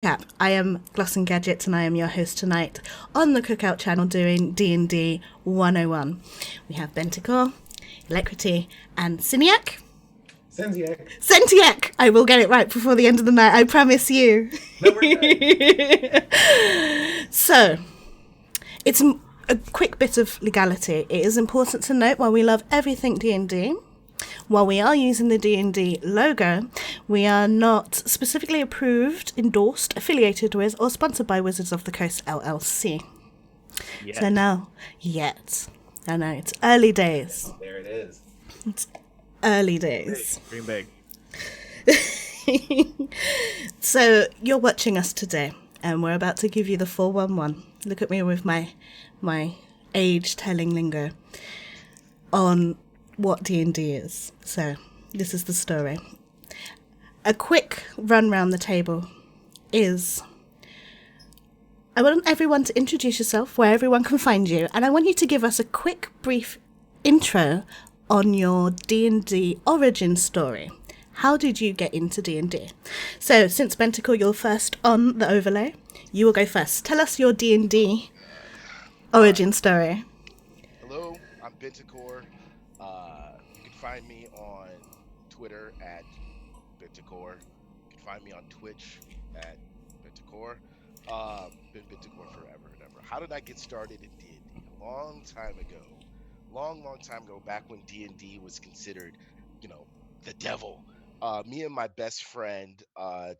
Cap. I am Gloss and Gadgets, and I am your host tonight on the Cookout channel doing D&D 101. We have Benticore, Electrity, and Siniac. Senziak. Sentiac! I will get it right before the end of the night, I promise you. No, we're good. So, it's a quick bit of legality. It is important to note while we love everything D&D, while we are using the D&D logo, we are not specifically approved, endorsed, affiliated with, or sponsored by Wizards of the Coast LLC. So Yet. now, yet. I know, it's early days. There it is. It's early Big. days. Dream big. So you're watching us today, and we're about to give you the 411. Look at me with my age-telling lingo on what D&D is. So this is the story. A quick run round the table is I want everyone to introduce yourself, where everyone can find you, and I want you to give us a quick, brief intro on your D&D origin story. How did you get into D&D? So, since Benticle, you're first on the overlay, you will go first. Tell us your D&D origin story. Hello, I'm Benticore. You can find me on Twitter at Benticore. You can find me on Twitch at Benticore. Been Benticore forever and ever. How did I get started in D&D? A long time ago. Long time ago, back when D&D was considered, the devil. Me and my best friend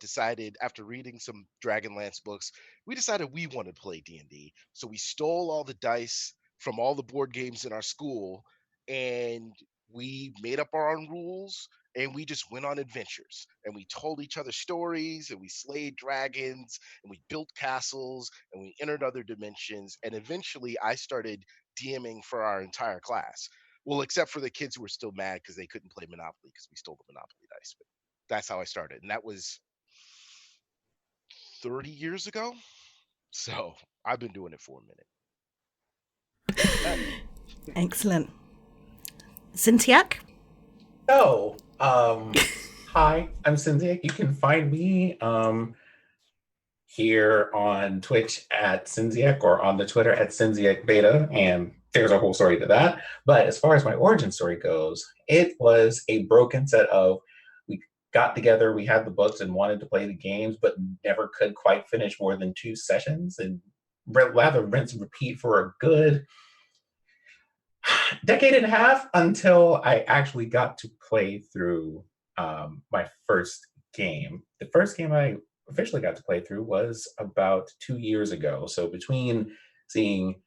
decided, after reading some Dragonlance books, we decided we wanted to play D&D. So we stole all the dice from all the board games in our school, and we made up our own rules, and we just went on adventures. And we told each other stories, and we slayed dragons, and we built castles, and we entered other dimensions. And eventually, I started DMing for our entire class. Well, except for the kids who were still mad because they couldn't play Monopoly because we stole the Monopoly dice. But that's how I started. And that was 30 years ago. So I've been doing it for a minute. Excellent. Cynthiac? So, hi, I'm Senziak. You can find me here on Twitch at Senziak or on the Twitter at Senziak Beta, and there's a whole story to that. But as far as my origin story goes, it was a broken set of we got together, we had the books and wanted to play the games, but never could quite finish more than 2 sessions, and rather rinse and repeat for a good decade and a half until I actually got to play through my first game. The first game I officially got to play through was about 2 years ago. So between seeing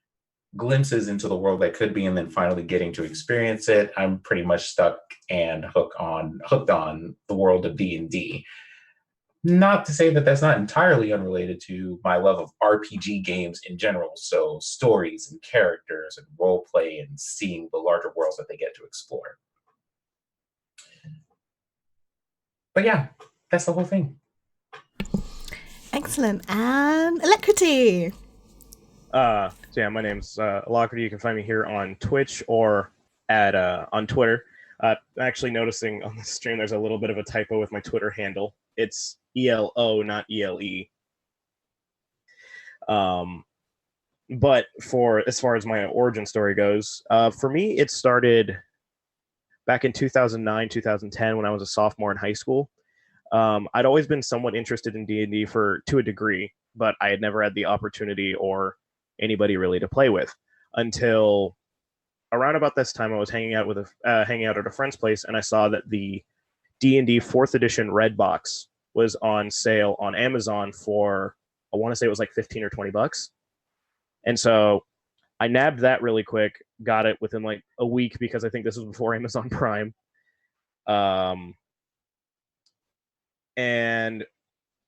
glimpses into the world that could be and then finally getting to experience it, I'm pretty much stuck and hooked on the world of D&D. Not to say that that's not entirely unrelated to my love of RPG games in general. So stories and characters and role play and seeing the larger worlds that they get to explore. But yeah, that's the whole thing. Excellent. And Electrity? So yeah, my name's Alacrity. You can find me here on Twitch or at on Twitter. Actually noticing on the stream there's a little bit of a typo with my Twitter handle. It's ELO, not ELE. But for as far as my origin story goes, for me it started back in 2009, 2010 when I was a sophomore in high school. I'd always been somewhat interested in D&D to a degree, but I had never had the opportunity or anybody really to play with until around about this time. I was hanging out at a friend's place, and I saw that the D&D 4th edition red box was on sale on Amazon for, I want to say it was like 15 or 20 bucks. And so I nabbed that really quick, got it within like a week because I think this was before Amazon Prime. And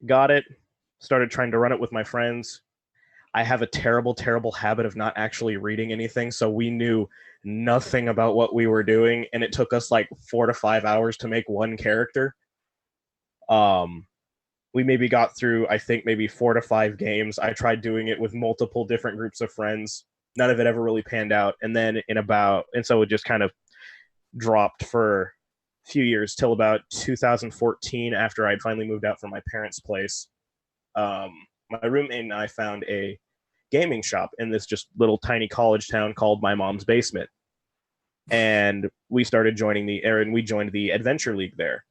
got it, started trying to run it with my friends. I have a terrible habit of not actually reading anything, so we knew nothing about what we were doing, and it took us like 4 to 5 hours to make one character. We maybe got through, I think, maybe 4 to 5 games. I tried doing it with multiple different groups of friends. None of it ever really panned out, and then so it just kind of dropped for few years till about 2014 after I'd finally moved out from my parents' place. my roommate and I found a gaming shop in this just little tiny college town called my mom's basement, and we started joining we joined the Adventure League there.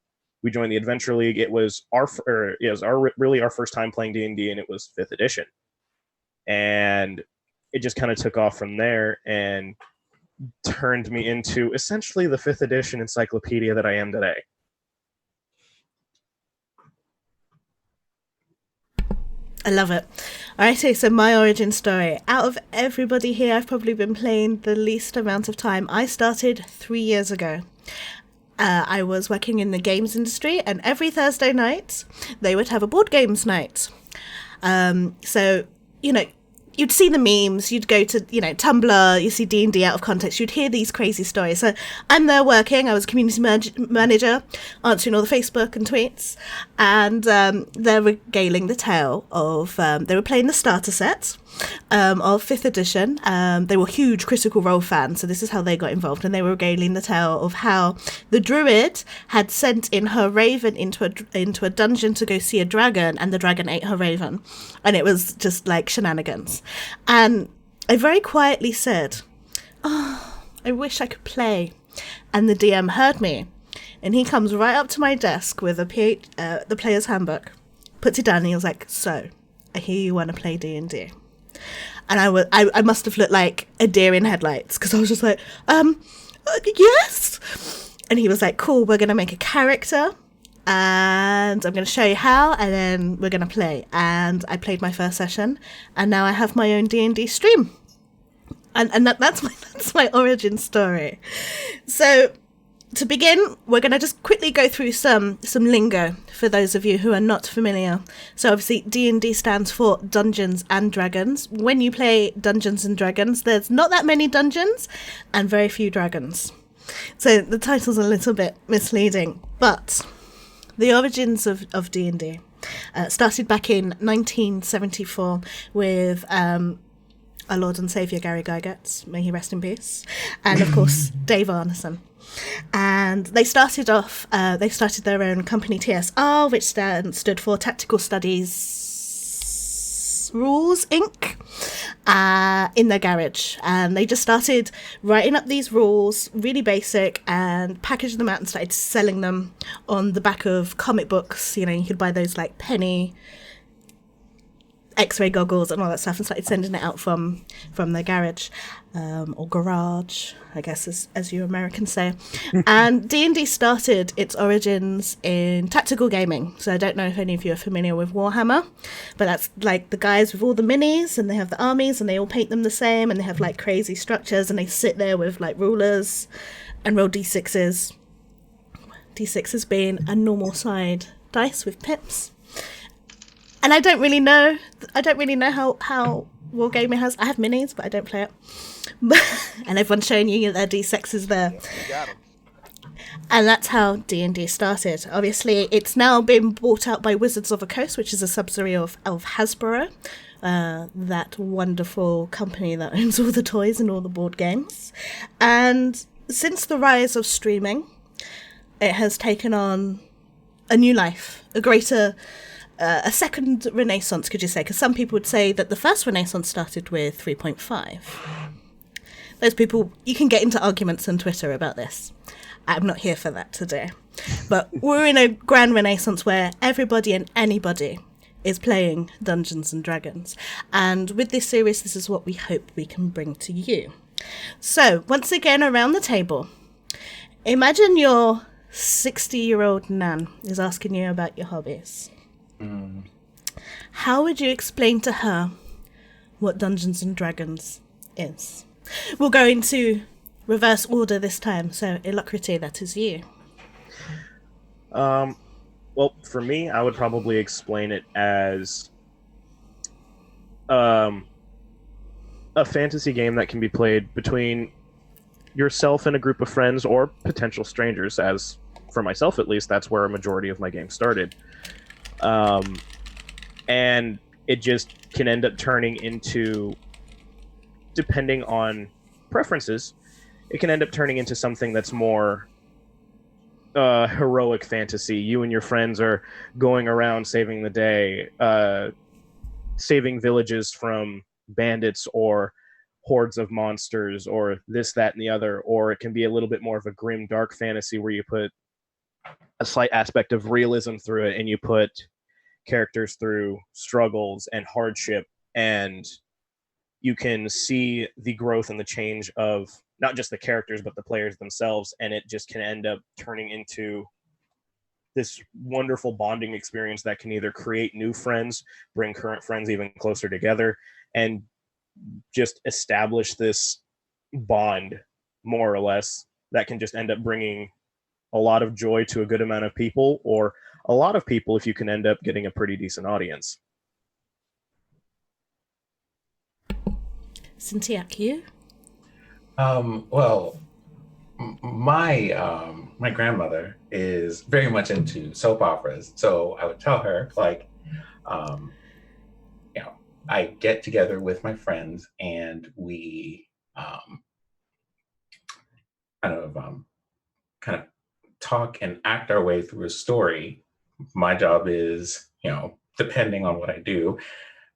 We joined the Adventure League. It was our first time playing D&D, and it was 5th edition. And it just kind of took off from there and turned me into essentially the 5th edition encyclopedia that I am today. I love it. Alrighty, so my origin story. Out of everybody here, I've probably been playing the least amount of time. I started 3 years ago. I was working in the games industry, and every Thursday night they would have a board games night. So, you'd see the memes, you'd go to, Tumblr, you see D&D out of context, you'd hear these crazy stories. So I'm there working, I was a community manager, answering all the Facebook and tweets, and they're regaling the tale of, they were playing the starter set of 5th edition. They were huge Critical Role fans, so this is how they got involved, and they were regaling the tale of how the druid had sent in her raven into a dungeon to go see a dragon, and the dragon ate her raven, and it was just like shenanigans. And I very quietly said, "Oh, I wish I could play." And the DM heard me, and he comes right up to my desk with the player's handbook, puts it down, and he was like, "So, I hear you want to play D&D." And I must have looked like a deer in headlights, because I was just like, yes. And he was like, "Cool, we're going to make a character, and I'm going to show you how, and then we're going to play." And I played my first session, and now I have my own D&D stream. And that's my origin story. So to begin, we're going to just quickly go through some lingo for those of you who are not familiar. So obviously D&D stands for Dungeons and Dragons. When you play Dungeons and Dragons, there's not that many dungeons and very few dragons. So the title's a little bit misleading, but the origins of D&D started back in 1974 with our Lord and Saviour Gary Gygax, may he rest in peace, and of course Dave Arneson. And they started their own company, TSR, which stood for Tactical Studies Rules Inc., in their garage. And they just started writing up these rules, really basic, and packaged them out and started selling them on the back of comic books. You could buy those like penny X-ray goggles and all that stuff, and started sending it out from their garage, or garage, I guess, as you Americans say. And D&D started its origins in tactical gaming. So I don't know if any of you are familiar with Warhammer, but that's like the guys with all the minis, and they have the armies, and they all paint them the same, and they have like crazy structures, and they sit there with like rulers and roll d6s. D6s being a normal side dice with pips. And I don't really know how Wargaming has. I have minis, but I don't play it. And everyone's showing you their D6s there. Got 'em. And that's how D&D started. Obviously, it's now been bought out by Wizards of the Coast, which is a subsidiary of Hasbro, that wonderful company that owns all the toys and all the board games. And since the rise of streaming, it has taken on a new life, a second renaissance, could you say? Because some people would say that the first renaissance started with 3.5. Those people, you can get into arguments on Twitter about this. I'm not here for that today. But we're in a grand renaissance where everybody and anybody is playing Dungeons and Dragons. And with this series, this is what we hope we can bring to you. So, once again, around the table, imagine your 60-year-old nan is asking you about your hobbies. How would you explain to her what Dungeons and Dragons is? We'll go into reverse order this time, so Ilocrity, that is you. Well, for me, I would probably explain it as a fantasy game that can be played between yourself and a group of friends or potential strangers, as for myself at least, that's where a majority of my games started. And it just can end up turning into, depending on preferences, it can end up turning into something that's more heroic fantasy. You and your friends are going around saving the day, saving villages from bandits or hordes of monsters, or this, that, and the other. Or it can be a little bit more of a grim, dark fantasy where you put a slight aspect of realism through it, and you put characters through struggles and hardship, and you can see the growth and the change of not just the characters but the players themselves, and it just can end up turning into this wonderful bonding experience that can either create new friends, bring current friends even closer together, and just establish this bond, more or less, that can just end up bringing a lot of joy to a good amount of people, or a lot of people if you can end up getting a pretty decent audience. Cintiac, you? Well, my grandmother is very much into soap operas, so I would tell her, like, you know, I get together with my friends and we kind of kind of talk and act our way through a story. My job is, depending on what I do,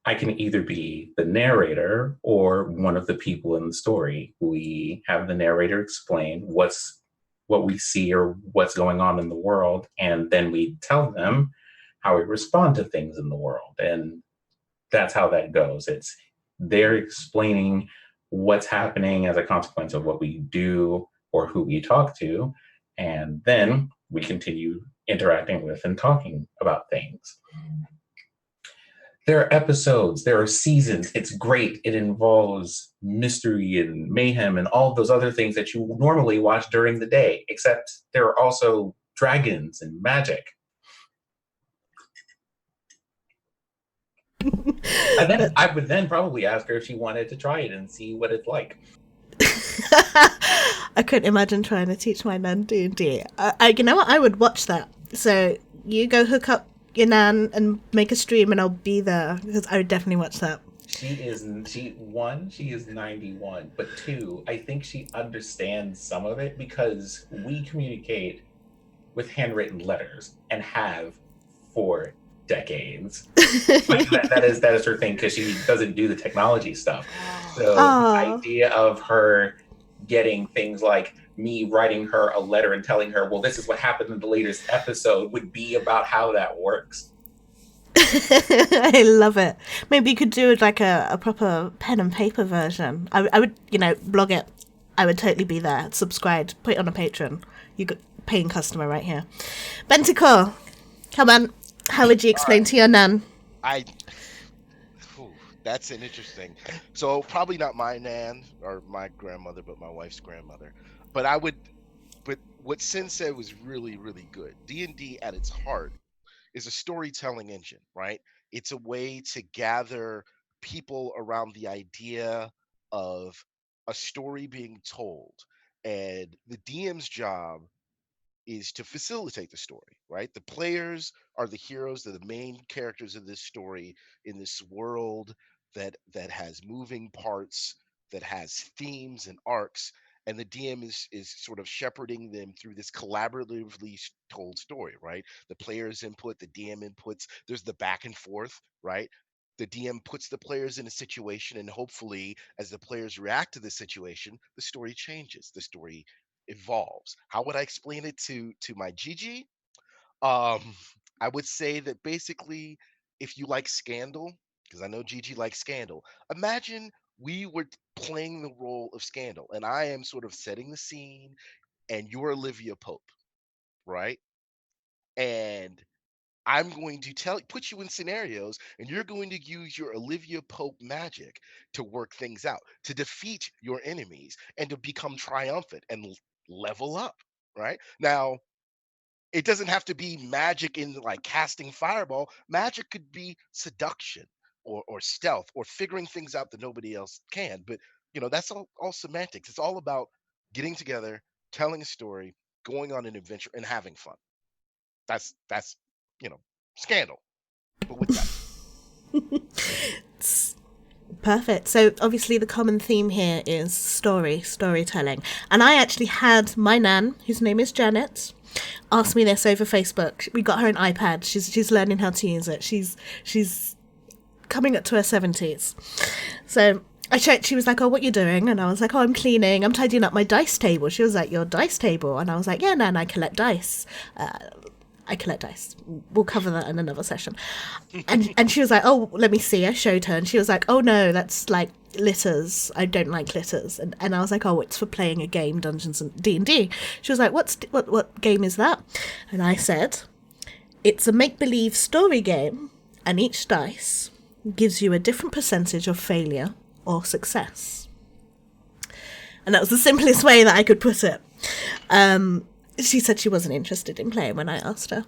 I can either be the narrator or one of the people in the story. We have the narrator explain what we see or what's going on in the world, and then we tell them how we respond to things in the world. And that's how that goes. It's they're explaining what's happening as a consequence of what we do or who we talk to, and then we continue interacting with and talking about things. There are episodes, there are seasons. It's great. It involves mystery and mayhem and all those other things that you normally watch during the day, except there are also dragons and magic. And then I would then probably ask her if she wanted to try it and see what it's like. I couldn't imagine trying to teach my nan D&D. You know what? I would watch that. So you go hook up your nan and make a stream, and I'll be there, because I would definitely watch that. She is 91, but 2, I think she understands some of it because we communicate with handwritten letters and have for decades. Like that is her thing, because she doesn't do the technology stuff. So the idea of her getting things like me writing her a letter and telling her, well, this is what happened in the latest episode, would be about how that works. I love it. Maybe you could do like a proper pen and paper version. I would, blog it. I would totally be there. Subscribed. Put it on a Patreon. You got paying customer right here. Benticore, come on. How would you explain to your nan? That's an interesting. So probably not my nan or my grandmother, but my wife's grandmother. But what Sin said was really, really good. D&D at its heart is a storytelling engine, right? It's a way to gather people around the idea of a story being told. And the DM's job is to facilitate the story, right? The players are the heroes, they're the main characters of this story in this world that has moving parts, that has themes and arcs, and the DM is sort of shepherding them through this collaboratively told story, right? The players input, the DM inputs, there's the back and forth, right? The DM puts the players in a situation, and hopefully, as the players react to the situation, the story changes, the story evolves. How would I explain it to my Gigi? I would say that basically, if you like Scandal, because I know Gigi likes Scandal, imagine we were playing the role of Scandal, and I am sort of setting the scene, and you're Olivia Pope, right? And I'm going to put you in scenarios, and you're going to use your Olivia Pope magic to work things out, to defeat your enemies, and to become triumphant and level up, right? Now, it doesn't have to be magic in like casting fireball. Magic could be seduction or stealth or figuring things out that nobody else can. But that's all semantics. It's all about getting together, telling a story, going on an adventure, and having fun. That's Scandal, but with that. Perfect. So obviously the common theme here is storytelling. And I actually had my nan, whose name is Janet, asked me this over Facebook. We got her an iPad. She's learning how to use it. She's coming up to her 70s. So I checked. She was like, "Oh, what you doing?" And I was like, "Oh, I'm cleaning. I'm tidying up my dice table." She was like, "Your dice table?" And I was like, "Yeah, Nan, I collect dice. I collect dice. We'll cover that in another session." And she was like, "Oh, let me see." I showed her, and she was like, "Oh no, that's like litters. I don't like litters." And I was like, "Oh, it's for playing a game, Dungeons and D&D." She was like, "What game is that?" And I said, "It's a make-believe story game, and each dice gives you a different percentage of failure or success." And that was the simplest way that I could put it. She said she wasn't interested in playing when I asked her.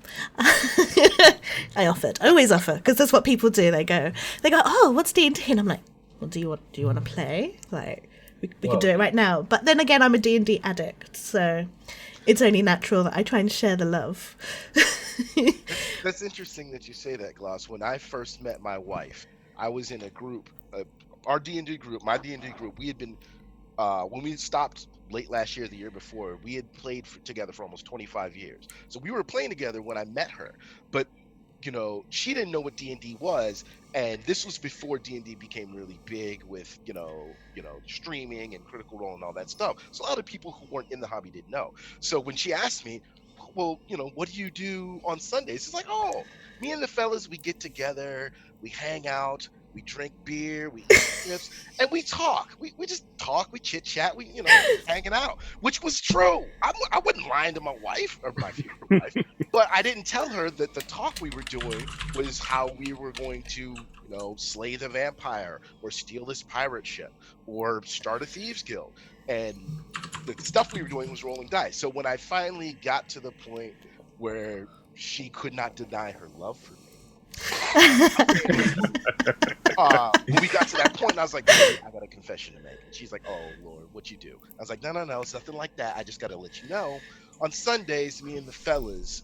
I offered. I always offer, because that's what people do. They go, "Oh, what's D&D?" And I'm like, "Well, do you want to play? Like, we could do it right now." But then again, I'm a D&D addict, so it's only natural that I try and share the love. That's interesting that you say that, Gloss. When I first met my wife, I was in a group, our D&D group, my D&D group. We had been, when we stopped late last year, the year before, we had played together for almost 25 years. So we were playing together when I met her. But, she didn't know what D&D was. And this was before D&D became really big with, streaming and Critical Role and all that stuff. So a lot of people who weren't in the hobby didn't know. So when she asked me, "Well, what do you do on Sundays?" It's like, "Oh, me and the fellas, we get together, we hang out, we drink beer, we eat chips, and we talk. We just talk, we chit chat, we hanging out," which was true. I wasn't lying to my wife or my future wife, but I didn't tell her that the talk we were doing was how we were going to, slay the vampire or steal this pirate ship or start a thieves guild. And the stuff we were doing was rolling dice. So when I finally got to the point where she could not deny her love for me, when we got to that point, and I was like, "Baby, I got a confession to make." And she's like, "Oh Lord, what you do?" I was like, No, it's nothing like that. I just got to let you know, on Sundays, me and the fellas,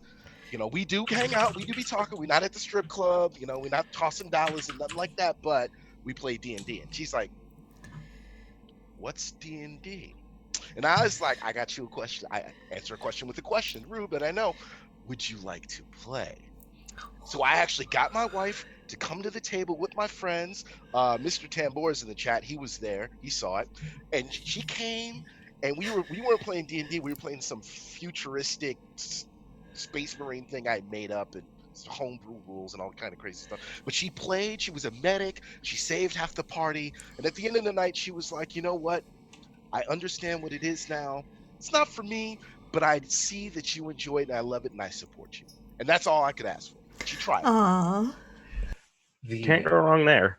we do hang out, we do be talking. We're not at the strip club, we're not tossing dollars and nothing like that, but we play D&D." And she's like, "What's D&D?" And I was like, "I got you a question." I answer a question with a question, rude, but I know. "Would you like to play?" So I actually got my wife to come to the table with my friends. Mr. Tambor is in the chat. He was there. He saw it. And she came, and we weren't playing D&D. We were playing some futuristic space marine thing I made up, and homebrew rules and all kind of crazy stuff. But she played. She was a medic. She saved half the party. And at the end of the night, she was like, "You know what? I understand what it is now. It's not for me, but I see that you enjoy it, and I love it, and I support you." And that's all I could ask for. She tried. Aww. Can't go wrong there.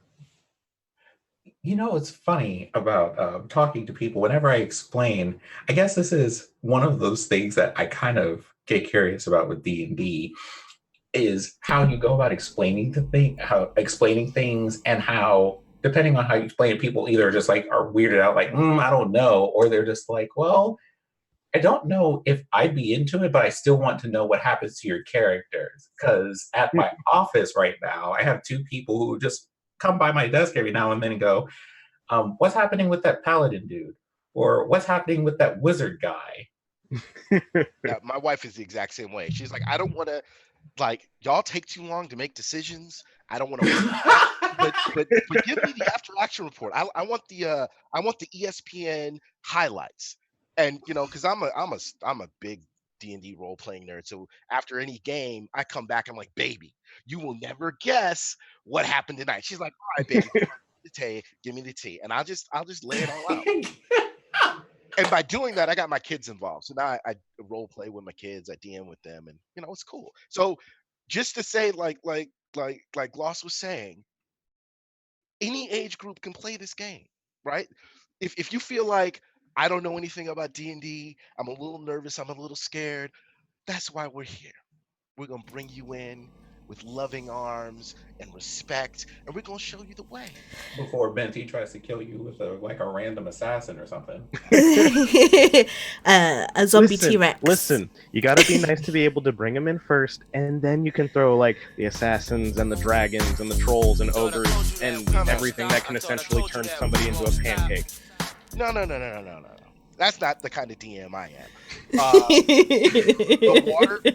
It's funny about talking to people. Whenever I explain, I guess this is one of those things that I kind of get curious about with D&D, is how you go about explaining things, and how, depending on how you explain it, people either just like are weirded out, like, I don't know, or they're just like, "Well, I don't know if I'd be into it, but I still want to know what happens to your characters." Because at my office right now, I have two people who just come by my desk every now and then and go, "What's happening with that paladin dude?" Or "What's happening with that wizard guy?" Yeah, my wife is the exact same way. She's like, "I don't want to, like, y'all take too long to make decisions. I don't want to but give me the after action report. I want the ESPN highlights." And because I'm a big D&D role playing nerd. So after any game, I come back, I'm like, "Baby, you will never guess what happened tonight." She's like, "All right, baby, give me the tea," and I'll just lay it all out. And by doing that, I got my kids involved. So now I role play with my kids, I DM with them, and it's cool. So just to say, like Gloss was saying, any age group can play this game, right? If you feel like, "I don't know anything about D&D, I'm a little nervous, I'm a little scared," that's why we're here. We're gonna bring you in with loving arms and respect, and we're gonna show you the way. Before mentee tries to kill you with a random assassin or something. A zombie T-Rex. Listen, you gotta be nice to be able to bring them in first, and then you can throw like the assassins and the dragons and the trolls and ogres and everything that can essentially turn somebody into a pancake. No. That's not the kind of DM I am.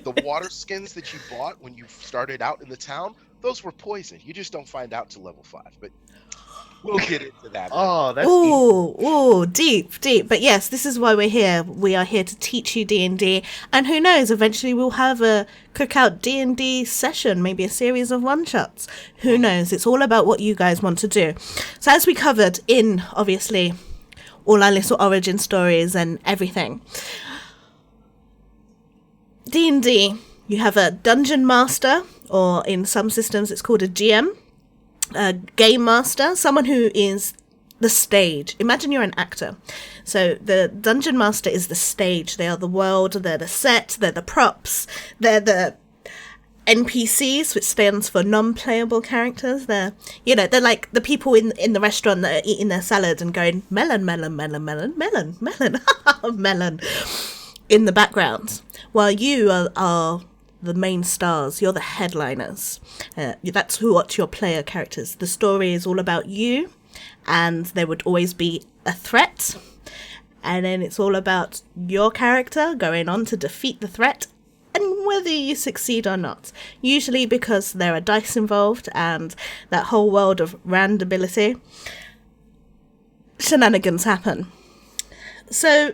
The water skins that you bought when you started out in the town, those were poison. You just don't find out till level 5. But we'll get into that later. Oh, that's deep. Ooh, deep. But yes, this is why we're here. We are here to teach you D&D, and who knows, eventually we'll have a cookout D&D session, maybe a series of one-shots. Who knows? It's all about what you guys want to do. So as we covered in, obviously, all our little origin stories and everything, D&D, you have a dungeon master, or in some systems it's called a GM, a game master, someone who is the stage. Imagine you're an actor. So the dungeon master is the stage. They are the world, they're the set, they're the props, they're the NPCs, which stands for non-playable characters. They're like the people in the restaurant that are eating their salad and going melon, melon, melon, melon, melon, melon, melon in the background, while you are the main stars. You're the headliners. That's what your player characters. The story is all about you, and there would always be a threat, and then it's all about your character going on to defeat the threat, and whether you succeed or not. Usually because there are dice involved and that whole world of randability, shenanigans happen. So,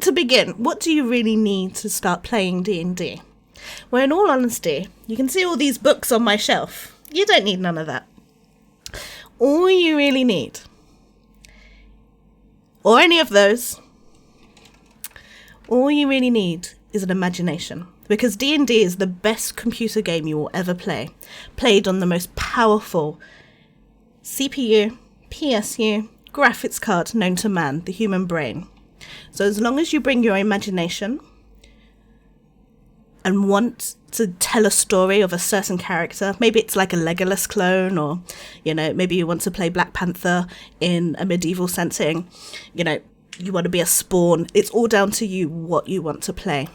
to begin, what do you really need to start playing D&D? Well, in all honesty, you can see all these books on my shelf. You don't need none of that. All you really need, or any of those, all you really need is an imagination. Because D&D is the best computer game you will ever play. Played on the most powerful CPU, PSU, graphics card known to man, the human brain. So as long as you bring your imagination and want to tell a story of a certain character, maybe it's like a Legolas clone, or, maybe you want to play Black Panther in a medieval setting, you want to be a Spawn. It's all down to you what you want to play.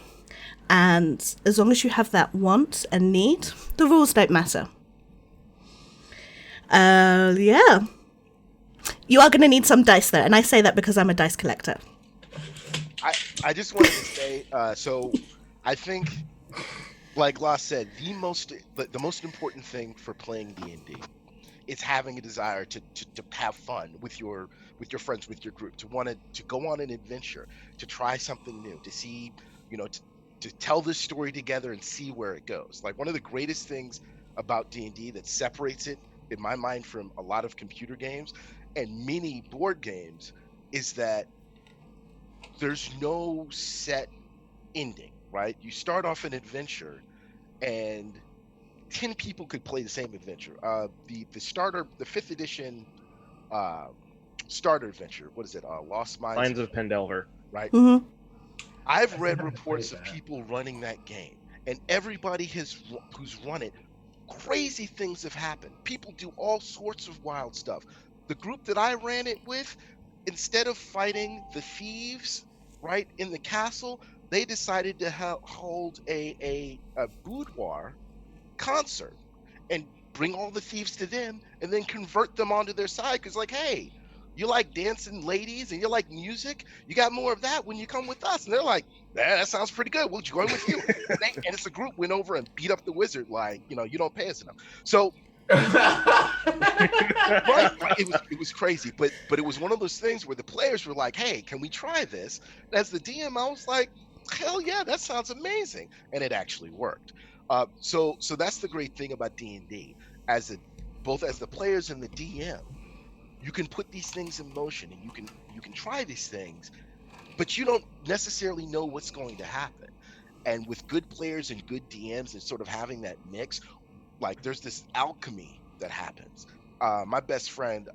And as long as you have that want and need, the rules don't matter. Yeah. You are going to need some dice, though, and I say that because I'm a dice collector. I just wanted to say, so I think, like Law said, the most important thing for playing D&D is having a desire to have fun with your friends, with your group, to go on an adventure, to try something new, to see, to tell this story together and see where it goes. Like, one of the greatest things about D&D that separates it, in my mind, from a lot of computer games and many board games is that there's no set ending, right? You start off an adventure and 10 people could play the same adventure. The 5th edition starter adventure, what is it? Lost Minds of Pendelver. Right? Mm-hmm. I've read reports of people running that game, and everybody who's run it, crazy things have happened. People do all sorts of wild stuff. The group that I ran it with, instead of fighting the thieves, right, in the castle, they decided to hold a boudoir concert and bring all the thieves to them and then convert them onto their side. Because, like, hey, you like dancing ladies and you like music, you got more of that when you come with us. And they're like, that sounds pretty good, we'll join with you. And it's a group went over and beat up the wizard, like, you don't pay us enough. So right, it was crazy, but it was one of those things where the players were like, hey, can we try this? And as the DM, I was like, hell yeah, that sounds amazing. And it actually worked. So that's the great thing about D&D. Both as the players and the DM, you can put these things in motion, and you can try these things, but you don't necessarily know what's going to happen. And with good players and good DMs and sort of having that mix, like, there's this alchemy that happens. My best friend,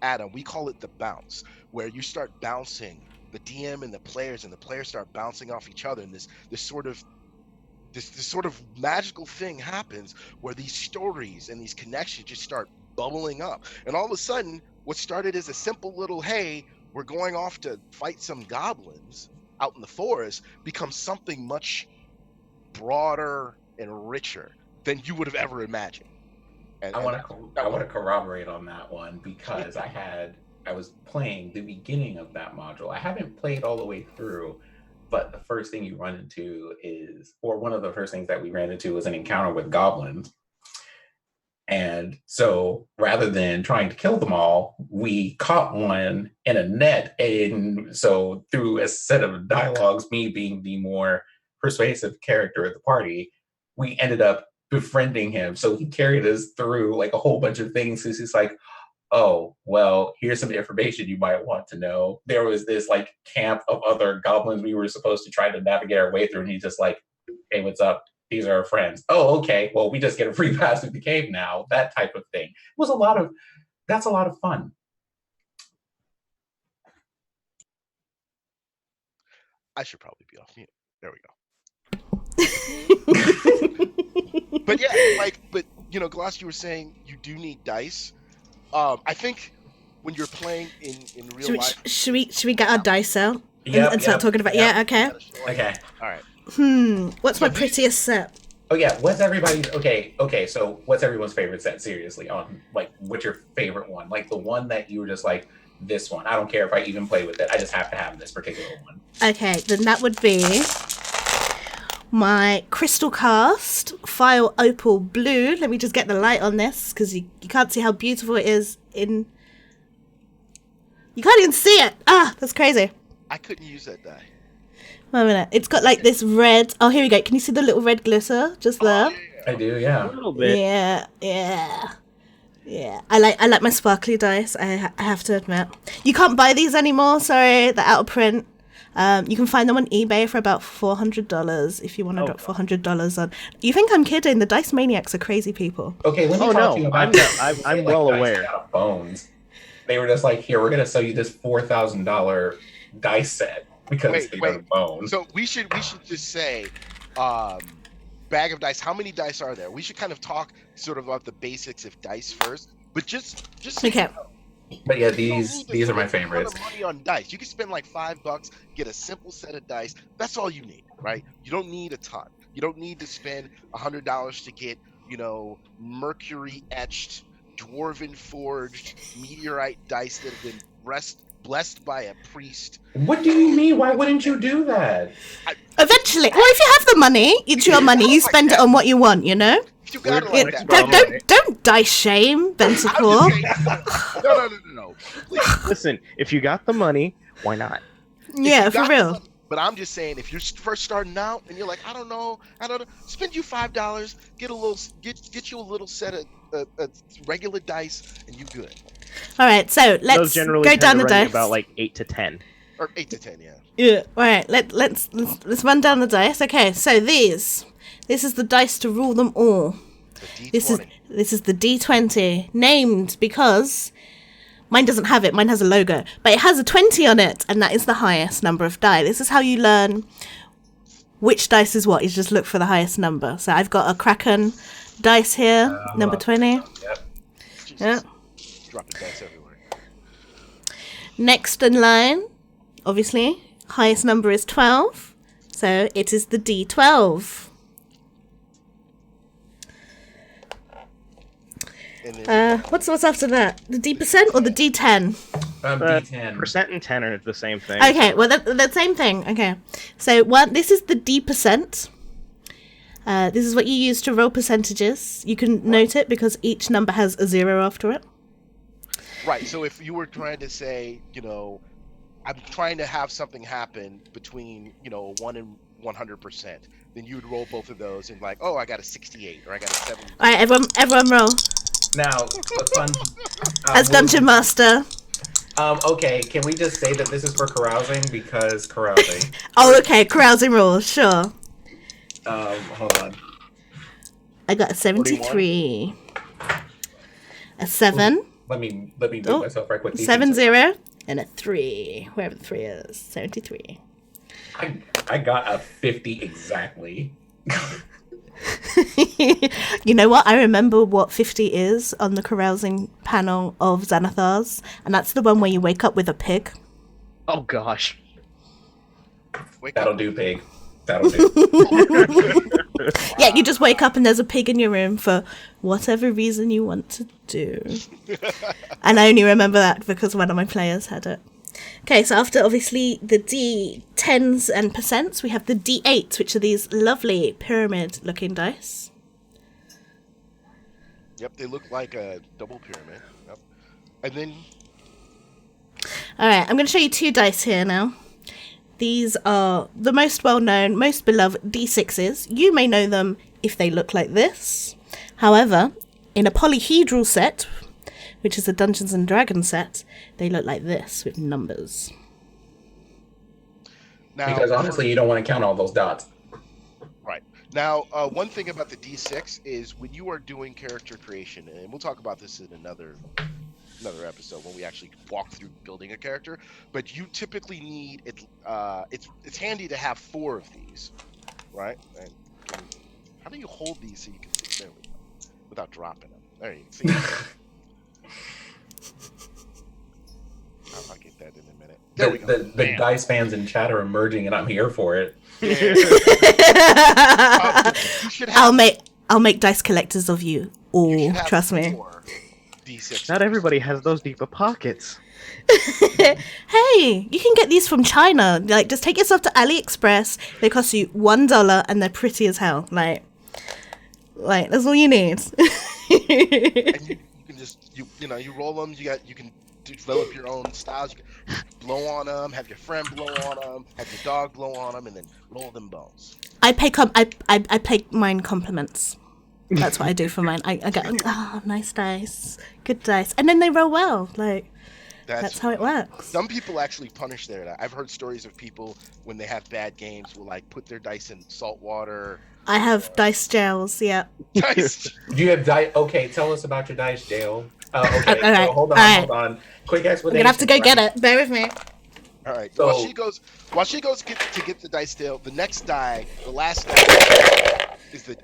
Adam, we call it the bounce, where you start bouncing, the DM and the players start bouncing off each other, and this sort of magical thing happens where these stories and these connections just start bubbling up. And all of a sudden, what started as a simple little, hey, we're going off to fight some goblins out in the forest, becomes something much broader and richer than you would have ever imagined. I want to corroborate on that one, because I had I was playing the beginning of that module. I haven't played all the way through, but the first thing you run into is, or one of the first things that we ran into was an encounter with goblins. And so rather than trying to kill them all, we caught one in a net. And so through a set of dialogues, me being the more persuasive character of the party, we ended up befriending him. So he carried us through like a whole bunch of things. It's just like, oh, well, here's some information you might want to know. There was this like camp of other goblins we were supposed to try to navigate our way through. And he's just like, hey, what's up? These are our friends. Oh, okay. Well, we just get a free pass through the cave now. That type of thing. That's a lot of fun. I should probably be off mute. There we go. But yeah, but Gloss, you were saying you do need dice. I think when you're playing in real life. Should we get our dice out and start talking about? Yep. Yeah. Okay. Okay. All right. What's my prettiest set? Oh yeah, what's everybody's okay, so what's everyone's favorite set, seriously, on like what's your favorite one? Like the one that you were just like, this one. I don't care if I even play with it. I just have to have this particular one. Okay, then that would be my Crystal Cast File Opal Blue. Let me just get the light on this because you can't see how beautiful it is in. You can't even see it. Ah, that's crazy. I couldn't use that die. Wait a minute. It's got like this red. Oh, here we go. Can you see the little red glitter just there? Oh, yeah. I do, yeah. A little bit. Yeah. I like my sparkly dice. I have to admit. You can't buy these anymore. Sorry, they're out of print. You can find them on eBay for about $400 if you want to drop $400 on. You think I'm kidding? The Dice Maniacs are crazy people. Okay, let me talk to you about I'm well aware. Out of bones. They were just like, here, we're gonna sell you this $4,000 dice set because they got a bone. So we should just say, bag of dice. How many dice are there? We should kind of talk sort of about the basics of dice first, but just okay. But yeah, these are my favorites. A lot of money on dice. You can spend like $5, get a simple set of dice. That's all you need, right? You don't need a ton. You don't need to spend $100 to get, mercury etched, dwarven forged, meteorite dice that have been blessed by a priest. What do you mean? Why wouldn't you do that? Eventually. Well, if you have the money, it's your money. You spend it on what you want, You got it like that. Don't dice shame, Bentacore. No. Please. Listen, if you got the money, why not? Yeah, for real. But I'm just saying, if you're first starting out and you're like, I don't know, spend you $5, get you a little set of regular dice, and you good. All right, so let's go down the dice. About like 8 to 10. Or 8 to 10, yeah. Yeah. All right, let's run down the dice. Okay, so this is the dice to rule them all. This is the D20, named because mine doesn't have it. Mine has a logo, but it has a 20 on it, and that is the highest number of die. This is how you learn which dice is what. You just look for the highest number. So I've got a Kraken dice here, number 20. Yep. Yeah. Dropping dice everywhere. Next in line, obviously, highest number is 12. So it is the D12. What's after that? The D% or the D10? D10. Percent and 10 are the same thing. Okay, well, the same thing. Okay. So this is the D%. This is what you use to roll percentages. You can note it because each number has a 0 after it. Right, so if you were trying to say, I'm trying to have something happen between, 1 and 100%, then you would roll both of those and like, oh, I got a 68 or I got a 70. All right, everyone roll. Now, what's fun? As Dungeon Master. Okay, can we just say that this is for carousing because carousing? Oh, okay, carousing rules, sure. Hold on. I got a 73. 41. A 7. Let me do myself right quick. 7-0 and a 3. Wherever the 3 is, 73. I got a 50 exactly. You know what? I remember what 50 is on the carousing panel of Xanathar's, and that's the one where you wake up with a pig. Oh gosh. That'll do, pig. That'll do. Yeah, you just wake up and there's a pig in your room for whatever reason you want to do. And I only remember that because one of my players had it. Okay, so after obviously the D10s and percents, we have the D8s, which are these lovely pyramid-looking dice. Yep, they look like a double pyramid. Yep. And then All right, I'm going to show you two dice here now. These are the most well-known, most beloved D6s. You may know them if they look like this. However, in a polyhedral set, which is a Dungeons and Dragons set, they look like this with numbers. now, Because honestly, you don't want to count all those dots. right now, one thing about the D6 is when you are doing character creation, and we'll talk about this in another episode when we actually walk through building a character. But you typically need it. It's handy to have 4 of these, right? And how do you hold these so you can see them without dropping them? There you can see. I'll get that in a minute. There we go. The dice fans in chat are emerging, and I'm here for it. Yeah. You should have, I'll make dice collectors of you you all. should have Trust me. 4 D6. Not everybody has those deep of pockets. Hey, you can get these from China. Like, just take yourself to AliExpress. They cost you $1, and they're pretty as hell. Like that's all you need. And you can just you roll them. You can develop your own styles. You can blow on them, have your friend blow on them, have your dog blow on them, and then roll them bones. I pay mine compliments. That's what I do for mine. I go, nice dice, good dice, and then they roll well. Like that's how it works. Some people actually punish their. I've heard stories of people when they have bad games will like put their dice in salt water. I have dice gels. Yeah. Dice. Do you have dice? Okay, tell us about your dice jail. Okay, All right, so hold on. Quick I'm explanation. gonna have to go get it. Bear with me. All right. So- While she goes to get the dice jail, the next die, the last die, is the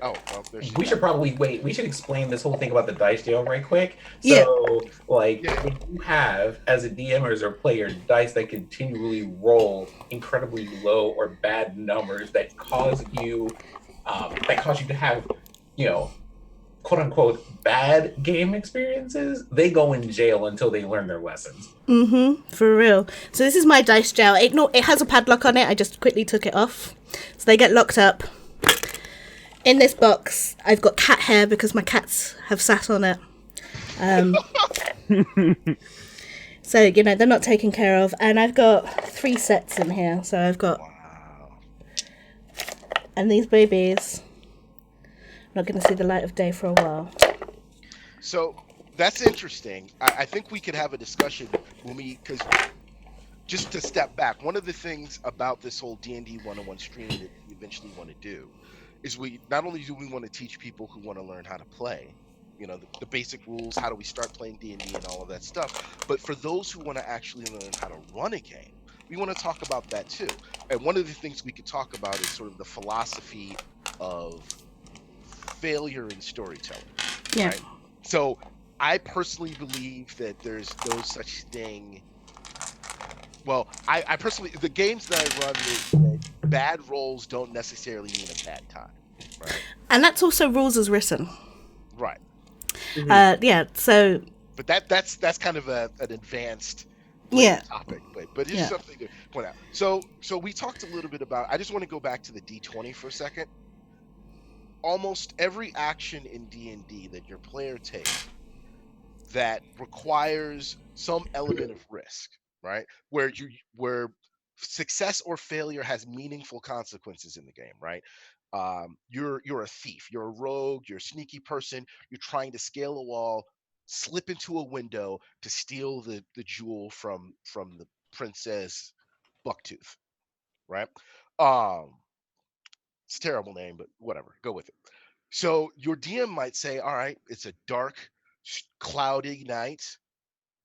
there she We is. should probably wait. We should explain this whole thing about the dice jail right quick. Yeah. So, like, Yeah. when you have, as a DM or player, dice that continually roll incredibly low or bad numbers that cause you to have, quote unquote, bad game experiences, they go in jail until they learn their lessons. For real. So this is my dice gel. It has a padlock on it. I just quickly took it off, so they get locked up. In this box, I've got cat hair because my cats have sat on it. So, they're not taken care of. And I've got 3 sets in here. So I've got... Wow. And these babies... not going to see the light of day for a while. So that's interesting. I think we could have a discussion when because just to step back, one of the things about this whole D&D 101 stream that we eventually want to do is we not only do we want to teach people who want to learn how to play, the basic rules, how do we start playing D&D and all of that stuff, but for those who want to actually learn how to run a game, we want to talk about that too. And one of the things we could talk about is sort of the philosophy of failure in storytelling. Yeah. Right? So I personally believe that there's no such thing. Well, I personally, the games that I run, that bad rolls don't necessarily mean a bad time. Right. And that's also rules as written. Right. Yeah, so... But that's kind of an advanced topic, but it's something to point out. So we talked a little bit about. I just want to go back to the D20 for a second. Almost every action in D&D that your player takes that requires some element of risk, right? Where success or failure has meaningful consequences in the game, right? You're a thief, you're a rogue, you're a sneaky person, you're trying to scale a wall, slip into a window to steal the jewel from the princess Bucktooth, right? It's a terrible name, but whatever, go with it. So your DM might say, all right, it's a dark, cloudy night.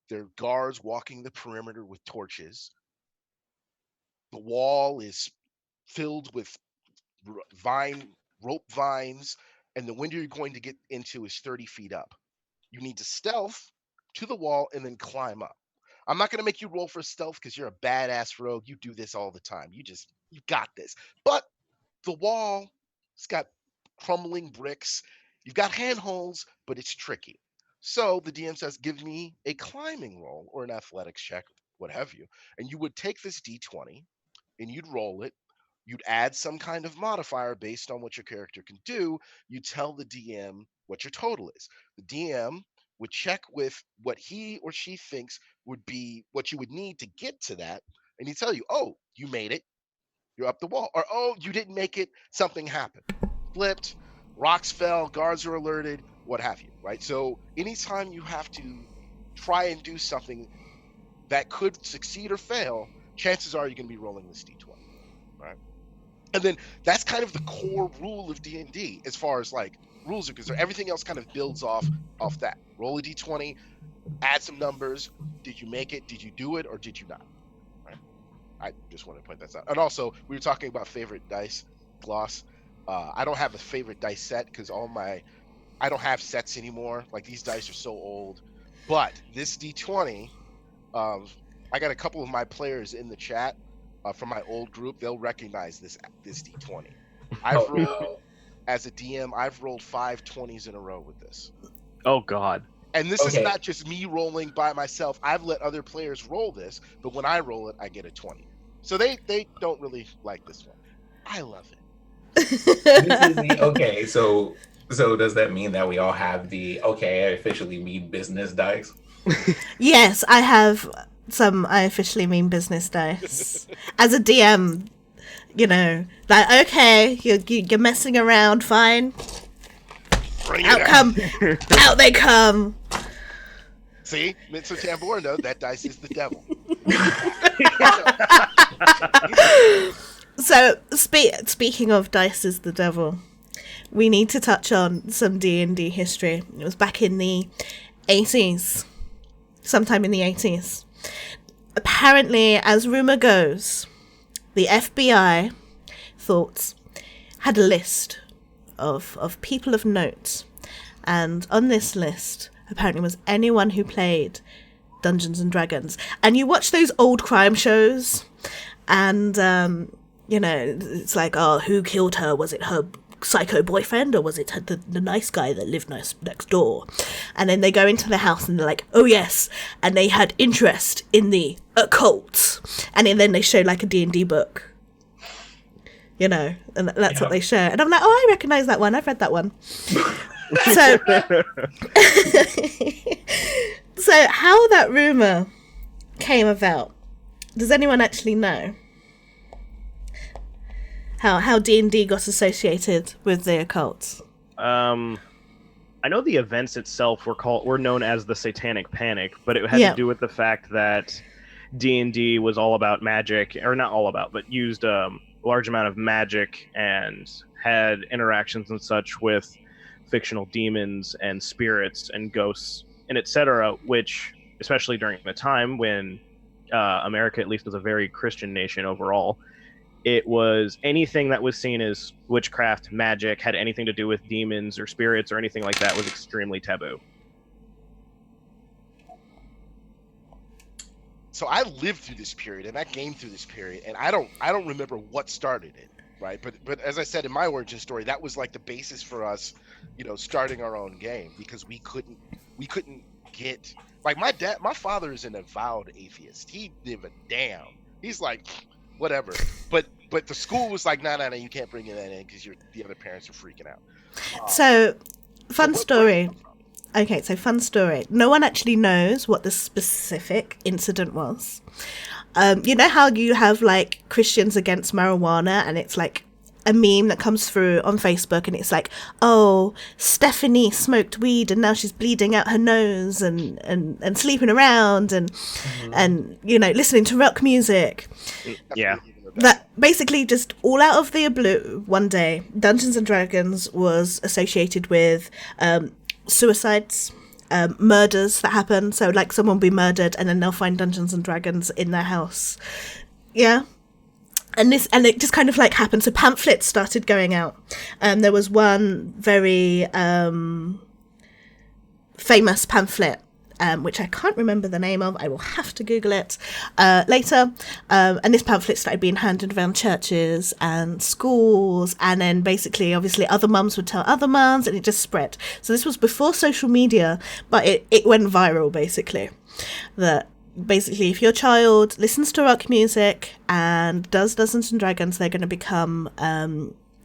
There are guards walking the perimeter with torches. The wall is filled with rope vines, and the window you're going to get into is 30 feet up. You need to stealth to the wall and then climb up. I'm not going to make you roll for stealth because you're a badass rogue. You do this all the time. You got this. But the wall, it's got crumbling bricks. You've got handholds, but it's tricky. So the DM says, give me a climbing roll or an athletics check, what have you. And you would take this D20 and you'd roll it. You'd add some kind of modifier based on what your character can do. You tell the DM what your total is. The DM would check with what he or she thinks would be what you would need to get to that. And he'd tell you, oh, you made it. You're up the wall. Or, oh, you didn't make it. Something happened. Flipped, rocks fell, guards are alerted, what have you, right? So anytime you have to try and do something that could succeed or fail, chances are you're going to be rolling this D20, right? And then that's kind of the core rule of D&D as far as like rules are concerned. Everything else kind of builds off that. Roll a D20, add some numbers. Did you make it? Did you do it? Or did you not? Right? I just want to point that out. And also, we were talking about favorite dice, Gloss. I don't have a favorite dice set because I don't have sets anymore. Like these dice are so old. But this D20, I got a couple of my players in the chat from my old group. They'll recognize this D20. As a DM, I've rolled 5 20s in a row with this. Oh God. And this is not just me rolling by myself. I've let other players roll this, but when I roll it, I get a 20. So they don't really like this one. I love it. So does that mean that we all have the I officially mean business dice? Yes, I have some I officially mean business dice. As a DM, you know, like, okay, you're messing around, fine. Bring out it come, out they come. See, Mitsu Tambor knows that dice is the devil. So, speaking of dice is the devil, we need to touch on some D&D history. It was back in the 80s, sometime in the 80s. Apparently, as rumor goes, the FBI had a list of people of note, and on this list apparently was anyone who played Dungeons and Dragons. And you watch those old crime shows, and you know, it's like, oh, who killed her? Was it her psycho boyfriend, or was it the nice guy that lived next door? And then they go into the house and they're like, oh yes, and they had interest in the occult, and then they show like a D&D book, you know, and that's what they show. And I'm like, oh, I recognize that one, I've read that one. So so how that rumor came about, does anyone actually know how D&D got associated with the occult? I know the events itself were known as the Satanic Panic, but it had to do with the fact that D&D was all about magic, or not all about, but used a large amount of magic and had interactions and such with fictional demons and spirits and ghosts and etc., which, especially during the time when America at least was a very Christian nation overall, it was anything that was seen as witchcraft, magic, had anything to do with demons or spirits or anything like that was extremely taboo. So I lived through this period and I gamed through this period, and I don't remember what started it, right? But as I said in my origin story, that was like the basis for us, you know, starting our own game, because we couldn't get, like, my father is an avowed atheist. He give a damn. He's like, whatever. But the school was like, no, you can't bring that in because the other parents are freaking out. So, fun story. Okay, so fun story. No one actually knows what the specific incident was. You know how you have like Christians against marijuana, and it's like a meme that comes through on Facebook, and it's like, oh, Stephanie smoked weed and now she's bleeding out her nose and sleeping around and you know, listening to rock music. Yeah. That basically just all out of the blue one day, Dungeons and Dragons was associated with suicides, murders that happen. So like someone will be murdered and then they'll find Dungeons and Dragons in their house. Yeah. And it just kind of like happened. So pamphlets started going out. There was one very famous pamphlet which I can't remember the name of. I will have to Google it later. And this pamphlet started being handed around churches and schools, and then basically, obviously, other mums would tell other mums, and it just spread. So this was before social media, but it went viral, basically. That basically, if your child listens to rock music and does Dungeons and Dragons, they're going to become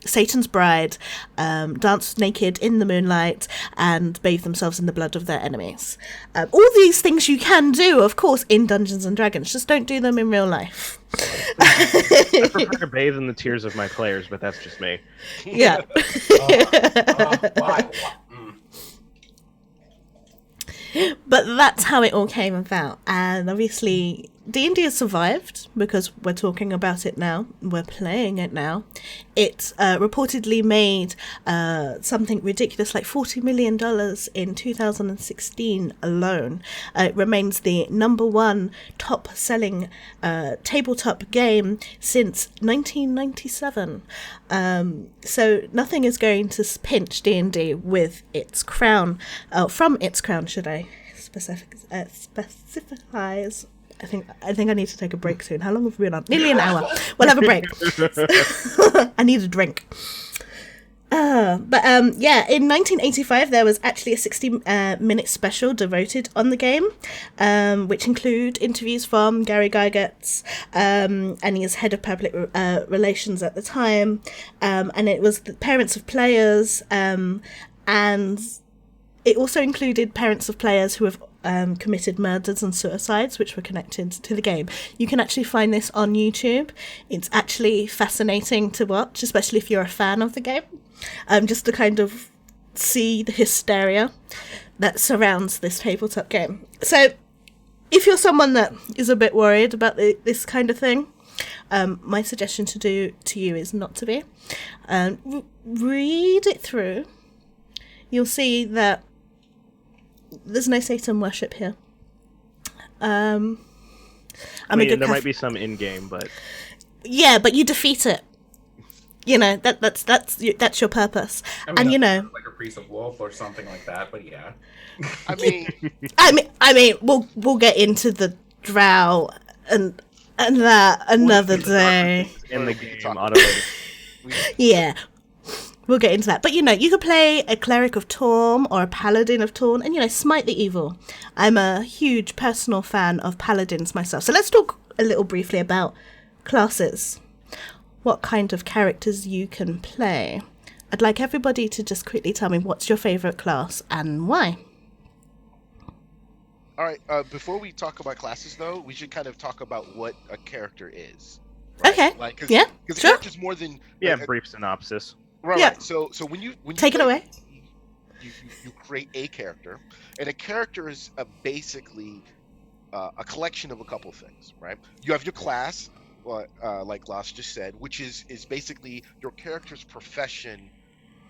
Satan's bride, dance naked in the moonlight, and bathe themselves in the blood of their enemies. All these things you can do, of course, in Dungeons and Dragons. Just don't do them in real life. I prefer to bathe in the tears of my players, but that's just me. Yeah. Why? But that's how it all came about, and obviously D&D has survived because we're talking about it now, we're playing it now. It reportedly made something ridiculous like $40 million in 2016 alone. It remains the #1 top-selling tabletop game since 1997. So nothing is going to pinch D&D with its crown, from its crown, should I specify? I think I need to take a break soon. How long have we been on? Nearly an hour. We'll have a break. I need a drink. Yeah, in 1985 there was actually a 60-minute special devoted on the game, which include interviews from Gary Gygax, and he is head of public relations at the time, and it was the parents of players, and it also included parents of players who have committed murders and suicides which were connected to the game. You can actually find this on YouTube. It's actually fascinating to watch, especially if you're a fan of the game, just to kind of see the hysteria that surrounds this tabletop game. So if you're someone that is a bit worried about this kind of thing, my suggestion to you is not to be. Read it through. You'll see that there's no Satan worship here. I mean, there might be some in-game, but yeah, but you defeat it. You know, that's your purpose. I mean, and you know, like a priest of wolf or something like that. But yeah, I mean, we'll get into the drow and that another day. in the game, automated. Yeah. We'll get into that. But, you know, you could play a cleric of Torm or a paladin of Torm and, you know, smite the evil. I'm a huge personal fan of paladins myself. So let's talk a little briefly about classes. What kind of characters you can play. I'd like everybody to just quickly tell me what's your favourite class and why. All right. Before we talk about classes, though, we should kind of talk about what a character is. Okay. Cause, yeah. Because Sure. a character's more than Brief synopsis. Right. Yeah. So when you Take it away. You create a character, and a character is basically a collection of a couple of things, right? You have your class, like Lars just said, which is basically your character's profession,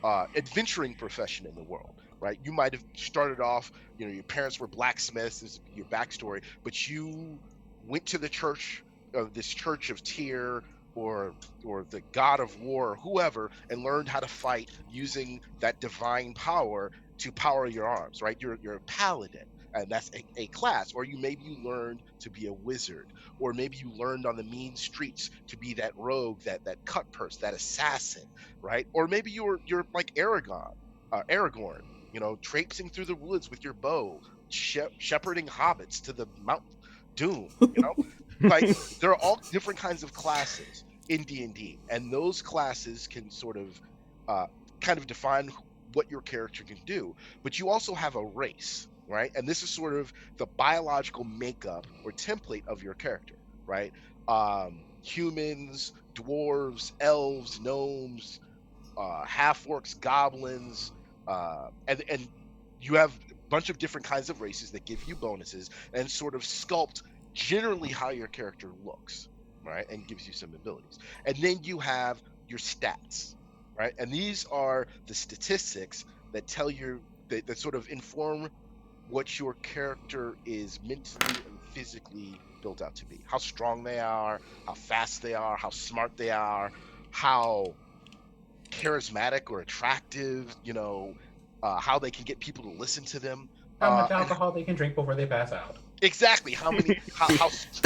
adventuring profession in the world, right? You might have started off, you know, your parents were blacksmiths, this is your backstory, but you went to the church of this church of Tyr or the god of war or whoever, and learned how to fight using that divine power to power your arms, right? You're a paladin, and that's a class. Or maybe you learned to be a wizard, or maybe you learned on the mean streets to be that rogue, that cut purse, that assassin, right? Or maybe you're like Aragorn, you know, traipsing through the woods with your bow, shepherding hobbits to the Mount Doom, you know. Like, there are all different kinds of classes in D&D, and those classes can sort of kind of define what your character can do. But you also have a race, right? And this is sort of the biological makeup or template of your character, right? Humans, dwarves, elves, gnomes, half-orcs, goblins, and you have a bunch of different kinds of races that give you bonuses and sort of sculpt generally how your character looks, right? And gives you some abilities. And then you have your stats, right? And these are the statistics that tell you, that sort of inform what your character is mentally and physically built out to be. How strong they are, how fast they are, how smart they are, how charismatic or attractive, you know, how they can get people to listen to them. How much and alcohol they can drink before they pass out. exactly how many The how most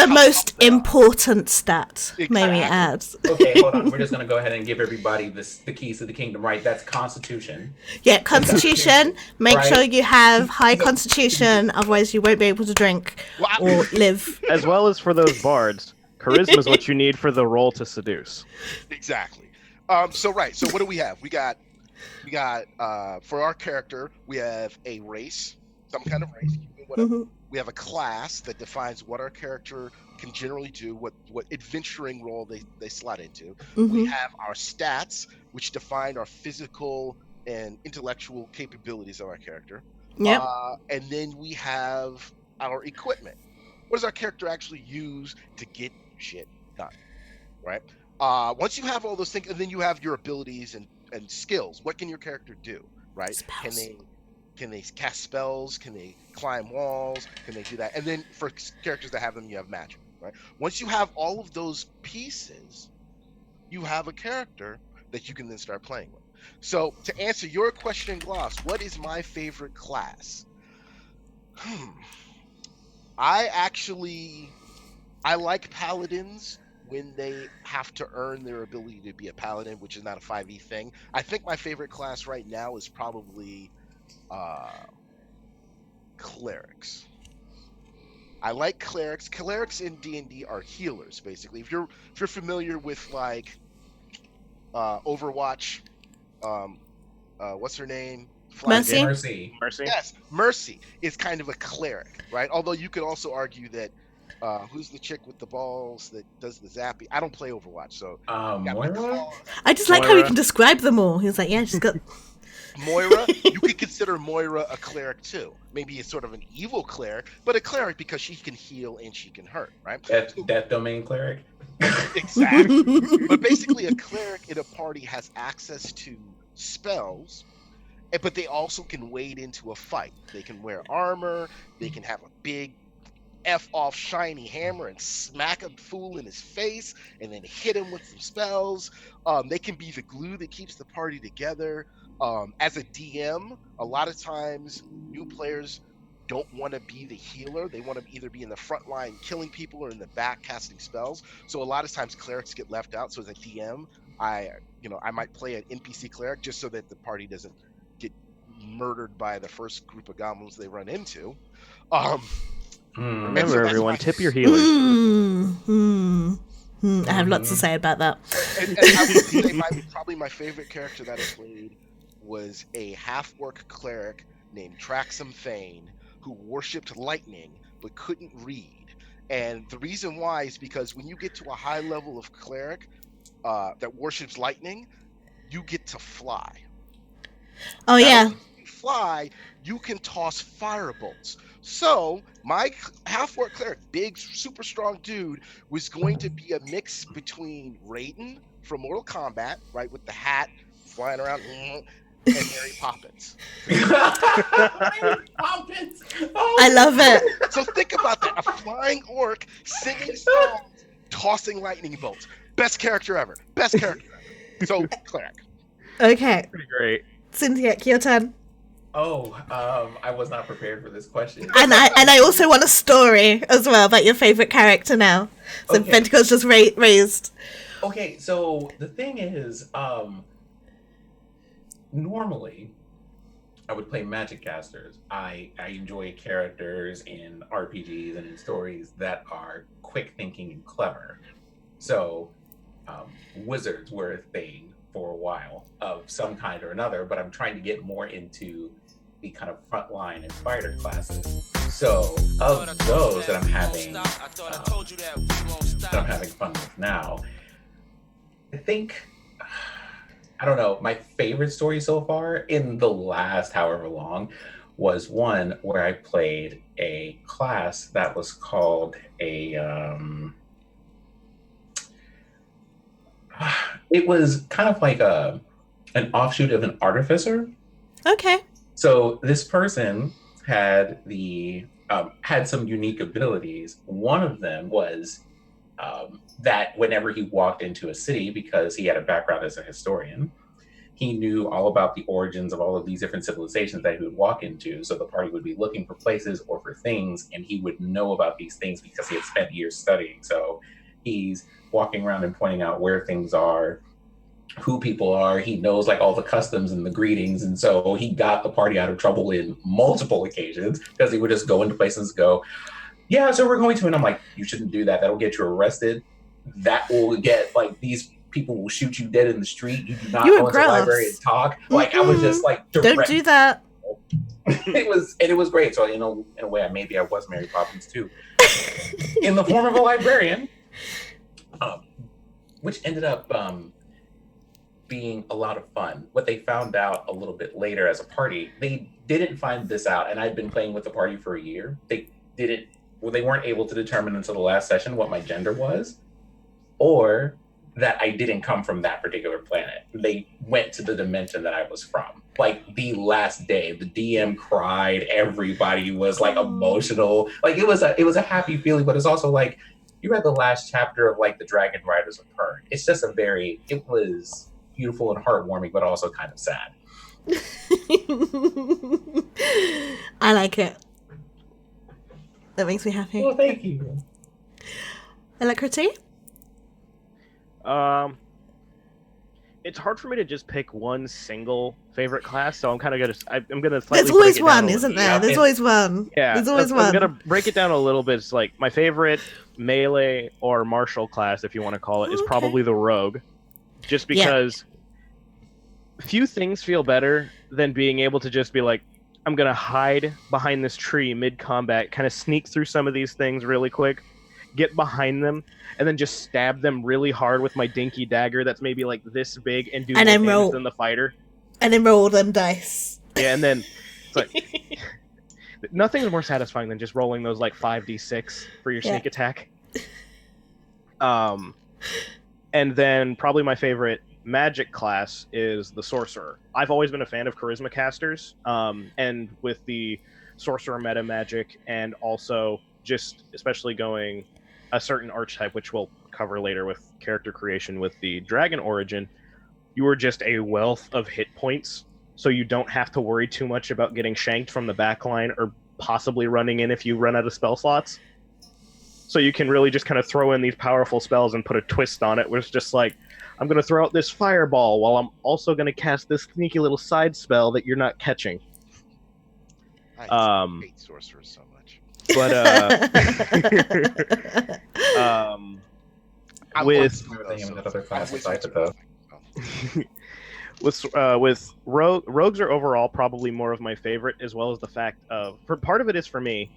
tough they are. important stat, may we Exactly. add. Okay, hold on. We're just gonna go ahead and give everybody the keys to the kingdom, right? That's Constitution. Yeah, Constitution. Make Right. sure you have high Constitution, otherwise you won't be able to drink Well, or live. As well as for those bards, charisma is what you need for the role to seduce. exactly. So what do we have? We got for our character, we have a race, some kind of race, whatever. Mhm. We have a class that defines what our character can generally do, what adventuring role they slot into. We Mhm. have our stats, which define our physical and intellectual capabilities of our character. Yep. And then we have our equipment. What does our character actually use to get shit done? Right? Once you have all those things, and then you have your abilities and skills. What can your character do? Right? Spells. Can they cast spells? Can they climb walls? Can they do that? And then for characters that have them, you have magic. Right? Once you have all of those pieces, you have a character that you can then start playing with. So to answer your question, Gloss, what is my favorite class? I like paladins when they have to earn their ability to be a paladin, which is not a 5e thing. I think my favorite class right now is probably clerics. I like clerics. Clerics in D&D are healers, basically. If you're familiar with like Overwatch, what's her name? Mercy? Mercy. Yes, Mercy is kind of a cleric, right? Although you could also argue that who's the chick with the balls that does the zappy? I don't play Overwatch, so Moira? I just like how he Moira. can describe them all. He was like, yeah, she's got. Moira. You could consider Moira a cleric too. Maybe it's sort of an evil cleric, but a cleric because she can heal and she can hurt, right? That domain cleric. Exactly. But basically, a cleric in a party has access to spells, but they also can wade into a fight. They can wear armor. They can have a big F-off shiny hammer and smack a fool in his face and then hit him with some spells. They can be the glue that keeps the party together. As a DM, a lot of times new players don't want to be the healer. They want to either be in the front line killing people or in the back casting spells. So a lot of times clerics get left out. So as a DM, I might play an NPC cleric just so that the party doesn't get murdered by the first group of goblins they run into. Remember, everyone, tip your healers. I have lots to say about that. And I would say probably my favorite character that I played was a half-orc cleric named Traxum Thane, who worshipped lightning but couldn't read. And the reason why is because when you get to a high level of cleric that worships lightning, you get to fly. Oh, yeah. When you fly, you can toss firebolts. So my half-orc cleric, big, super strong dude, was going to be a mix between Raiden from Mortal Kombat, right, with the hat flying around, and Mary Poppins. Poppins. Oh. I love it. So think about that: a flying orc singing songs, tossing lightning bolts. Best character ever. Best character ever. So cleric. Okay. Pretty great. Cynthia, your turn. Oh, I was not prepared for this question. And I also want a story as well about your favorite character now. So Okay. Venticle's just raised. Okay, so the thing is, normally I would play magic casters. I enjoy characters in RPGs and in stories that are quick thinking and clever. So wizards were a thing for a while of some kind or another, but I'm trying to get more into the kind of frontline and fighter classes. So of those that I'm having fun with now, I think, I don't know, my favorite story so far in the last however long was one where I played a class that was called it was kind of like an offshoot of an artificer. Okay. So this person had had some unique abilities. One of them was that whenever he walked into a city, because he had a background as a historian, he knew all about the origins of all of these different civilizations that he would walk into. So the party would be looking for places or for things, and he would know about these things because he had spent years studying. So he's walking around and pointing out where things are, who people are. He knows like all the customs and the greetings, and so he got the party out of trouble in multiple occasions because he would just go into places and go, yeah, so we're going to, and I'm like, you shouldn't do that. That'll get you arrested. That will get like these people will shoot you dead in the street. You do not go into the library and talk. Like I was just like, don't do that. it was great. So in a way, maybe I was Mary Poppins too, in the form of a librarian, which ended up being a lot of fun. What they found out a little bit later as a party, they didn't find this out, and I'd been playing with the party for a year. They weren't able to determine until the last session what my gender was, or that I didn't come from that particular planet. They went to the dimension that I was from. Like the last day, the DM cried. Everybody was like emotional. Like it was a happy feeling, but it's also like you read the last chapter of like the Dragon Riders of Pern. It's just it was beautiful and heartwarming, but also kind of sad. I like it. That makes me happy. Well, thank you. Alacrity? It's hard for me to just pick one single favorite class, so I'm kind of gonna. There's always one, isn't there? There's always one. Yeah, there's always one. I'm gonna break it down a little bit. It's like my favorite melee or martial class, if you want to call it, is probably the rogue, just because few things feel better than being able to just be like, I'm gonna hide behind this tree mid-combat, kind of sneak through some of these things really quick, get behind them, and then just stab them really hard with my dinky dagger that's maybe like this big and do more damage than the fighter. And then roll them dice. Yeah, and then it's like nothing is more satisfying than just rolling those like 5d6 for your sneak attack. And then probably my favorite magic class is the sorcerer. I've always been a fan of charisma casters, and with the sorcerer meta magic, and also just especially going a certain archetype, which we'll cover later with character creation with the dragon origin, you are just a wealth of hit points, so you don't have to worry too much about getting shanked from the back line or possibly running in if you run out of spell slots. So you can really just kind of throw in these powerful spells and put a twist on it, where it's just like, I'm going to throw out this fireball while I'm also going to cast this sneaky little side spell that you're not catching. I hate sorcerers so much. But with rogues are overall probably more of my favorite, as well as the fact of, for part of it is for me,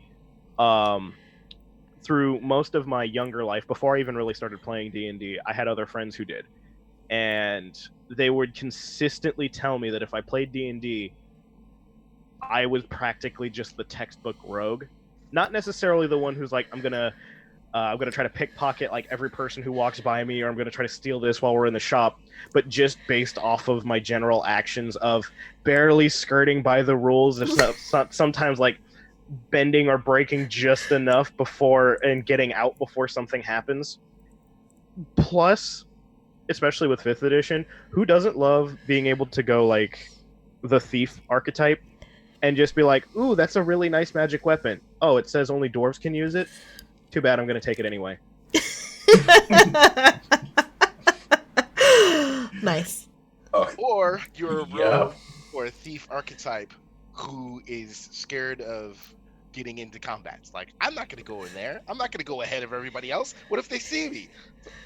through most of my younger life, before I even really started playing D&D, I had other friends who did, and they would consistently tell me that if I played D&D, I was practically just the textbook rogue. Not necessarily the one who's like, I'm gonna try to pickpocket like every person who walks by me, or I'm gonna try to steal this while we're in the shop, but just based off of my general actions of barely skirting by the rules, if not sometimes like bending or breaking just enough before and getting out before something happens. Plus, especially with 5th edition, who doesn't love being able to go like the thief archetype and just be like, ooh, that's a really nice magic weapon. Oh, it says only dwarves can use it? Too bad, I'm going to take it anyway. Nice. Or you're a rogue or a thief archetype who is scared of getting into combats. Like, I'm not going to go in there. I'm not going to go ahead of everybody else. What if they see me?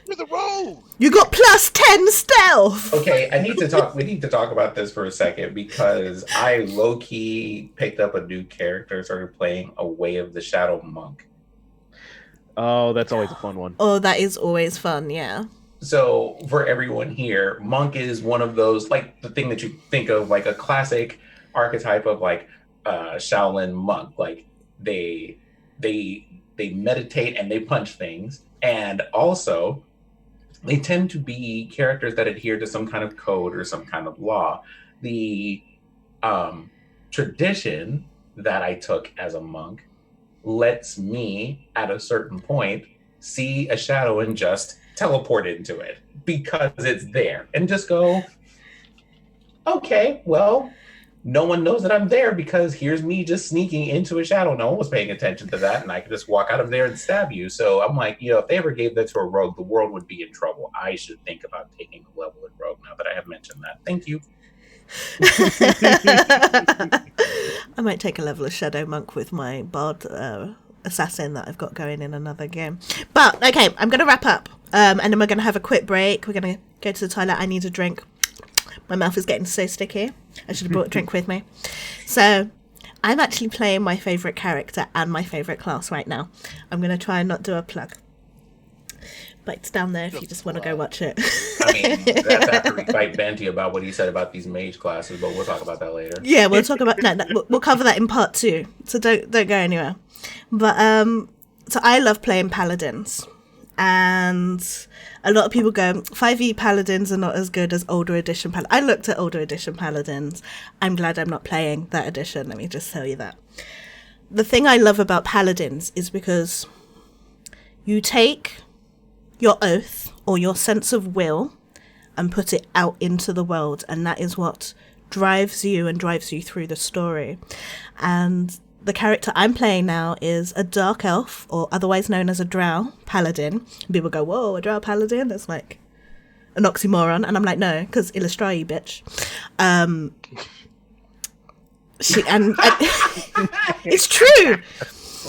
You're the rogue. You got +10 stealth. Okay, we need to talk about this for a second, because I low-key picked up a new character, started playing a Way of the Shadow Monk. Oh, that's always a fun one. Oh, that is always fun, yeah. So for everyone here, Monk is one of those, like, the thing that you think of, like a classic archetype of like Shaolin monk. Like they meditate and they punch things, and also they tend to be characters that adhere to some kind of code or some kind of law. The tradition that I took as a monk lets me, at a certain point, see a shadow and just teleport into it because it's there and just go, Okay, well, no one knows that I'm there because here's me just sneaking into a shadow. No one was paying attention to that, and I could just walk out of there and stab you. So I'm like, if they ever gave that to a rogue, the world would be in trouble. I should think about taking a level in rogue now that I have mentioned that. Thank you. I might take a level of Shadow Monk with my Bard Assassin that I've got going in another game. But, okay, I'm going to wrap up. And then we're going to have a quick break. We're going to go to the toilet. I need a drink. My mouth is getting so sticky. I should have brought a drink with me. So, I'm actually playing my favourite character and my favourite class right now. I'm going to try and not do a plug. But it's down there if you just want to go watch it. I mean, that's after we fight Benty about what he said about these mage classes, but we'll talk about that later. Yeah, we'll talk about we'll cover that in part 2. So don't go anywhere. But so I love playing paladins, and a lot of people go 5e paladins are not as good as older edition paladins. I looked at older edition paladins. I'm glad I'm not playing that edition. Let me just tell you that. The thing I love about paladins is because you take your oath or your sense of will and put it out into the world, and that is what drives you through the story. And the character I'm playing now is a dark elf, or otherwise known as a drow paladin. And people go, whoa, a drow paladin? That's like an oxymoron. And I'm like, no, because Illustrae, bitch. It's true.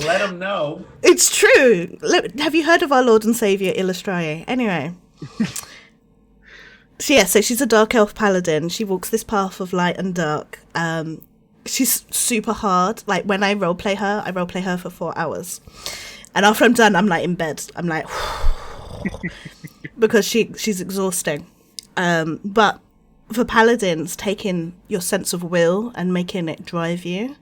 Let them know. It's true. Have you heard of our Lord and Saviour Illustrae? Anyway. So she's a dark elf paladin. She walks this path of light and dark. She's super hard. Like, when I roleplay her for 4 hours. And after I'm done, I'm like in bed. I'm like, because she's exhausting. But for paladins, taking your sense of will and making it drive you.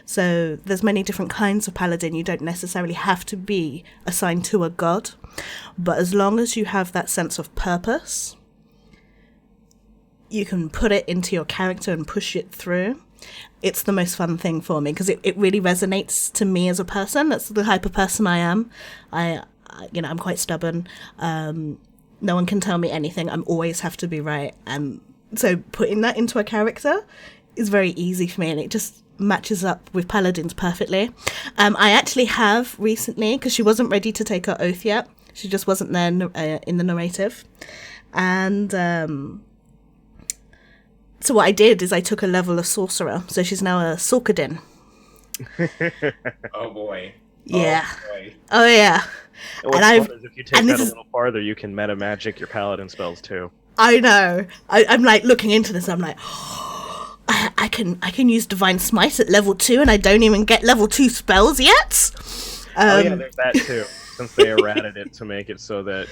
So there's many different kinds of paladin. You don't necessarily have to be assigned to a god. But as long as you have that sense of purpose, you can put it into your character and push it through. It's the most fun thing for me because it really resonates to me as a person. That's the type of person I am. I'm quite stubborn. No one can tell me anything. I always have to be right. So putting that into a character is very easy for me, and it just matches up with paladins perfectly. I actually have recently, because she wasn't ready to take her oath yet. She just wasn't there in the narrative. And so what I did is I took a level of sorcerer. So she's now a Sorkadin. Oh boy. Yeah. Oh, boy. Oh yeah. And what's fun is if you take that a little farther, you can meta magic your paladin spells too. I know. I'm like looking into this. I'm like, oh, I can use Divine Smite at level 2, and I don't even get level 2 spells yet. There's that too. Since they errated it to make it so that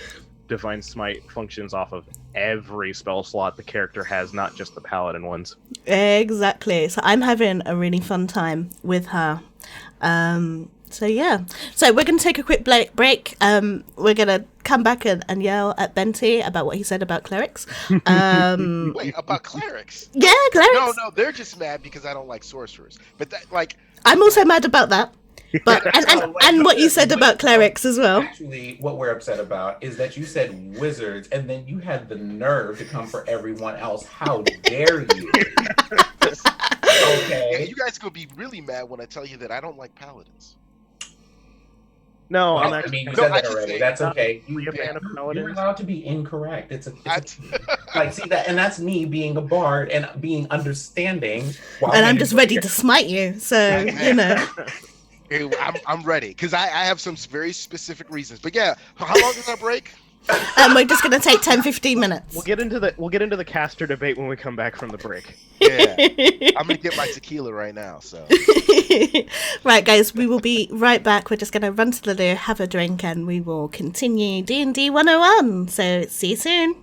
Divine Smite functions off of every spell slot the character has, not just the paladin ones. Exactly. So I'm having a really fun time with her. So yeah. So we're going to take a quick break. We're going to come back and yell at Benty about what he said about clerics. Wait, about clerics? Yeah, clerics. No, they're just mad because I don't like sorcerers. But that, like, I'm also mad about that. But and what you said about clerics as well. Actually, what we're upset about is that you said wizards, and then you had the nerve to come for everyone else. How dare you? Okay. Yeah, you guys are gonna be really mad when I tell you that I don't like paladins. No, Well, I'm actually. you said that already. say, That's okay. You're allowed to be incorrect. Like, see that, and that's me being a bard and being understanding. And I'm just ready to smite you. So you know. I'm ready because I have some very specific reasons. But yeah, how long is our break? We're just gonna take 10-15 minutes. We'll get into the caster debate when we come back from the break. Yeah, I'm gonna get my tequila right now. So right, guys, we will be right back. We're just gonna run to the loo, have a drink, and we will continue D&D 101. So see you soon.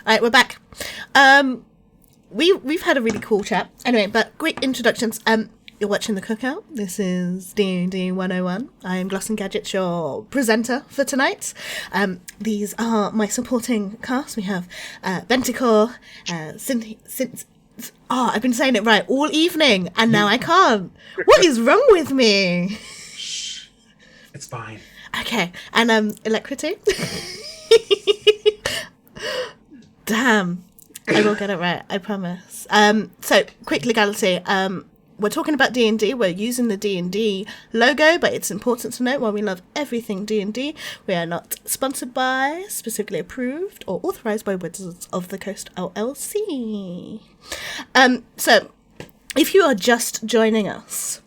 right, we're back. We've had a really cool chat. Anyway, but quick introductions. You're watching The Cookout. This is D&D 101. I am Gloss and Gadgets, your presenter for tonight. These are my supporting cast. We have Benticor, I've been saying it right all evening, and now I can't. What is wrong with me? Shh. It's fine. Okay, and Electrity. Damn. I will get it right, I promise. So, quick legality. We're talking about D&D. We're using the D&D logo, but it's important to note while we love everything D&D, we are not sponsored by, specifically approved, or authorized by Wizards of the Coast LLC. So, if you are just joining us,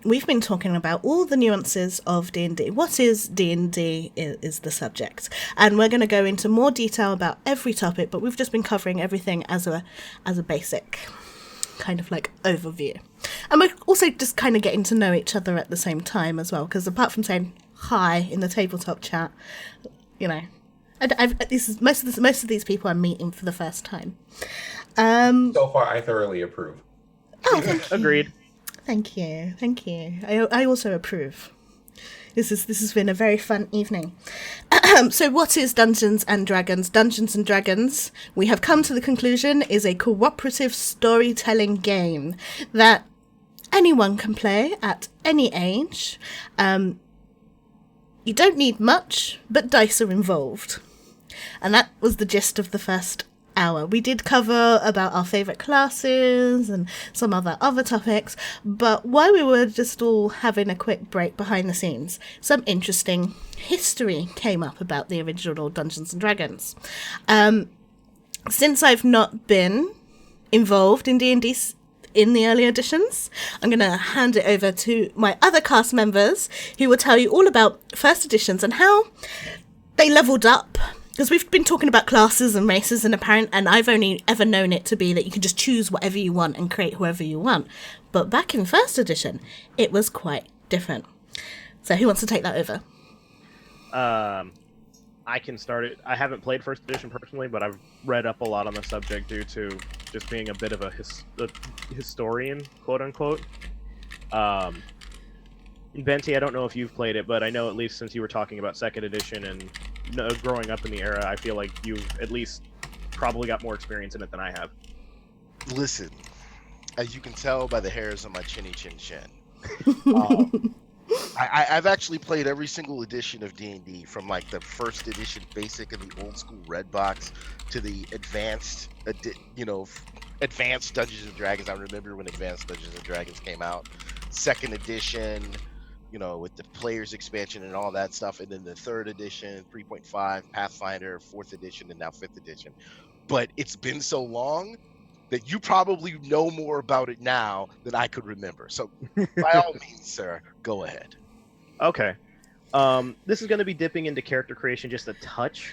we've been talking about all the nuances of D&D. What is D&D is the subject. And we're going to go into more detail about every topic, but we've just been covering everything as a basic kind of like overview. And we're also just kind of getting to know each other at the same time as well, because apart from saying hi in the tabletop chat, you know, this is most of these people I'm meeting for the first time. So far, I thoroughly approve. Oh, thank you. Agreed. Thank you. I also approve. This has been a very fun evening. So what is Dungeons and Dragons? Dungeons and Dragons, we have come to the conclusion, is a cooperative storytelling game that anyone can play at any age. You don't need much, but dice are involved. And that was the gist of the first hour. We did cover about our favourite classes and some other topics, but while we were just all having a quick break behind the scenes, some interesting history came up about the original Dungeons and Dragons. Since I've not been involved in D&D in the early editions, I'm going to hand it over to my other cast members who will tell you all about first editions and how they leveled up. Because we've been talking about classes and races and I've only ever known it to be that you can just choose whatever you want and create whoever you want. But back in first edition, it was quite different. So who wants to take that over? I can start it. I haven't played first edition personally, but I've read up a lot on the subject due to just being a bit of a historian, quote unquote. Venti, I don't know if you've played it, but I know at least since you were talking about second edition and growing up in the era, I feel like you've at least probably got more experience in it than I have. Listen, as you can tell by the hairs on my chinny chin chin, I've actually played every single edition of D&D, from like the first edition basic and the old school red box to the advanced Dungeons and Dragons. I remember when Advanced Dungeons and Dragons came out, second edition, with the players expansion and all that stuff, and then the third edition, 3.5, Pathfinder, fourth edition, and now fifth edition. But it's been so long that you probably know more about it now than I could remember. So by all means, sir, go ahead. Okay. This is going to be dipping into character creation just a touch,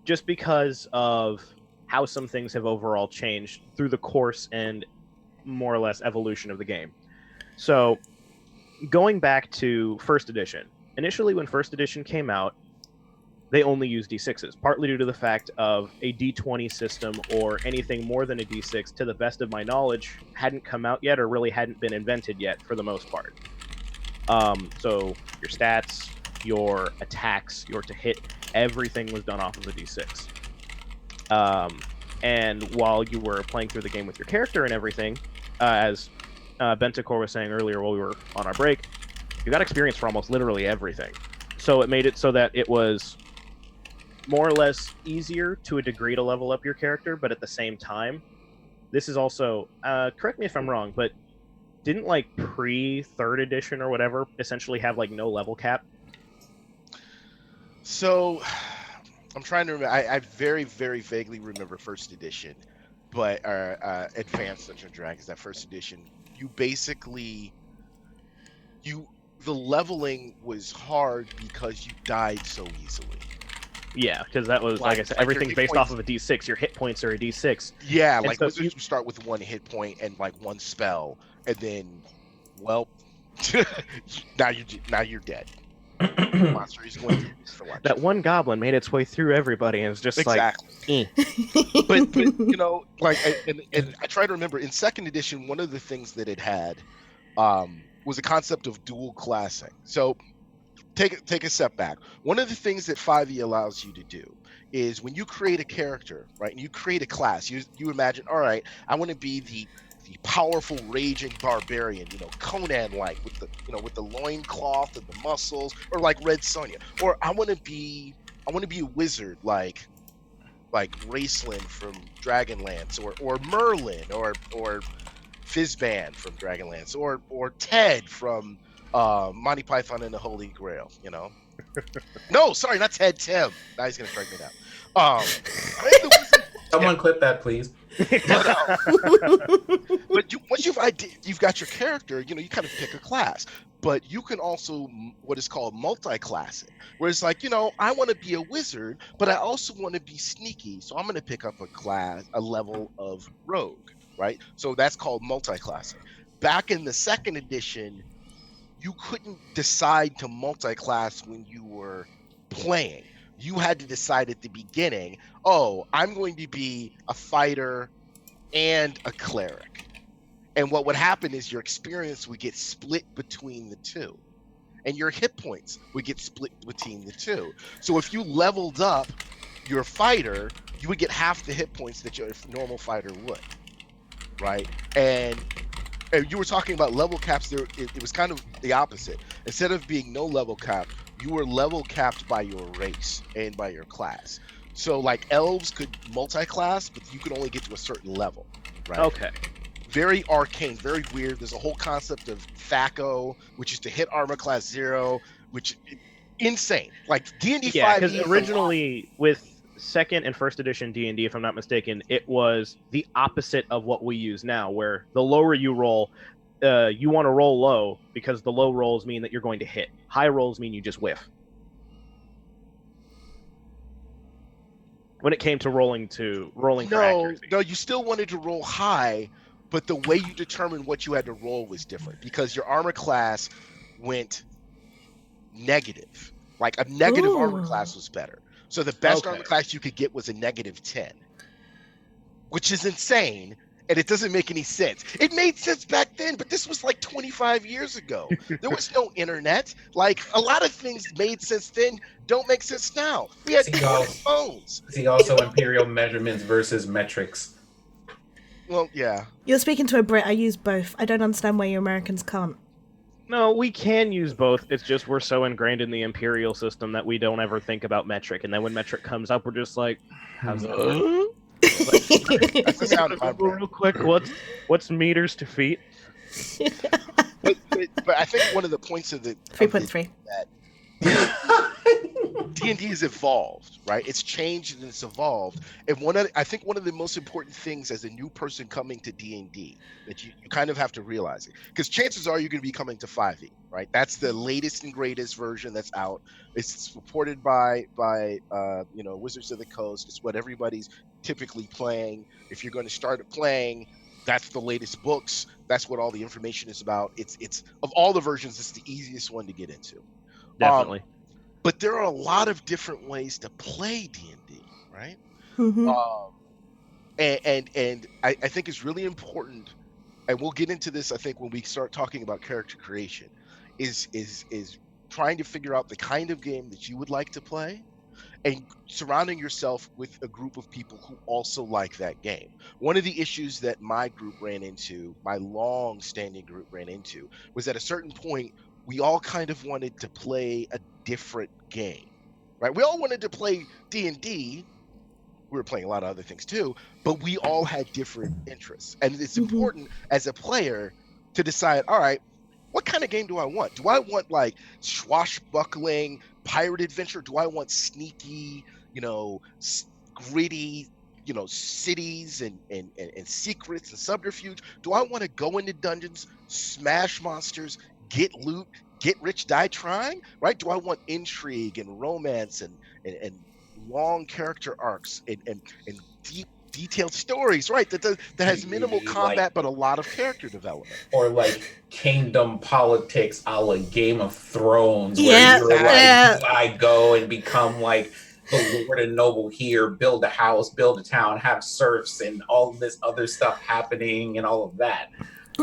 just because of how some things have overall changed through the course and more or less evolution of the game. So going back to first edition, initially when first edition came out, they only used D6s, partly due to the fact of a D20 system or anything more than a D6, to the best of my knowledge, hadn't come out yet or really hadn't been invented yet for the most part. So your stats, your attacks, your to hit, everything was done off of a D6. And while you were playing through the game with your character and everything, as Benticor was saying earlier while we were on our break, you got experience for almost literally everything. So it made it so that it was more or less easier to a degree to level up your character, but at the same time, this is also, correct me if I'm wrong, but didn't like pre-third edition or whatever essentially have like no level cap? So I'm trying to remember. I very, very vaguely remember first edition, but Advanced Dungeons and Dragons, that first edition, the leveling was hard because you died so easily. Yeah, because that was, like I said, everything's based off of a D6. Your hit points are a D6. Yeah, and like so wizards start with one hit point and like one spell, and then, well, now you're dead. monster he's going to use for lunch. That one goblin made its way through everybody and it's just Exactly. But you know, like, and I try to remember in second edition, one of the things that it had was a concept of dual classing. So take a step back. One of the things that 5e allows you to do is when you create a character, right, and you create a class, you imagine, all right, I want to be the powerful raging barbarian, you know, Conan-like with the, you know, with the loincloth and the muscles, or like Red Sonja, or I want to be a wizard like Raceland from Dragonlance, or Merlin, or Fizzban from Dragonlance, or Ted from Monty Python and the Holy Grail, you know. No, sorry, not Ted. Tim. Now he's gonna strike me down. I am the wizard. Someone clip that, please. But once you've got your character, you know, you kind of pick a class. But you can also what is called multi-classing, where it's like, you know, I want to be a wizard, but I also want to be sneaky, so I'm going to pick up a level of rogue, right? So that's called multi-classing. Back in the second edition, you couldn't decide to multi-class when you were playing. You had to decide at the beginning, oh, I'm going to be a fighter and a cleric. And what would happen is your experience would get split between the two. And your hit points would get split between the two. So if you leveled up your fighter, you would get half the hit points that your normal fighter would. Right? And you were talking about level caps there. It was kind of the opposite. Instead of being no level cap, you were level capped by your race and by your class. So like elves could multi-class, but you could only get to a certain level, right? Okay. Very arcane, very weird. There's a whole concept of THAC0, which is to hit armor class 0, which insane. Like D&D 5e. Yeah, because originally with second and first edition D&D, if I'm not mistaken, it was the opposite of what we use now, where the lower you roll, you want to roll low because the low rolls mean that you're going to hit. High rolls mean you just whiff. When it came to rolling for accuracy. No, you still wanted to roll high, but the way you determined what you had to roll was different because your armor class went negative. Like a negative armor class was better. So the best armor class you could get was a -10, which is insane, and it doesn't make any sense. It made sense back then, but this was like 25 years ago. There was no internet. Like a lot of things made sense then don't make sense now. We had phones. See also imperial measurements versus metrics. Well, yeah. You're speaking to a Brit. I use both. I don't understand why you Americans can't. No, we can use both. It's just we're so ingrained in the imperial system that we don't ever think about metric. And then when metric comes up, we're just like, how's that work? That's the sound of my brain. Real quick, what's meters to feet? But I think one of the points of the 3.3 that D&D has evolved, right? It's changed and it's evolved. And I think one of the most important things as a new person coming to D&D that you kind of have to realize it, because chances are you're going to be coming to 5e, right? That's the latest and greatest version that's out. It's supported by Wizards of the Coast. It's what everybody's typically playing. If you're going to start playing, that's the latest books. That's what all the information is about. It's of all the versions, it's the easiest one to get into. Definitely. But there are a lot of different ways to play D&D, right? Mm-hmm. And I think it's really important, and we'll get into this, I think, when we start talking about character creation, is trying to figure out the kind of game that you would like to play and surrounding yourself with a group of people who also like that game. One of the issues that my long-standing group ran into, was at a certain point, we all kind of wanted to play a different game, right? We all wanted to play D&D. We were playing a lot of other things too, but we all had different interests. And it's important as a player to decide, all right, what kind of game do I want? Do I want like swashbuckling pirate adventure? Do I want sneaky, gritty, cities and secrets and subterfuge? Do I want to go into dungeons, smash monsters, get loot, get rich, die trying, right? Do I want intrigue and romance and long character arcs and deep detailed stories, right? That has minimal Like- combat but a lot of character development. Or like kingdom politics a la Game of Thrones, Yeah, where you're like, yeah. do I go and become like the lord and noble here, build a house, build a town, have serfs, and all this other stuff happening, and all of that.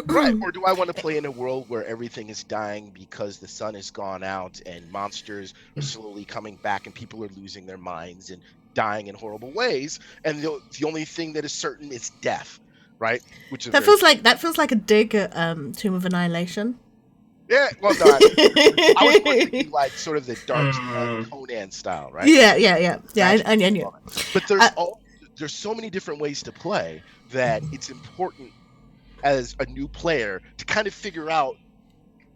Right. Or do I want to play in a world where everything is dying because the sun has gone out and monsters are slowly coming back and people are losing their minds and dying in horrible ways, and the only thing that is certain is death, right? Which is That feels like a dig at Tomb of Annihilation. yeah. Well, no, I was more thinking like sort of the dark Conan style, right? Yeah. I knew. But there's so many different ways to play that it's important as a new player to kind of figure out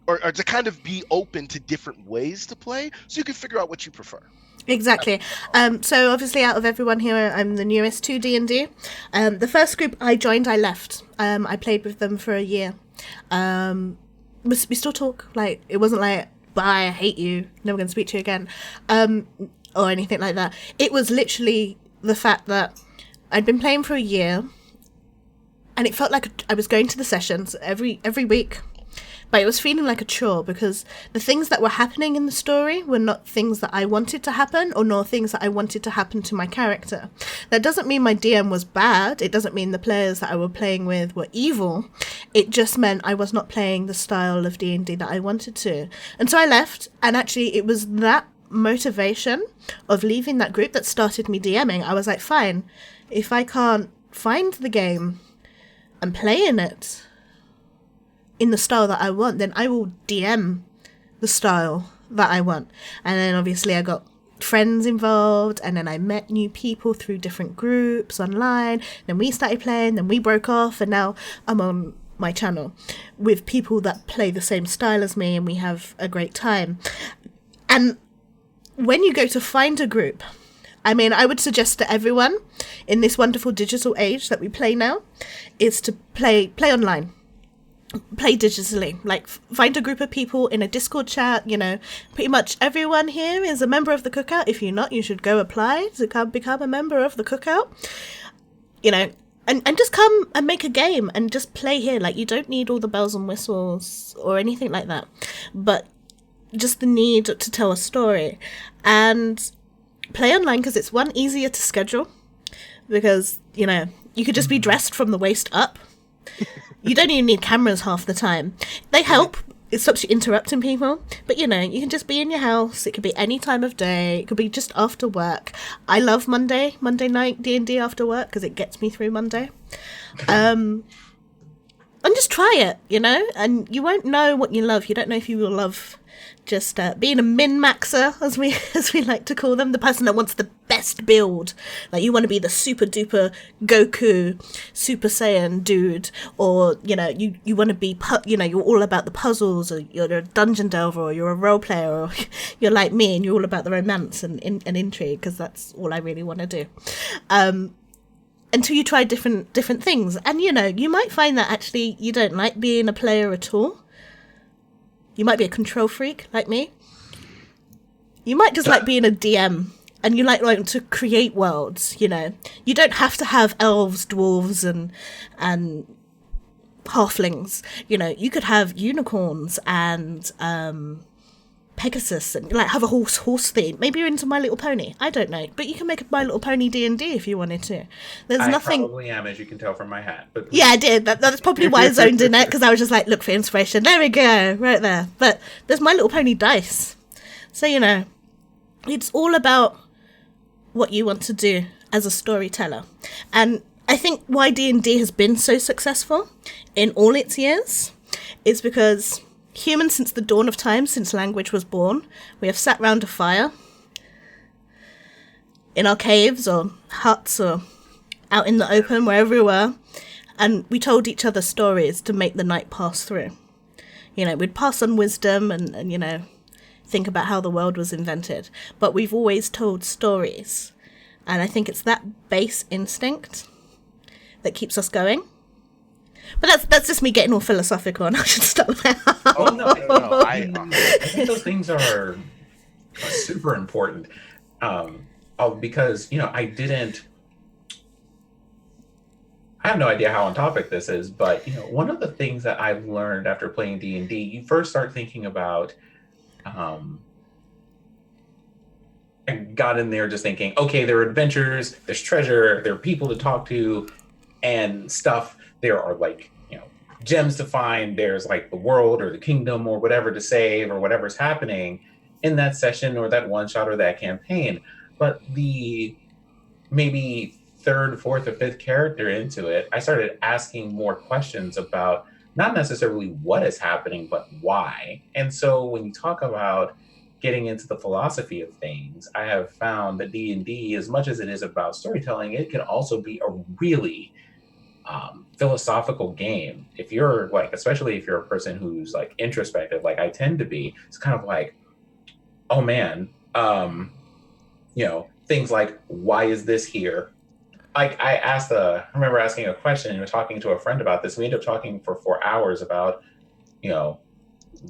or to kind of be open to different ways to play so you can figure out what you prefer. Exactly. So obviously out of everyone here, I'm the newest to D&D. The first group I joined, I left. I played with them for a year. We still talk. Like, it wasn't like, bye, I hate you, never going to speak to you again, or anything like that. It was literally the fact that I'd been playing for a year, and it felt like I was going to the sessions every week. But it was feeling like a chore because the things that were happening in the story were not things that I wanted to happen or nor things that I wanted to happen to my character. That doesn't mean my DM was bad. It doesn't mean the players that I were playing with were evil. It just meant I was not playing the style of D&D that I wanted to. And so I left, and actually it was that motivation of leaving that group that started me DMing. I was like, fine, if I can't find the game and play in it in the style that I want, then I will DM the style that I want. And then obviously I got friends involved, and then I met new people through different groups online. Then we started playing, then we broke off, and now I'm on my channel with people that play the same style as me, and we have a great time. And when you go to find a group, I mean, I would suggest to everyone in this wonderful digital age that we play now is to play online. Play digitally, like find a group of people in a Discord chat. You know, pretty much everyone here is a member of the Cookout. If you're not, you should go apply to become a member of the Cookout. You know, and just come and make a game and just play here. Like, you don't need all the bells and whistles or anything like that, but just the need to tell a story and play online, because it's one, easier to schedule, because, you know, you could just be dressed from the waist up. You don't even need cameras half the time. They help. It stops you interrupting people. But, you know, you can just be in your house. It could be any time of day. It could be just after work. I love Monday night D&D after work, because it gets me through Monday. And just try it, you know? And you won't know what you love. You don't know if you will love just being a min-maxer, as we like to call them, the person that wants the best build. Like, you want to be the super duper Goku Super Saiyan dude, or, you know, you want to be you know, you're all about the puzzles, or you're a dungeon delver, or you're a role player, or you're like me and you're all about the romance and intrigue, because that's all I really want to do. Until you try different things, and, you know, you might find that actually you don't like being a player at all. You might be a control freak like me. You might just like being a DM, and you like to create worlds, you know. You don't have to have elves, dwarves, and halflings. You know, you could have unicorns and Pegasus, and like have a horse theme. Maybe you're into My Little Pony. I don't know, but you can make a My Little Pony D&D if you wanted to. There's nothing. I probably am, as you can tell from my hat. But yeah, I did. That's probably why I zoned in it, because I was just like, look for inspiration. There we go, right there. But there's My Little Pony dice, so, you know, it's all about what you want to do as a storyteller. And I think why D&D has been so successful in all its years is because humans, since the dawn of time, since language was born, we have sat round a fire in our caves or huts or out in the open, wherever we were, and we told each other stories to make the night pass through. You know, we'd pass on wisdom and you know, think about how the world was invented, but we've always told stories, and I think it's that base instinct that keeps us going. But that's just me getting all philosophical, and I should stop there. Oh, no. I think those things are super important. Because, you know, I didn't I have no idea how on topic this is, but one of the things that I've learned after playing D&D, you first start thinking about. I got in there just thinking, okay, there are adventures, there's treasure, there are people to talk to, and stuff. There are gems to find. There's like the world or the kingdom or whatever to save or whatever's happening in that session or that one shot or that campaign. But the maybe third, fourth, or fifth character into it, I started asking more questions about not necessarily what is happening, but why. And so when you talk about getting into the philosophy of things, I have found that D&D, as much as it is about storytelling, it can also be a really philosophical game. If you're especially if you're a person who's introspective, like I tend to be, it's kind of like, oh man, things like, why is this here? I remember asking a question and talking to a friend about this. We ended up talking for 4 hours about,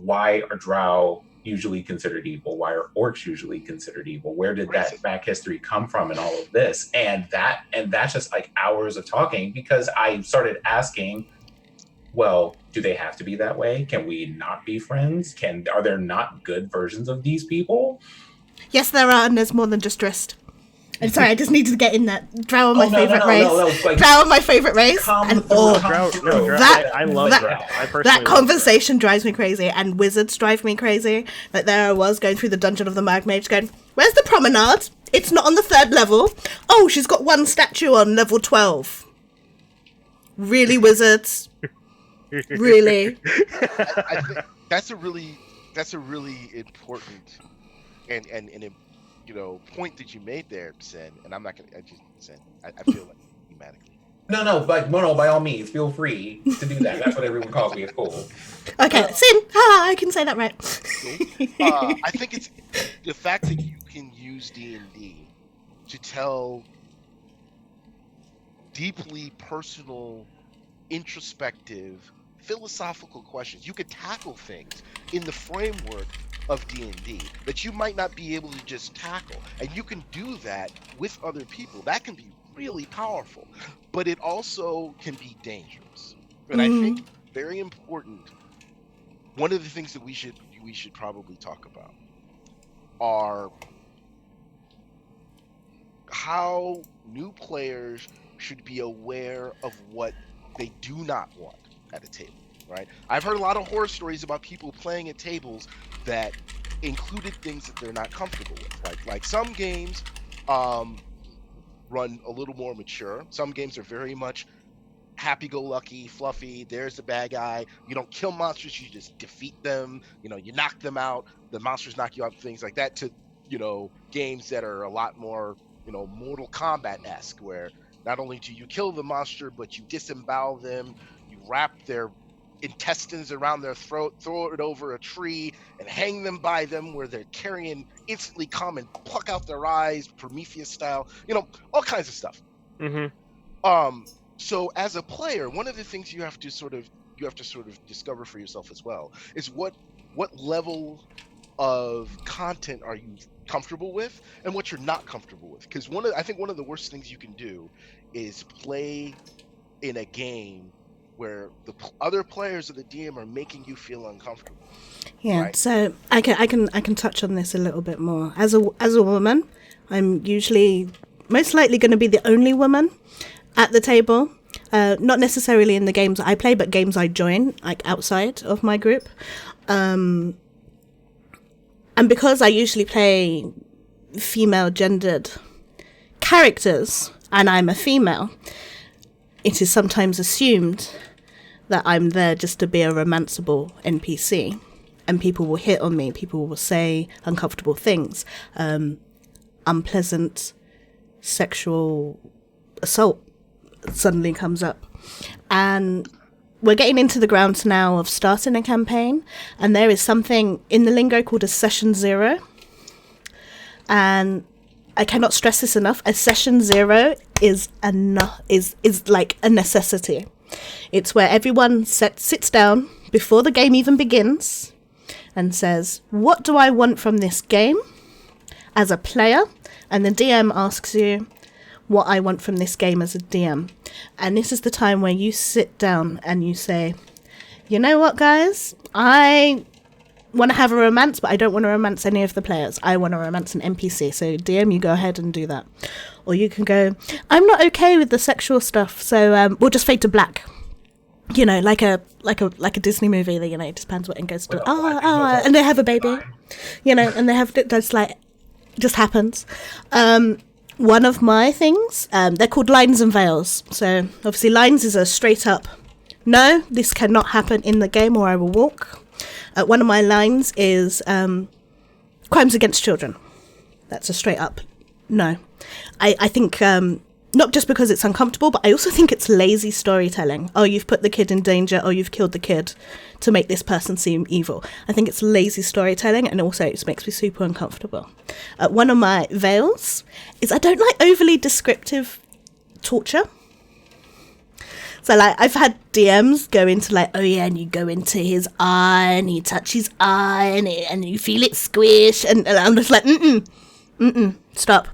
why are drow usually considered evil? Why are orcs usually considered evil? Where did that back history come from and all of this? And that's just hours of talking, because I started asking, well, do they have to be that way? Can we not be friends? Are there not good versions of these people? Yes, there are, and there's more than just Drist. I'm sorry, I just needed to get in that. Drow are my favorite race. Drow are my favorite race. And I love Drow. That conversation drives me crazy, and wizards drive me crazy. Like, there I was going through the Dungeon of the Mag Mage going, where's the promenade? It's not on the 3rd level. Oh, she's got one statue on level 12. Really, wizards? Really? I think that's a really important and point that you made there, Sin. And I'm not gonna. I feel like thematically. No, by all means, feel free to do that. That's what everyone calls me. It's cool. Okay, Sin. I can say that right. Cool. I think it's the fact that you can use D&D to tell deeply personal, introspective, philosophical questions. You could tackle things in the framework of D&D that you might not be able to just tackle, and you can do that with other people. That can be really powerful, but it also can be dangerous. And I think very important, one of the things that we should probably talk about are how new players should be aware of what they do not want at a table. Right? I've heard a lot of horror stories about people playing at tables that included things that they're not comfortable with. Like some games run a little more mature. Some games are very much happy-go-lucky, fluffy. There's the bad guy. You don't kill monsters, you just defeat them. You knock them out. The monsters knock you out, things like that. To games that are a lot more Mortal Kombat-esque, where not only do you kill the monster, but you disembowel them. You wrap their intestines around their throat, throw it over a tree, and hang them by them, where they're carrion instantly come and pluck out their eyes, Prometheus style. All kinds of stuff. So as a player, one of the things you have to sort of discover for yourself as well is what level of content are you comfortable with and what you're not comfortable with. Because I think one of the worst things you can do is play in a game where the other players of the DM are making you feel uncomfortable. Yeah, right? So I can touch on this a little bit more. As a woman, I'm usually most likely going to be the only woman at the table. Not necessarily in the games I play, but games I join, outside of my group. And because I usually play female gendered characters, and I'm a female, it is sometimes assumed that I'm there just to be a romanceable NPC, and people will hit on me, people will say uncomfortable things, unpleasant sexual assault suddenly comes up. And we're getting into the grounds now of starting a campaign, and there is something in the lingo called a session 0. And I cannot stress this enough. A session 0 is like a necessity. It's where everyone sits down before the game even begins and says, what do I want from this game as a player? And the DM asks you, what I want from this game as a DM. And this is the time where you sit down and you say, you know what, guys? I want to have a romance, but I don't want to romance any of the players. I want to romance an NPC. So DM, you go ahead and do that. Or you can go, I'm not okay with the sexual stuff, so we'll just fade to black. You know, like a Disney movie that, you know, it just pans and goes to and they have a baby. You know, and they have that's like just happens. One of my things, they're called lines and veils. So obviously lines is a straight up no, this cannot happen in the game or I will walk. One of my lines is crimes against children. That's a straight up no. I think not just because it's uncomfortable, but I also think it's lazy storytelling. Oh, you've put the kid in danger, or you've killed the kid to make this person seem evil. I think it's lazy storytelling, and also it makes me super uncomfortable. One of my veils is I don't like overly descriptive torture. So, like, I've had DMs go into, like, oh, yeah, and you go into his eye, and you touch his eye, and you feel it squish, and I'm just like, stop.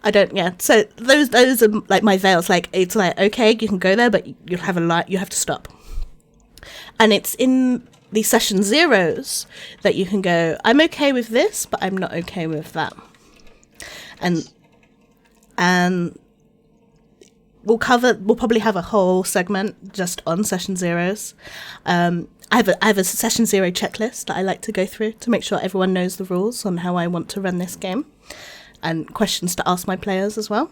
I don't, yeah. So those are, like, my veils. Like, it's like, okay, you can go there, but you have to stop. And it's in the session zeros that you can go, I'm okay with this, but I'm not okay with that. And we'll probably have a whole segment just on session zeros. I have a session zero checklist that I like to go through to make sure everyone knows the rules on how I want to run this game, and questions to ask my players as well.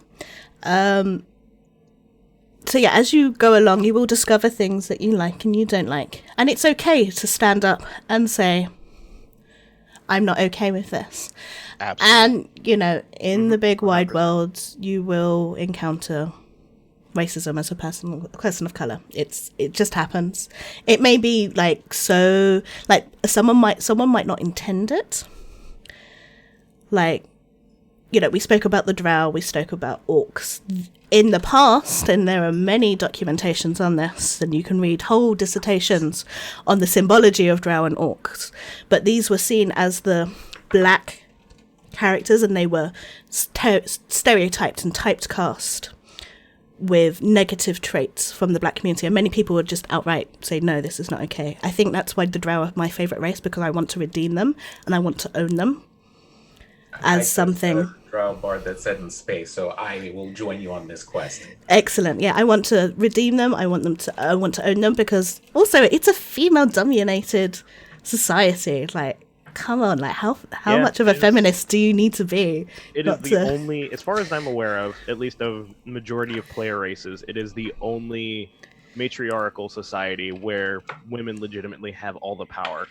So yeah, as you go along, you will discover things that you like and you don't like, and it's okay to stand up and say, I'm not okay with this. Absolutely. And you know, in the big wide world, you will encounter racism as a person of color. It just happens. It may be like, so like someone might not intend it. Like, you know, we spoke about the drow, we spoke about orcs in the past, and there are many documentations on this, and you can read whole dissertations on the symbology of drow and orcs. But these were seen as the black characters, and they were stereotyped and typecast with negative traits from the black community, and many people would just outright say, no, this is not okay. I think that's why the drow are my favourite race, because I want to redeem them and I want to own them as something. A drow bard that's set in space, so I will join you on this quest. Excellent. Yeah, I want to redeem them. I want to own them, because also it's a female dominated society. Like, come on, like how much of a feminist do you need to be? It is the only, as far as I'm aware of, at least of majority of player races, it is the only matriarchal society where women legitimately have all the power.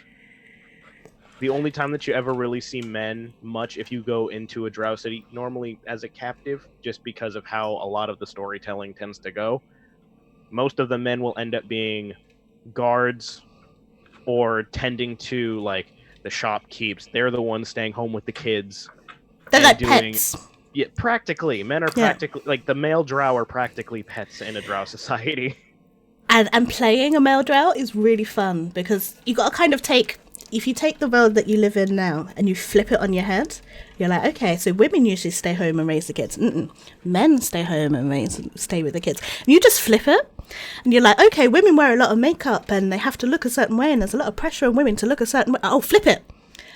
The only time that you ever really see men much, if you go into a drow city, normally as a captive, just because of how a lot of the storytelling tends to go. Most of the men will end up being guards or tending to, like, the shopkeeps. They're the ones staying home with the kids. They're like pets. Yeah, practically. Men are practically, like, the male drow are practically pets in a drow society. And playing a male drow is really fun, because you got to kind of if you take the world that you live in now and you flip it on your head, you're like, okay, so women usually stay home and raise the kids. Men stay home and stay with the kids. And you just flip it, and you're like, okay, women wear a lot of makeup and they have to look a certain way, and there's a lot of pressure on women to look a certain way. Oh, flip it.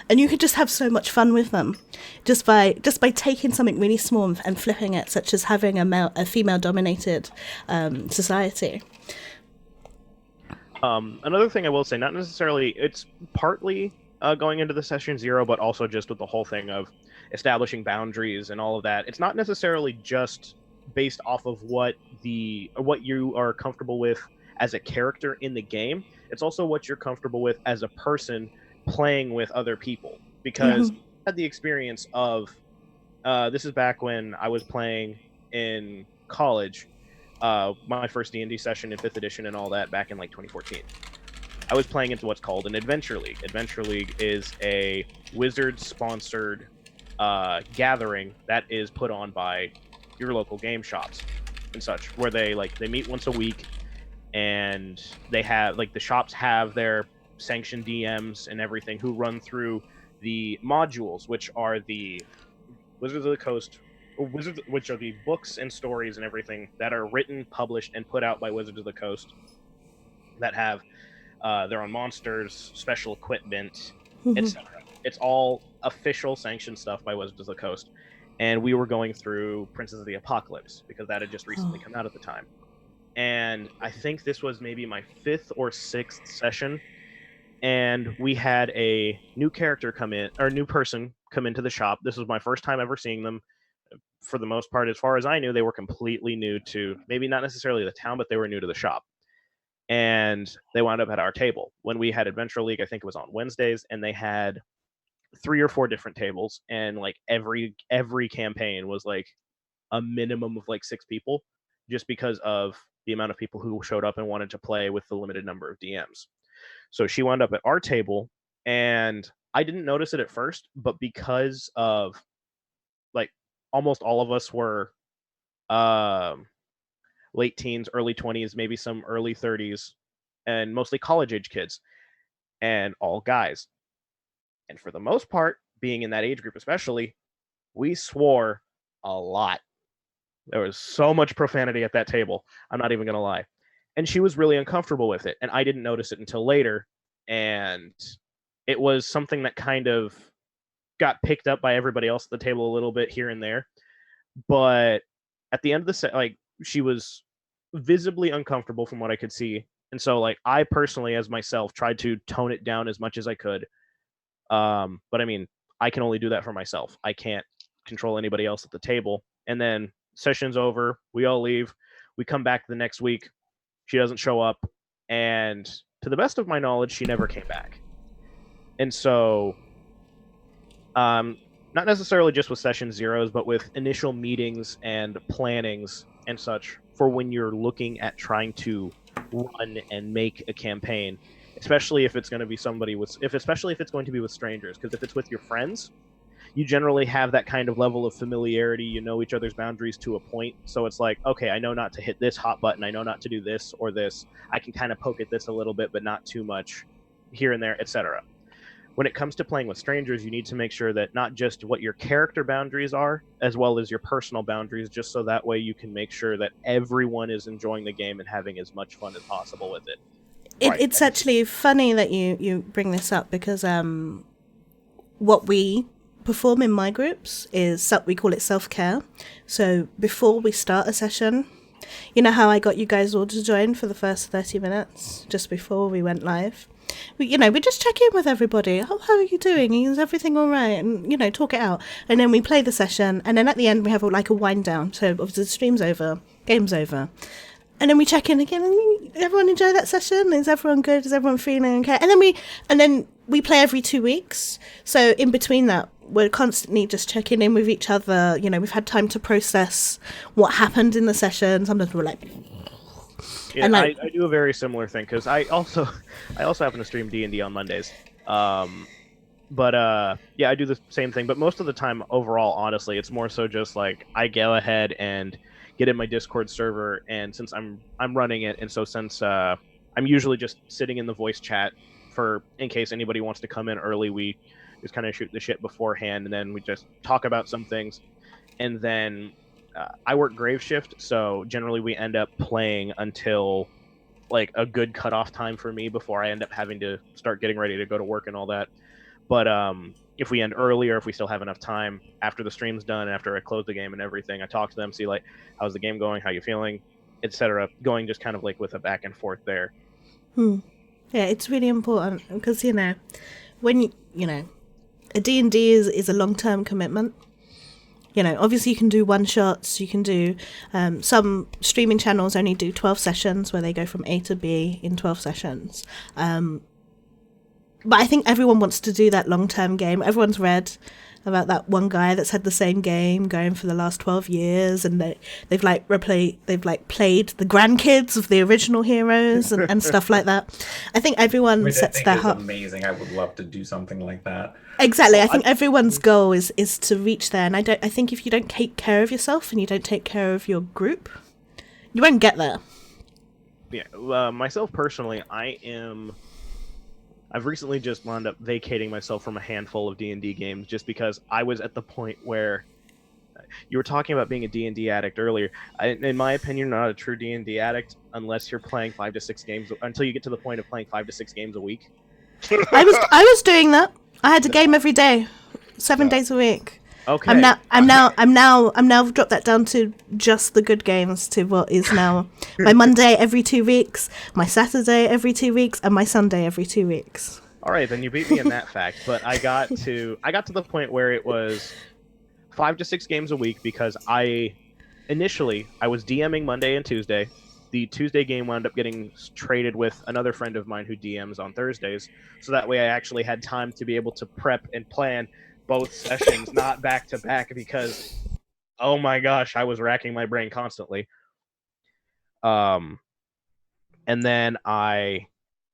And you could just have so much fun with them just by taking something really small and flipping it, such as having a female-dominated society. Another thing I will say, not necessarily, it's partly going into the session zero, but also just with the whole thing of establishing boundaries and all of that. It's not necessarily just based off of what you are comfortable with as a character in the game. It's also what you're comfortable with as a person playing with other people. Because I had the experience of, this is back when I was playing in college. My first D&D session in 5th edition and all that back in like 2014. I was playing into what's called an Adventure League. Adventure League is a Wizard-sponsored gathering that is put on by your local game shops and such, where they meet once a week, and they have, like, the shops have their sanctioned DMs and everything who run through the modules, which are the Wizards of the Coast Wizards, which are the books and stories and everything that are written, published, and put out by Wizards of the Coast, that have their own monsters, special equipment, etc. It's all official sanctioned stuff by Wizards of the Coast. And we were going through Princes of the Apocalypse because that had just recently come out at the time. And I think this was maybe my 5th or 6th session, and we had a new character come in, or a new person come into the shop. This was my first time ever seeing them. For the most part, as far as I knew, they were completely new to, maybe not necessarily the town, but they were new to the shop. And they wound up at our table. When we had Adventure League, I think it was on Wednesdays, and they had 3 or 4 different tables, and like every campaign was like a minimum of like 6 people, just because of the amount of people who showed up and wanted to play with the limited number of DMs. So she wound up at our table, and I didn't notice it at first, but because of like almost all of us were late teens, early 20s, maybe some early 30s, and mostly college age kids, and all guys. And for the most part, being in that age group especially, we swore a lot. There was so much profanity at that table. I'm not even going to lie. And she was really uncomfortable with it. And I didn't notice it until later. And it was something that kind of got picked up by everybody else at the table a little bit here and there. But at the end of the set, like, she was visibly uncomfortable from what I could see. And so, like, I personally, as myself, tried to tone it down as much as I could. But I mean, I can only do that for myself. I can't control anybody else at the table. And then session's over, we all leave, we come back the next week, she doesn't show up, and to the best of my knowledge, she never came back. And so not necessarily just with session zeros, but with initial meetings and plannings and such for when you're looking at trying to run and make a campaign, especially if it's going to be especially if it's going to be with strangers, because if it's with your friends, you generally have that kind of level of familiarity. You know each other's boundaries to a point. So it's like, okay, I know not to hit this hot button. I know not to do this or this. I can kind of poke at this a little bit, but not too much here and there, etc. When it comes to playing with strangers, you need to make sure that not just what your character boundaries are, as well as your personal boundaries, just so that way you can make sure that everyone is enjoying the game and having as much fun as possible with it. It's actually funny that you bring this up, because what we perform in my groups is, we call it self-care. So before we start a session, you know how I got you guys all to join for the first 30 minutes just before we went live? We just check in with everybody. Oh, how are you doing? Is everything all right? And, talk it out. And then we play the session. And then at the end, we have a wind down. So obviously the stream's over, game's over. And then we check in again, and everyone enjoy that session? Is everyone good? Is everyone feeling okay? And then we play every 2 weeks. So in between that, we're constantly just checking in with each other. We've had time to process what happened in the session. Sometimes we're like, yeah, and I do a very similar thing, because I also happen to stream D&D on Mondays. But I do the same thing. But most of the time, overall, honestly, it's more so just like I go ahead and get in my Discord server, and since I'm running it, and so since I'm usually just sitting in the voice chat in case anybody wants to come in early, we just kind of shoot the shit beforehand, and then we just talk about some things, and then I work grave shift, so generally we end up playing until like a good cutoff time for me before I end up having to start getting ready to go to work and all that. But if we end earlier, if we still have enough time after the stream's done, after I close the game and everything, I talk to them, see like, how's the game going, how you feeling, etc. Going just kind of like with a back and forth there. Yeah, it's really important, because when a D&D is a long-term commitment. Obviously you can do one shots, you can do some streaming channels only do 12 sessions where they go from A to B in 12 sessions. But I think everyone wants to do that long-term game. Everyone's read about that one guy that's had the same game going for the last 12 years, and they've played the grandkids of the original heroes and stuff like that. I think everyone sets their heart. Amazing. I would love to do something like that. Exactly. I think everyone's goal is to reach there, and I think if you don't take care of yourself and you don't take care of your group, you won't get there. Yeah. Myself personally, I've recently just wound up vacating myself from a handful of D&D games, just because I was at the point where You were talking about being a D&D addict earlier. In my opinion, you're not a true D&D addict unless you're playing 5 to 6 games until you get to the point of playing 5 to 6 games a week. I was doing that. I had a game every day, 7 days a week. Okay. I'm now dropped that down to just the good games, to what is now my Monday every 2 weeks, my Saturday every 2 weeks, and my Sunday every 2 weeks. All right, then you beat me in that fact. But I got to the point where it was 5 to 6 games a week because initially I was DMing Monday and Tuesday. The Tuesday game wound up getting traded with another friend of mine who DMs on Thursdays, so that way I actually had time to be able to prep and plan both sessions, not back to back, because oh my gosh, I was racking my brain constantly. And then I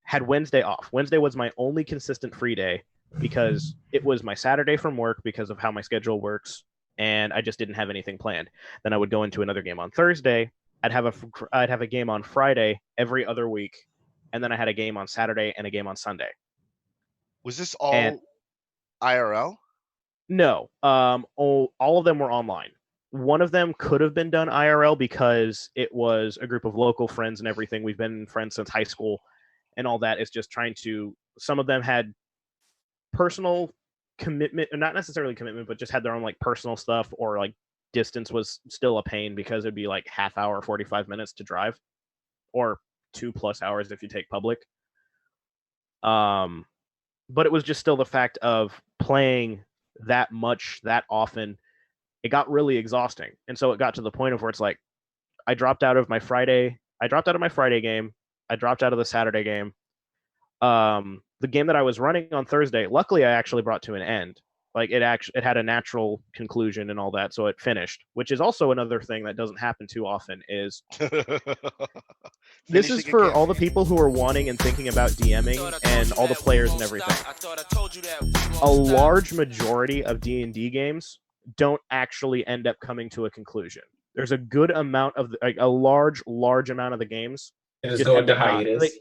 had Wednesday off. Wednesday was my only consistent free day because it was my Saturday from work because of how my schedule works, and I just didn't have anything planned. Then I would go into another game on Thursday. I'd have a game on Friday every other week, and then I had a game on Saturday and a game on Sunday. Was this all IRL? No, all of them were online. One of them could have been done IRL because it was a group of local friends and everything. We've been friends since high school, and all that is just trying to. Some of them had personal commitment, not necessarily commitment, but just had their own like personal stuff, or like distance was still a pain because it'd be like half hour, 45 minutes to drive, or 2+ hours if you take public. But it was just still the fact of playing that much, that often. It got really exhausting. And so it got to the point of where it's like, I dropped out of my Friday game. I dropped out of the Saturday game. The game that I was running on Thursday, luckily I actually brought to an end. Like it had a natural conclusion and all that, so it finished, which is also another thing that doesn't happen too often is this is for all the people who are wanting and thinking about DMing and all the players and everything. A large majority of D&D games don't actually end up coming to a conclusion. There's a good amount of a large amount of the games just go into hiatus.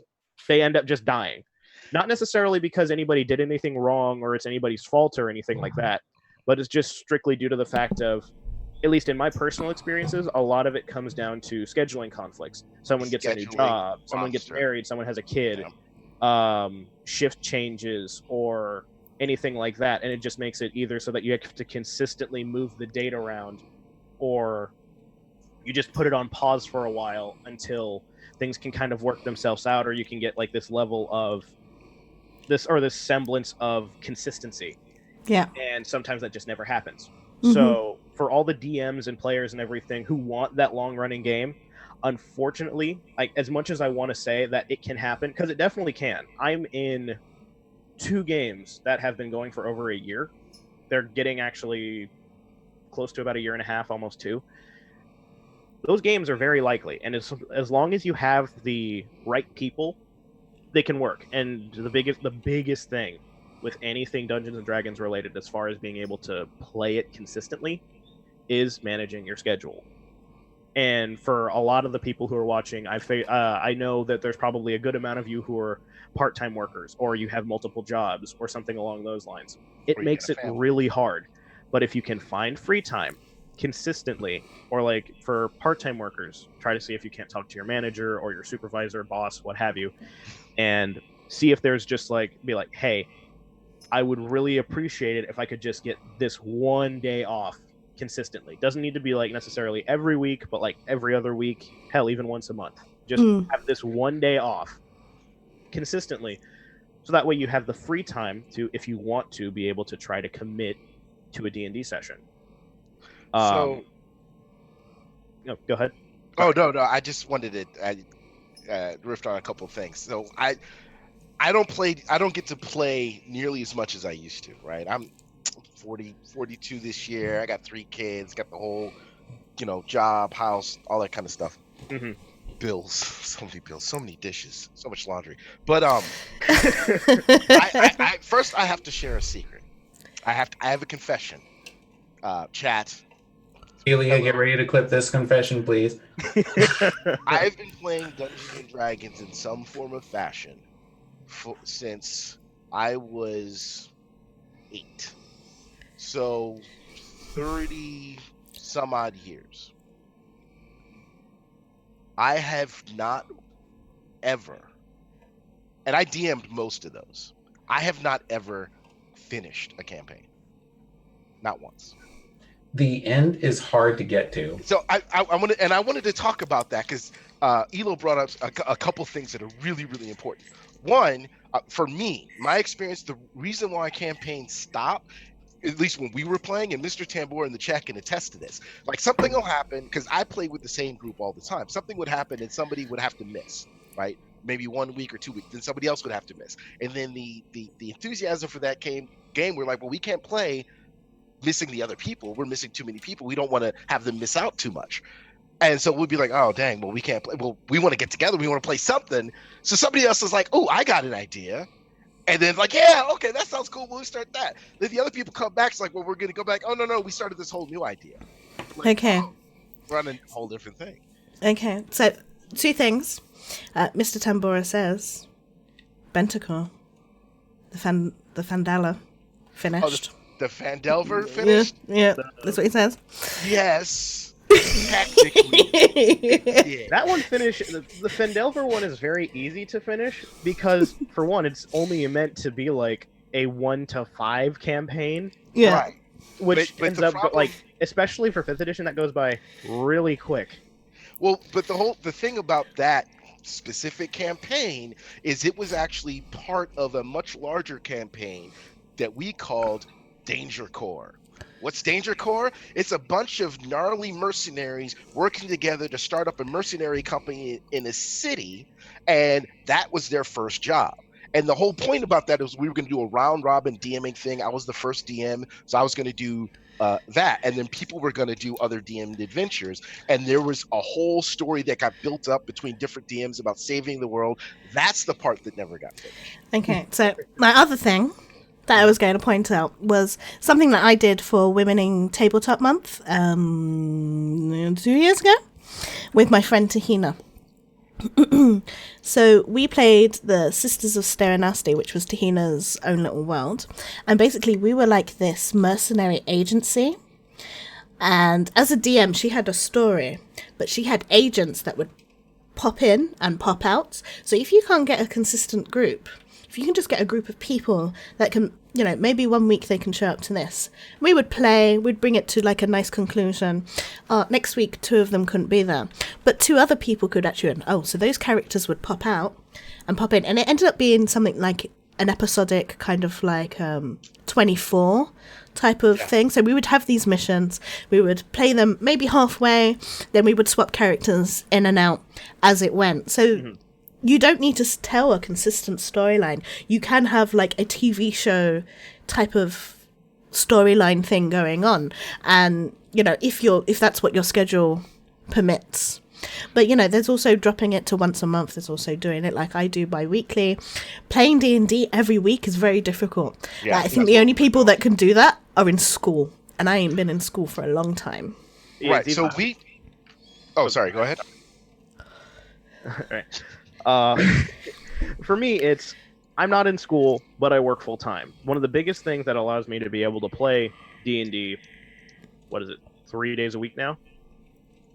They end up just dying. Not necessarily because anybody did anything wrong or it's anybody's fault or anything like that, but it's just strictly due to the fact of, at least in my personal experiences, a lot of it comes down to scheduling conflicts. Someone gets a new job, someone gets married, someone has a kid, shift changes, or anything like that, and it just makes it either so that you have to consistently move the date around, or you just put it on pause for a while until things can kind of work themselves out, or you can get like this level of this semblance of consistency. Yeah. And sometimes that just never happens. Mm-hmm. So for all the DMs and players and everything who want that long running game, unfortunately, like as much as I want to say that it can happen, because it definitely can. I'm in 2 games that have been going for over a year. They're getting actually close to about 1.5 years, almost 2. Those games are very likely, and as long as you have the right people, they can work. And the biggest thing with anything Dungeons and Dragons related, as far as being able to play it consistently, is managing your schedule. And for a lot of the people who are watching, I know that there's probably a good amount of you who are part-time workers, or you have multiple jobs, or something along those lines. It makes it really hard. But if you can find free time consistently, or like for part-time workers, try to see if you can't talk to your manager or your supervisor, boss, what have you, and see if there's just be like, hey, I would really appreciate it if I could just get this one day off consistently. Doesn't need to be like necessarily every week, but like every other week, hell, even once a month. Just have this one day off consistently, so that way you have the free time to, if you want to, be able to try to commit to a D&D session. No, go ahead. Oh, no, I just wanted to riff on a couple of things. So I don't get to play nearly as much as I used to, right? I'm 42 this year. I got 3 kids, got the whole, job, house, all that kind of stuff. Mm-hmm. Bills, so many bills, so many dishes, so much laundry. But I first I have to share a secret. I have a confession. Chat. Celia, get ready to clip this confession, please. I've been playing Dungeons and Dragons in some form of fashion since I was 8. So 36 some odd years, I have not ever, and I DM'd most of those, I have not ever finished a campaign. Not once. The end is hard to get to. So I wanted to talk about that because Elo brought up a couple things that are really, really important. One, for me, my experience, the reason why campaigns stop, at least when we were playing, and Mr. Tambor in the chat can attest to this, like something will happen, because I play with the same group all the time. Something would happen and somebody would have to miss, right? Maybe 1 week or 2 weeks, then somebody else would have to miss. And then the enthusiasm for that game, we're like, well, we can't play missing the other people. We're missing too many people. We don't want to have them miss out too much. And so we'd be like, oh, dang, well, we can't play. Well, we want to get together. We want to play something. So somebody else is like, oh, I got an idea. And then like, yeah, okay, that sounds cool. We'll start that. Then the other people come back. It's like, well, we're going to go back. Oh, no, we started this whole new idea. Like, Okay. We're on a whole different thing. Okay, so 2 things. Mr. Tambora says, Bentacore, the Fandala, finished. Oh, the Fandelver finished? Yeah, that's what he says. Yes. Tactically. Yeah. That one finished. The Fendelver one is very easy to finish because, for one, it's only meant to be like a 1 to 5 campaign. Yeah. Right. Which But ends the up problem- like, especially for 5th edition, that goes by really quick. Well, but the thing about that specific campaign is it was actually part of a much larger campaign that we called Danger Corps. What's Danger Corps? It's a bunch of gnarly mercenaries working together to start up a mercenary company in a city, and that was their first job. And the whole point about that is we were going to do a round robin DMing thing. I was the first DM, so I was going to do that, and then people were going to do other DM'd adventures, and there was a whole story that got built up between different DMs about saving the world. That's the part that never got finished. Okay, so my other thing that I was going to point out was something that I did for Women in Tabletop Month 2 years ago with my friend Tahina. So we played the Sisters of Steranasti, which was Tahina's own little world, and basically we were like this mercenary agency, and as a DM she had a story, but she had agents that would pop in and pop out. So if you can't get a consistent group, if you can just get a group of people that can, you know, maybe 1 week they can show up to this, we would play, we'd bring it to like a nice conclusion. Next week 2 of them couldn't be there, but 2 other people could actually, so those characters would pop out and pop in, and it ended up being something like an episodic kind of like 24 type of thing. So we would have these missions, we would play them maybe halfway, then we would swap characters in and out as it went. So you don't need to tell a consistent storyline. You can have like a TV show type of storyline thing going on, and you know, if that's what your schedule permits. But you know, there's also dropping it to once a month. There's also doing it like I do bi-weekly. Playing D&D every week is very difficult. Yeah, I think the only people that can do that are in school, and I ain't been in school for a long time. Yeah, Right. So we. Oh, sorry. Go ahead. Right. For me, it's I'm not in school, but I work full time. One of the biggest things that allows me to be able to play D&D, 3 days a week now,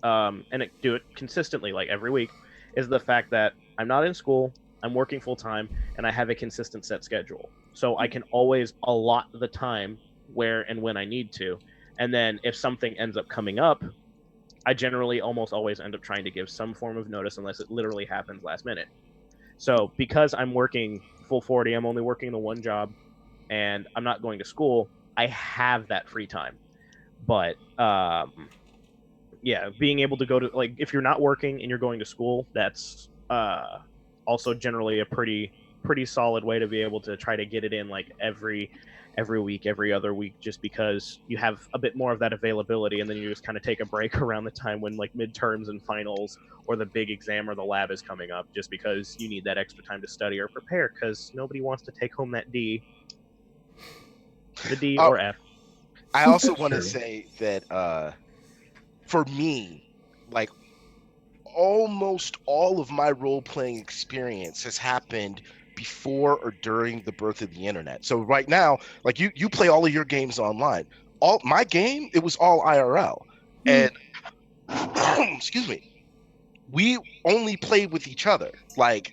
and do it consistently, like every week, is the fact that I'm not in school, I'm working full time, and I have a consistent set schedule. So I can always allot the time where and when I need to. And then if something ends up coming up, I generally almost always end up trying to give some form of notice unless it literally happens last minute. So because I'm working full 40, I'm only working the one job, and I'm not going to school, I have that free time. But yeah, being able to go to, like, if you're not working and you're going to school, that's also generally a pretty solid way to be able to try to get it in like every week, every other week, just because you have a bit more of that availability, and then you just kind of take a break around the time when like midterms and finals or the big exam or the lab is coming up, just because you need that extra time to study or prepare, because nobody wants to take home that D, the D or F. I also want to say that for me, like, almost all of my role-playing experience has happened before or during the birth of the internet. So right now, like, you play all of your games online. All my game, it was all IRL. And excuse me, we only played with each other. Like,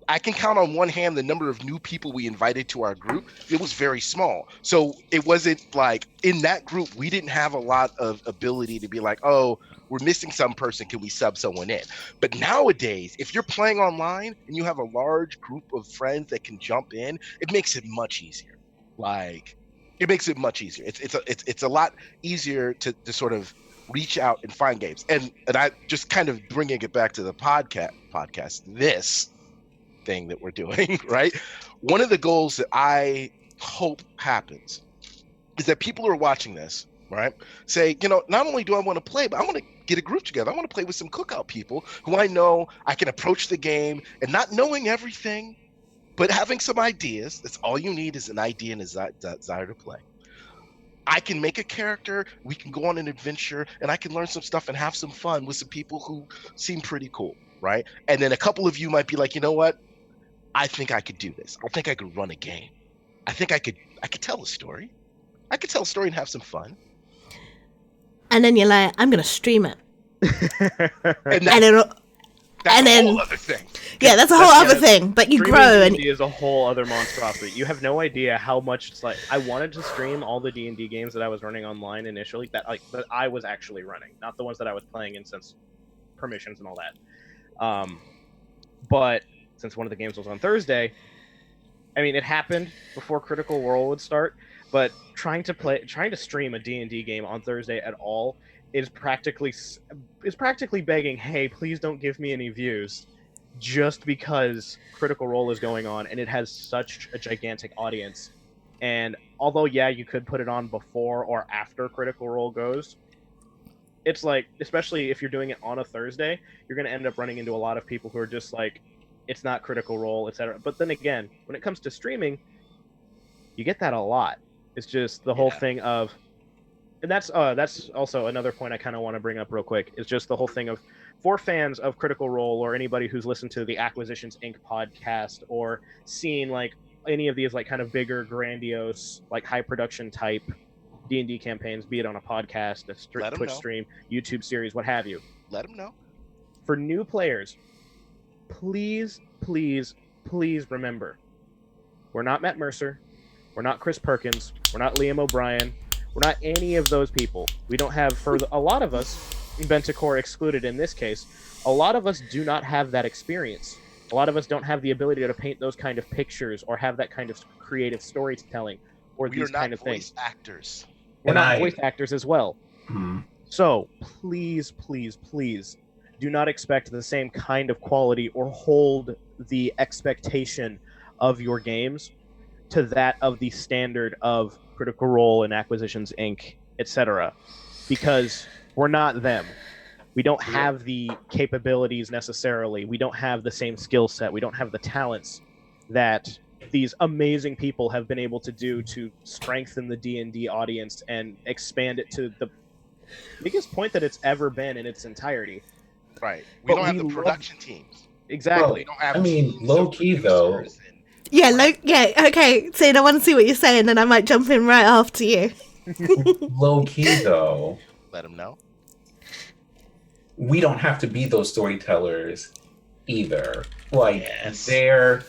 I can count on one hand the number of new people we invited to our group. It was very small. So it wasn't like in that group, we didn't have a lot of ability to be like, oh, we're missing some person. Can we sub someone in? But nowadays, if you're playing online and you have a large group of friends that can jump in, it makes it much easier. Like, it makes it much easier. It's a lot easier to sort of reach out and find games. And I just kind of bringing it back to the podcast, this thing that we're doing, right? One of the goals that I hope happens is that people who are watching this, right, say, not only do I want to play, but I want to get a group together. I want to play with some cookout people who I know I can approach the game and not knowing everything, but having some ideas. That's all you need, is an idea and a desire to play. I can make a character, we can go on an adventure, and I can learn some stuff and have some fun with some people who seem pretty cool, right? And then a couple of you might be like, you know what? I think I could do this. I think I could run a game. I think I could tell a story. I could tell a story and have some fun. And then you're like, I'm going to stream it. And and it'll... That's a whole other thing. Yeah, that's a whole other thing. But you grow and D&D is a whole other monstrosity. You have no idea how much it's like. I wanted to stream all the D&D games that I was running online initially, that I was actually running, not the ones that I was playing in since permissions and all that. But since one of the games was on Thursday, I mean, it happened before Critical Role would start. But trying to stream a D&D game on Thursday at all is practically begging, hey, please don't give me any views, just because Critical Role is going on and it has such a gigantic audience. And although, yeah, you could put it on before or after Critical Role goes, it's like, especially if you're doing it on a Thursday, you're going to end up running into a lot of people who are just like, it's not Critical Role, etc. But then again, when it comes to streaming, you get that a lot. It's just the whole thing of, and that's also another point I kind of want to bring up real quick, is just the whole thing of, for fans of Critical Role or anybody who's listened to the Acquisitions Inc. podcast or seen like any of these like kind of bigger, grandiose, like high production type D&D campaigns, be it on a podcast, a Twitch stream, YouTube series, what have you. Let them know. For new players, please, please, please remember, we're not Matt Mercer, we're not Chris Perkins, we're not Liam O'Brien, we're not any of those people. We don't have, for a lot of us, Benticor excluded in this case, a lot of us do not have that experience. A lot of us don't have the ability to paint those kind of pictures or have that kind of creative storytelling or these kind of things. We're not voice actors as well. Mm-hmm. So please, please, please do not expect the same kind of quality or hold the expectation of your games to that of the standard of Critical Role and Acquisitions Inc., etc. Because we're not them. We don't have the capabilities necessarily. We don't have the same skill set. We don't have the talents that these amazing people have been able to do to strengthen the D&D audience and expand it to the biggest point that it's ever been in its entirety. Right. We don't have the production teams. Exactly. Well, we don't have low key though. yeah, okay. So I want to see what you're saying, and I might jump in right after you. Low key though. Let them know. We don't have to be those storytellers either. Like Yes. there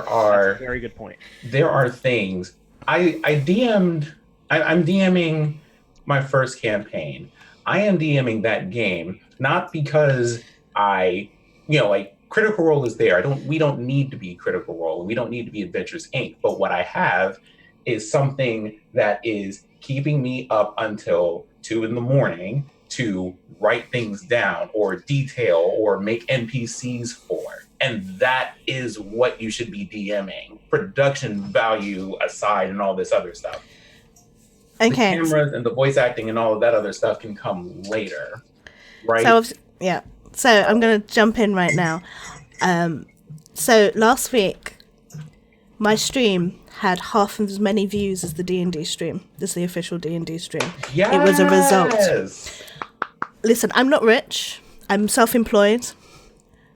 are That's a very good point. There are things I'm DMing my first campaign. I am DMing that game not because Critical Role is there. We don't need to be Critical Role, and we don't need to be Adventures Inc. But what I have is something that is keeping me up until 2 a.m. to write things down or detail or make NPCs for. And that is what you should be DMing. Production value aside and all this other stuff. Okay. The cameras and the voice acting and all of that other stuff can come later. Right? So I'm going to jump in right now. So last week, my stream had half as many views as the D&D stream, as the official D&D stream. Yes! It was a result. Listen, I'm not rich. I'm self-employed.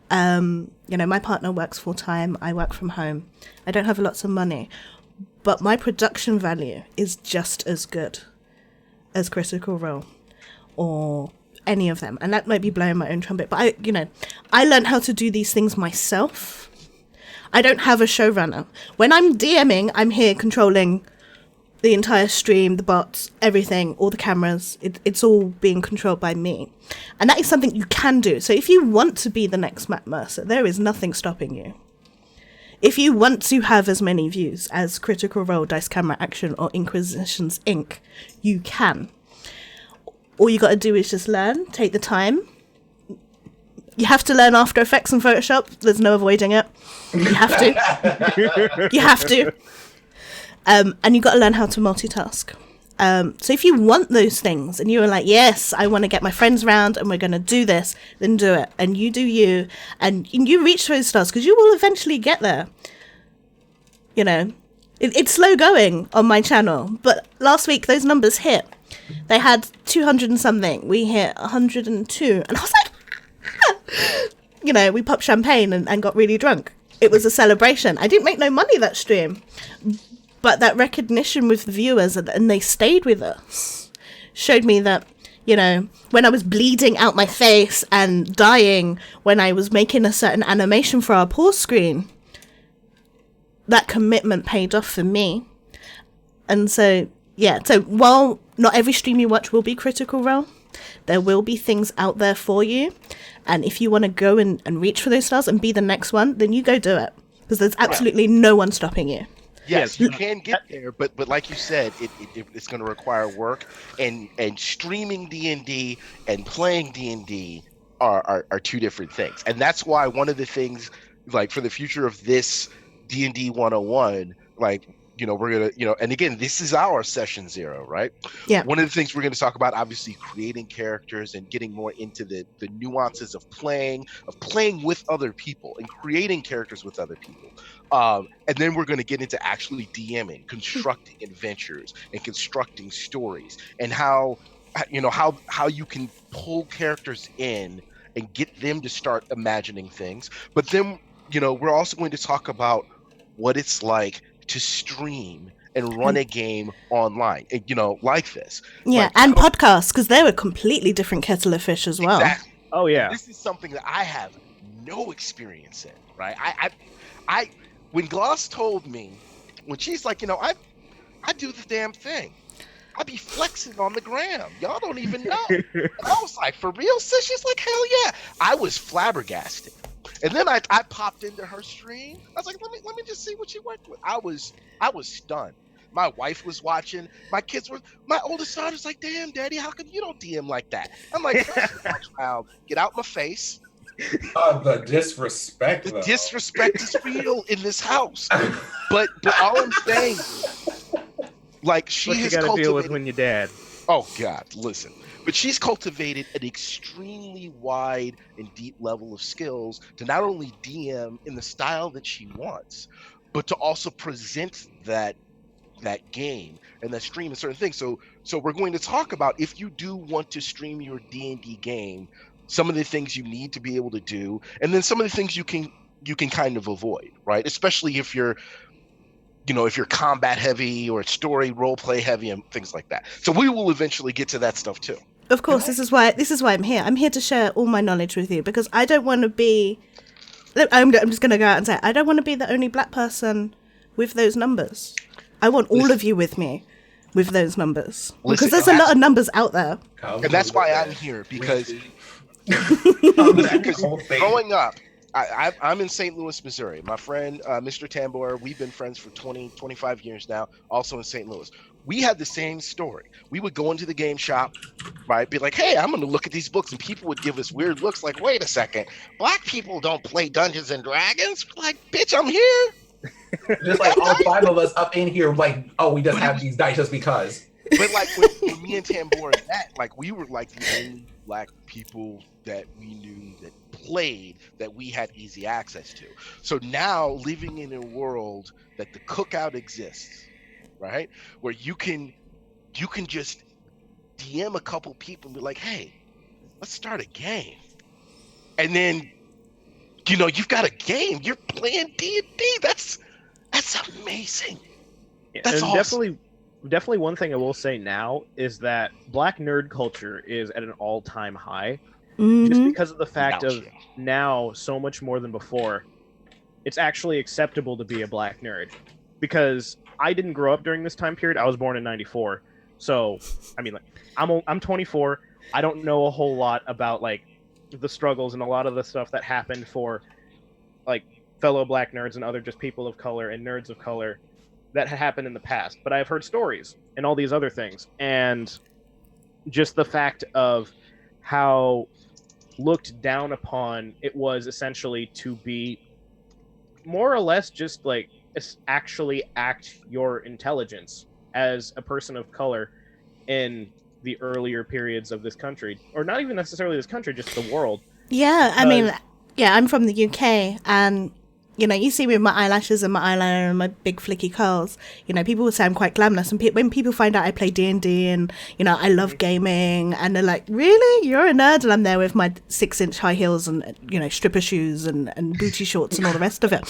My partner works full-time. I work from home. I don't have lots of money. But my production value is just as good as Critical Role. or any of them. And that might be blowing my own trumpet, but I learned how to do these things myself. I don't have a showrunner. When I'm DMing, I'm here controlling the entire stream, the bots, everything, all the cameras. It's all being controlled by me. And that is something you can do. So if you want to be the next Matt Mercer, there is nothing stopping you. If you want to have as many views as Critical Role, Dice Camera Action, or Inquisitions Inc., you can. All you got to do is just learn, take the time. You have to learn After Effects and Photoshop. There's no avoiding it. You have to. You have to. And you got to learn how to multitask. So if you want those things and you are like, yes, I want to get my friends round and we're going to do this, then do it. And you do you. And you reach those stars because you will eventually get there. You know, it's slow going on my channel. But last week, those numbers hit. They had 200 and something. We hit 102. And I was like, you know, we popped champagne and got really drunk. It was a celebration. I didn't make no money that stream. But that recognition with the viewers, and they stayed with us, showed me that, you know, when I was bleeding out my face and dying when I was making a certain animation for our pause screen, that commitment paid off for me. And so, yeah, so while not every stream you watch will be Critical Role, there will be things out there for you. And if you want to go and reach for those stars and be the next one, then you go do it. Because there's absolutely no one stopping you. Yes, you can get there, but like you said, it's going to require work, and streaming D&D and playing D&D are two different things, and that's why one of the things, like for the future of this D&D 101, like, you know, we're gonna, you know, and again, this is our session 0, right? Yeah. One of the things we're going to talk about, obviously, creating characters and getting more into the nuances of playing with other people and creating characters with other people. And then we're going to get into actually DMing, constructing adventures and constructing stories, and how you can pull characters in and get them to start imagining things. But then, you know, we're also going to talk about what it's like to stream and run a game online, you know, like this. Yeah, like, and podcasts, because they're a completely different kettle of fish as well. Exactly. Oh yeah. This is something that I have no experience in, right? I when Gloss told me, when she's like, you know, I do the damn thing. I be flexing on the gram. Y'all don't even know. And I was like, for real, sis? She's like, hell yeah. I was flabbergasted. And then I popped into her stream. I was like, let me just see what you worked with. I was stunned. My wife was watching. My oldest daughter's like, damn, Daddy, how come you don't DM like that? I'm like, child, get out my face. The disrespect. The disrespect is real in this house. But all I'm saying, like, she what you has gotta cultivated. deal with when you're dad. Oh God, listen. But she's cultivated an extremely wide and deep level of skills to not only DM in the style that she wants, but to also present that game and that stream and certain things. So we're going to talk about, if you do want to stream your D&D game, some of the things you need to be able to do, and then some of the things you can kind of avoid, right? Especially if you're combat heavy or story role play heavy and things like that. So we will eventually get to that stuff too. Of course, this is why I'm here. I'm here to share all my knowledge with you, because I don't want to be. I'm just going to go out and say, I don't want to be the only black person with those numbers. I want all of you with me with those numbers, because there's a lot of numbers out there. And that's why I'm here, because growing up, I'm in St. Louis, Missouri. My friend, Mr. Tambor, we've been friends for 25 years now, also in St. Louis. We had the same story. We would go into the game shop, right? Be like, hey, I'm going to look at these books. And people would give us weird looks like, wait a second, black people don't play Dungeons and Dragons? We're like, bitch, I'm here. Just like all 5 of us up in here, like, oh, we just have these dice just because. But like when me and Tambor met, like, we were like the only black people that we knew that played, that we had easy access to. So now, living in a world that the cookout exists, right, where you can just DM a couple people and be like, hey, let's start a game, and then, you know, you've got a game, you're playing D&D. That's amazing. Yeah, That's and awesome. definitely one thing I will say now is that black nerd culture is at an all-time high, just Mm-hmm. because of the fact Ouch, of yeah. now so much more than before. It's actually acceptable to be a black nerd, because I didn't grow up during this time period. I was born in '94, so I mean, like, I'm 24. I don't know a whole lot about like the struggles and a lot of the stuff that happened for like fellow black nerds and other just people of color and nerds of color that had happened in the past. But I've heard stories and all these other things, and just the fact of how looked down upon it was essentially to be more or less just like actually act your intelligence as a person of color in the earlier periods of this country, or not even necessarily this country, just the world. Yeah, I mean, Because yeah, I'm from the UK, and you see me with my eyelashes and my eyeliner and my big flicky curls. People will say I'm quite glamorous, and when people find out I play D&D and I love gaming, and they're like, "Really, you're a nerd?" And I'm there with my 6-inch high heels and stripper shoes and booty shorts and all the rest of it,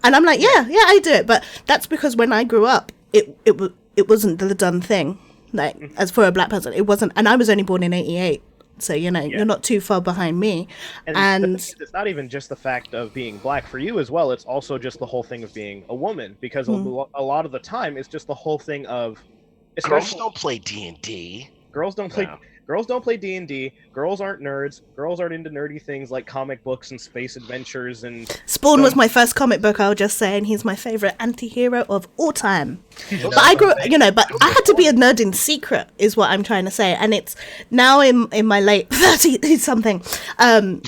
and I'm like, yeah, I do it. But that's because when I grew up, it wasn't the done thing. Like, as for a black person, it wasn't, and I was only born in '88. So, you're not too far behind me. and the thing And is, it's not even just the fact of being black for you as well. It's also just the whole thing of being a woman, because a lot of the time it's just the whole thing of, Girls especially don't play D&D. girls don't play No. girls don't play D&D. Girls aren't nerds. Girls aren't into nerdy things like comic books and space adventures and Spawn was my first comic book, I'll just say, and he's my favorite anti-hero of all time. But I grew, but I had to be a nerd in secret, is what I'm trying to say. And it's now in my late 30 something. I'm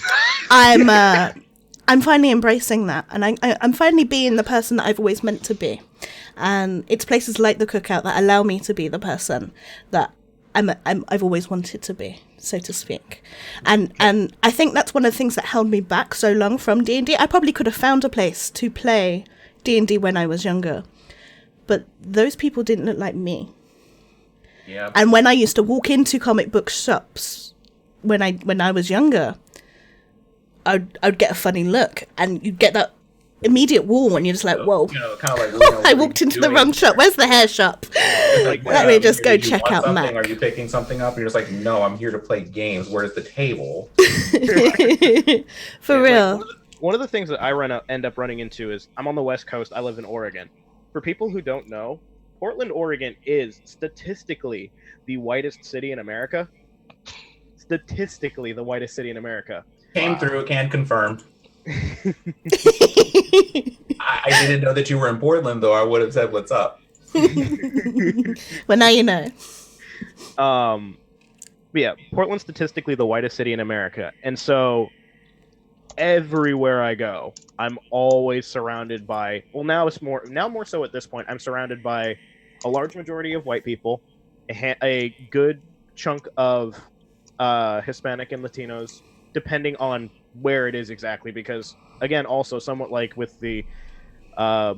finally embracing that, and I'm finally being the person that I've always meant to be. And it's places like the Cookout that allow me to be the person that I've always wanted to be, so to speak. And I think that's one of the things that held me back so long from D&D. I probably could have found a place to play D&D when I was younger, but those people didn't look like me. Yeah. And when I used to walk into comic book shops when I was younger, I'd get a funny look, and you'd get that immediate wall, and you're just like, whoa. Kind of like I walked into the wrong shop. Where's the hair shop? Like, Let me just go do you check want out something? Mac. Are you picking something up? And you're just like, no, I'm here to play games. Where's the table? For real. Like, one of the things that I end up running into is, I'm on the West Coast. I live in Oregon. For people who don't know, Portland, Oregon is statistically the whitest city in America. Statistically the whitest city in America. Came through, can confirm. I didn't know that you were in Portland, though. I would have said, what's up? Well, now you know. But yeah, Portland's statistically the whitest city in America. And so everywhere I go, I'm always surrounded by, well, now more so at this point, I'm surrounded by a large majority of white people, a good chunk of Hispanic and Latinos, depending on where it is exactly, because again, also somewhat like with the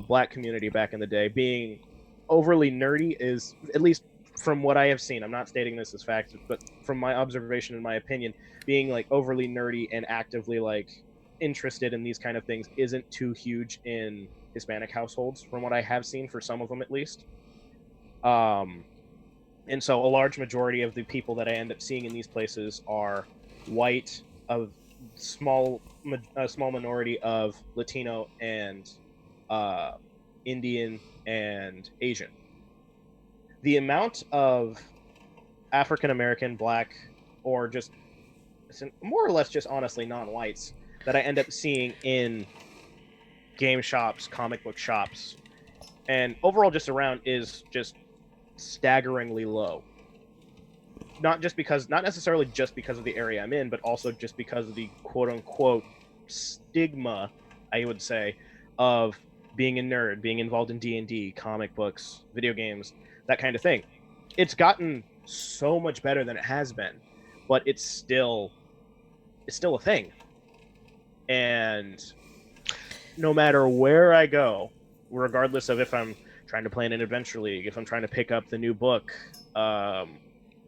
black community back in the day, being overly nerdy is, at least from what I have seen, I'm not stating this as fact, but from my observation and my opinion, being like overly nerdy and actively like interested in these kind of things isn't too huge in Hispanic households, from what I have seen, for some of them at least. And so a large majority of the people that I end up seeing in these places are white, of a small minority of Latino and Indian and Asian. The amount of African American, black, or just more or less just honestly non-whites that I end up seeing in game shops, comic book shops, and overall just around is just staggeringly low. Not necessarily just because of the area I'm in, but also just because of the quote-unquote stigma, I would say, of being a nerd, being involved in D&D, comic books, video games, that kind of thing. It's gotten so much better than it has been, but it's still a thing. And no matter where I go, regardless of if I'm trying to play in an adventure league, if I'm trying to pick up the new book,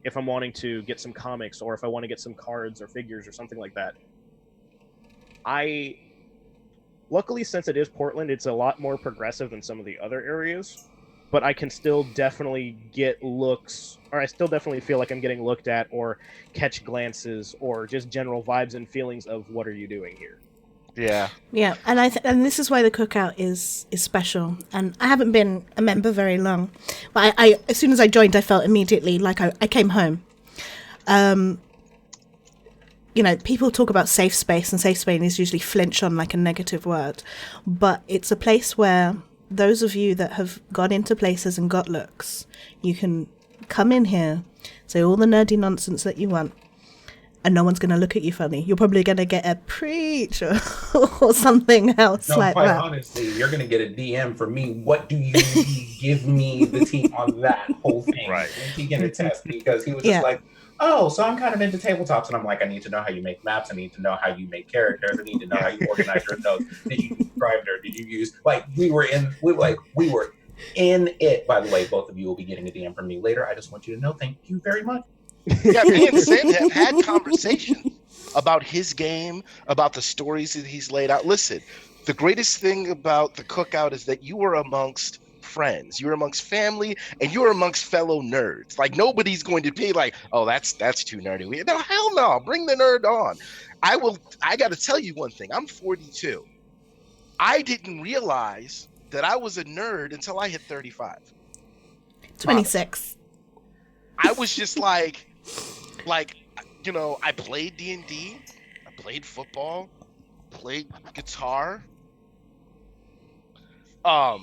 if I'm wanting to get some comics, or if I want to get some cards or figures or something like that, luckily, since it is Portland, it's a lot more progressive than some of the other areas. but I can still definitely get looks, or I still definitely feel like I'm getting looked at, or catch glances, or just general vibes and feelings of what are you doing here. Yeah. Yeah, and and this is why the cookout is special. And I haven't been a member very long, but I as soon as I joined, I felt immediately like I came home. You know, people talk about safe space, and safe space is usually flinch on like a negative word, but it's a place where those of you that have gone into places and got looks, you can come in here, say all the nerdy nonsense that you want, and no one's going to look at you funny. You're probably going to get a preach or something else No, like quite that. honestly, you're going to get a DM from me. What do you give me the team on that whole thing? Right. And he can attest because he was just like, oh, so I'm kind of into tabletops. And I'm like, I need to know how you make maps. I need to know how you make characters. I need to know how you organize your notes. Did you use Scrivener? Did you use, like, we were in it. By the way, both of you will be getting a DM from me later. I just want you to know, thank you very much. Yeah, me and Sam have had conversations about his game, about the stories that he's laid out. Listen, the greatest thing about the cookout is that you are amongst friends, you're amongst family, and you're amongst fellow nerds. Like, nobody's going to be like, oh, that's too nerdy. No, hell no, bring the nerd on. I got to tell you one thing. I'm 42. I didn't realize that I was a nerd until I hit 35. 26. I was just like, you know, I played D&D, I played football, played guitar. I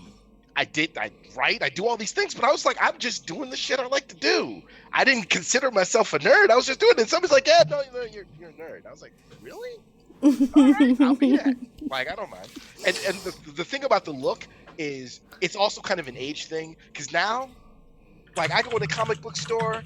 do all these things, but I was like, I'm just doing the shit I like to do. I didn't consider myself a nerd. I was just doing it. And somebody's like, yeah, no, you're a nerd. I was like, really? All right, I'll be that. Like, I don't mind. And the thing about the look is it's also kind of an age thing, because now, like, I go in a comic book store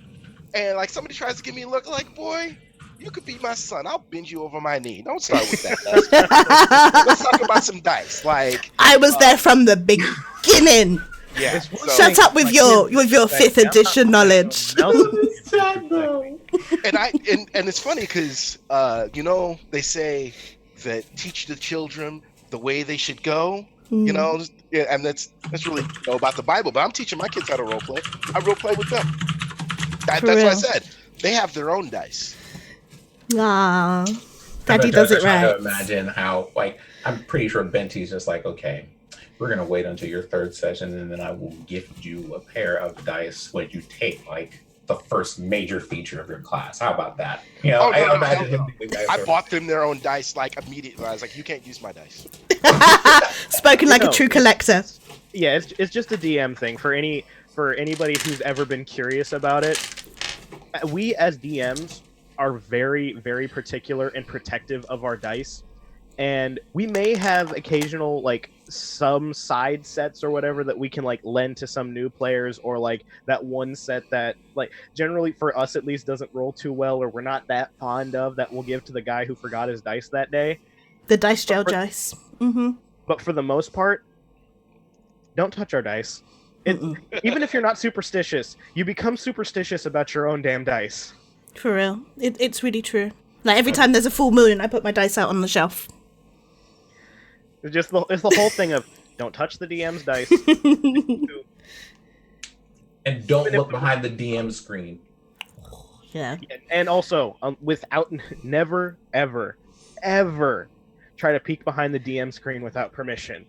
and like somebody tries to give me a look, like, boy, you could be my son. I'll bend you over my knee. Don't start with that. Let's talk about some dice. Like, I was there from the beginning. Yeah. Shut up with your 5th edition knowledge. And it's funny because you know, they say that teach the children the way they should go. You know, and that's really, you know, about the Bible. But I'm teaching my kids how to role play. I role play with them. That's what I said. They have their own dice. Ah, Daddy does it right. I imagine how, like, I'm pretty sure Benty's just like, okay, we're gonna wait until your 3rd session, and then I will gift you a pair of dice when you take like the first major feature of your class. How about that? You know, I bought them their own dice like immediately. I was like, you can't use my dice. Spoken like a true collector. Yeah, it's just a DM thing for anybody who's ever been curious about it. We as DMs are very, very particular and protective of our dice, and we may have occasional, like, some side sets or whatever that we can, like, lend to some new players, or like that one set that, like, generally for us at least doesn't roll too well, or we're not that fond of, that we'll give to the guy who forgot his dice that day. The dice jail dice. But for the most part, don't touch our dice. Even if you're not superstitious, you become superstitious about your own damn dice. For real. It's really true. Like, every time there's a full moon, I put my dice out on the shelf. It's the whole thing of don't touch the DM's dice. And don't look behind the DM screen. Yeah. And also, never, ever try to peek behind the DM screen without permission.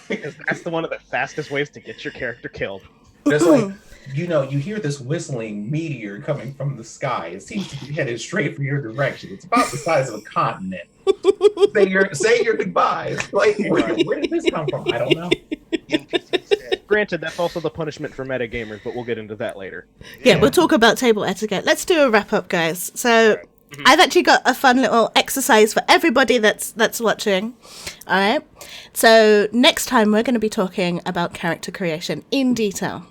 Because that's one of the fastest ways to get your character killed. Just like, you know, you hear this whistling meteor coming from the sky. It seems to be headed straight for your direction. It's about the size of a continent. Say your goodbyes. Like, where did this come from? I don't know. Granted, that's also the punishment for metagamers, but we'll get into that later. Yeah, we'll talk about table etiquette. Let's do a wrap up, guys. So, I've actually got a fun little exercise for everybody that's watching. All right. So next time we're going to be talking about character creation in detail.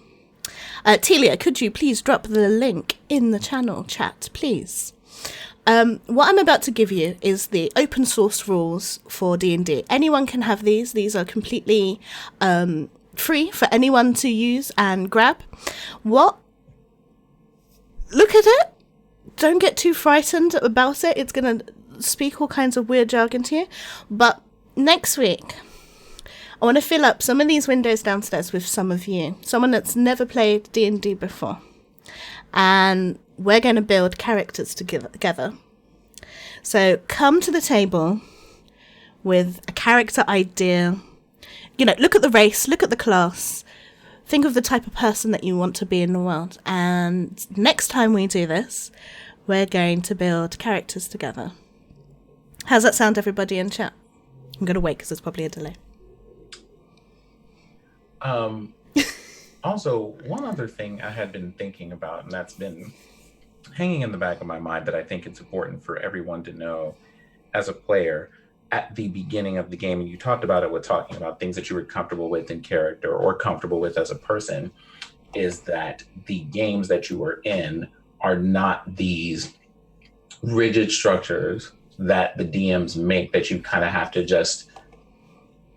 Telia, could you please drop the link in the channel chat, please? What I'm about to give you is the open source rules for D&D. Anyone can have these. These are completely free for anyone to use and grab. Look at it. Don't get too frightened about it. It's going to speak all kinds of weird jargon to you. But next week, I want to fill up some of these windows downstairs with some of you, someone that's never played D&D before, and we're going to build characters together. So come to the table with a character idea. You know, look at the race, look at the class, think of the type of person that you want to be in the world. And next time we do this, we're going to build characters together. How's that sound, everybody in chat? I'm going to wait because there's probably a delay. Also, one other thing I had been thinking about, and that's been hanging in the back of my mind, that I think it's important for everyone to know as a player at the beginning of the game, and you talked about it with talking about things that you were comfortable with in character or comfortable with as a person, is that the games that you are in are not these rigid structures that the DMs make that you kind of have to just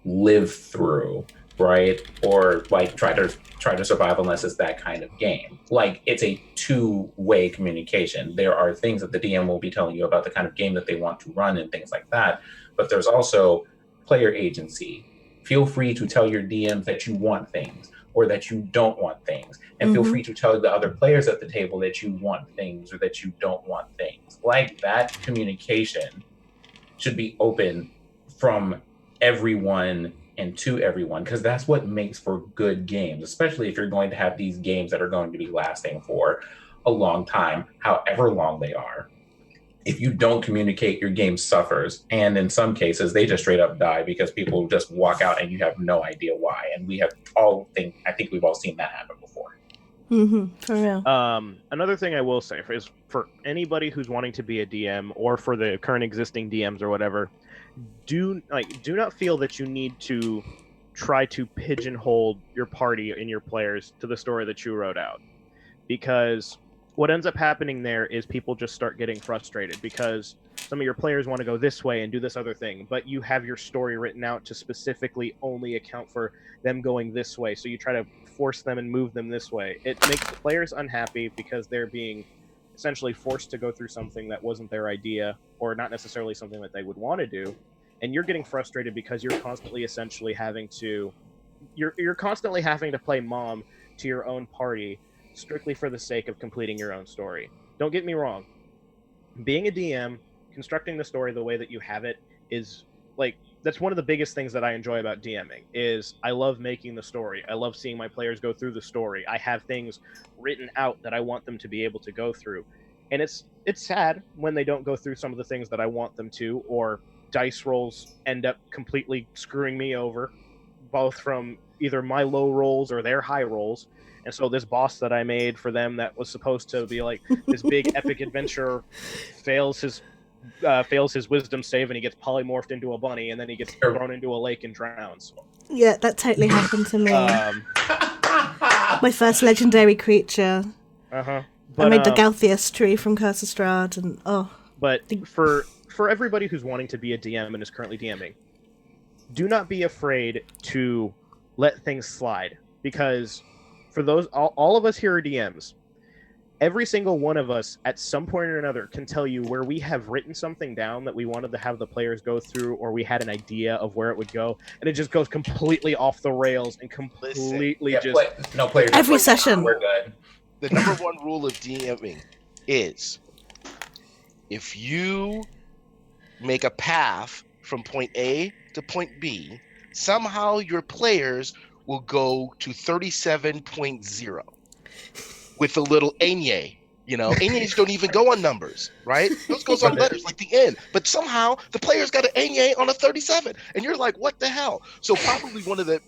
live through, right? Or like try to survive unless it's that kind of game. Like, it's a two-way communication. There are things that the DM will be telling you about the kind of game that they want to run and things like that. But there's also player agency. Feel free to tell your DMs that you want things or that you don't want things. And feel free to tell the other players at the table that you want things or that you don't want things. Like, that communication should be open from everyone and to everyone, because that's what makes for good games, especially if you're going to have these games that are going to be lasting for a long time, however long they are. If you don't communicate, your game suffers. And in some cases, they just straight up die because people just walk out and you have no idea why. And I think we've all seen that happen before. For real. Another thing I will say is for anybody who's wanting to be a DM, or for the current existing DMs or whatever, do not feel that you need to try to pigeonhole your party and your players to the story that you wrote out, because what ends up happening there is people just start getting frustrated because some of your players want to go this way and do this other thing, but you have your story written out to specifically only account for them going this way, so you try to force them and move them this way. It makes the players unhappy because they're being essentially forced to go through something that wasn't their idea, or not necessarily something that they would want to do, and you're getting frustrated because you're constantly essentially having to play mom to your own party strictly for the sake of completing your own story. Don't get me wrong, being a DM, constructing the story the way that you have it is like, that's one of the biggest things that I enjoy about DMing. Is I love making the story. I love seeing my players go through the story. I have things written out that I want them to be able to go through, and it's sad when they don't go through some of the things that I want them to, or dice rolls end up completely screwing me over, both from either my low rolls or their high rolls. And so this boss that I made for them that was supposed to be like this big epic adventure fails his wisdom save, and he gets polymorphed into a bunny, and then he gets thrown into a lake and drowns. Yeah, that totally happened to me. My first legendary creature. But, I made the Galtheus tree from Curse of Strahd, and But for everybody who's wanting to be a DM and is currently DMing, do not be afraid to let things slide, because for those all of us here are DMs. Every single one of us at some point or another can tell you where we have written something down that we wanted to have the players go through, or we had an idea of where it would go, and it just goes completely off the rails and completely no players. Every session. We're good. The number one rule of DMing is, if you make a path from point A to point B, somehow your players will go to 37.0 with a little enye. You know, enye's don't even go on numbers, right? Those goes on letters like the N. But somehow the player's got an enye on a 37, and you're like, what the hell? So probably one of the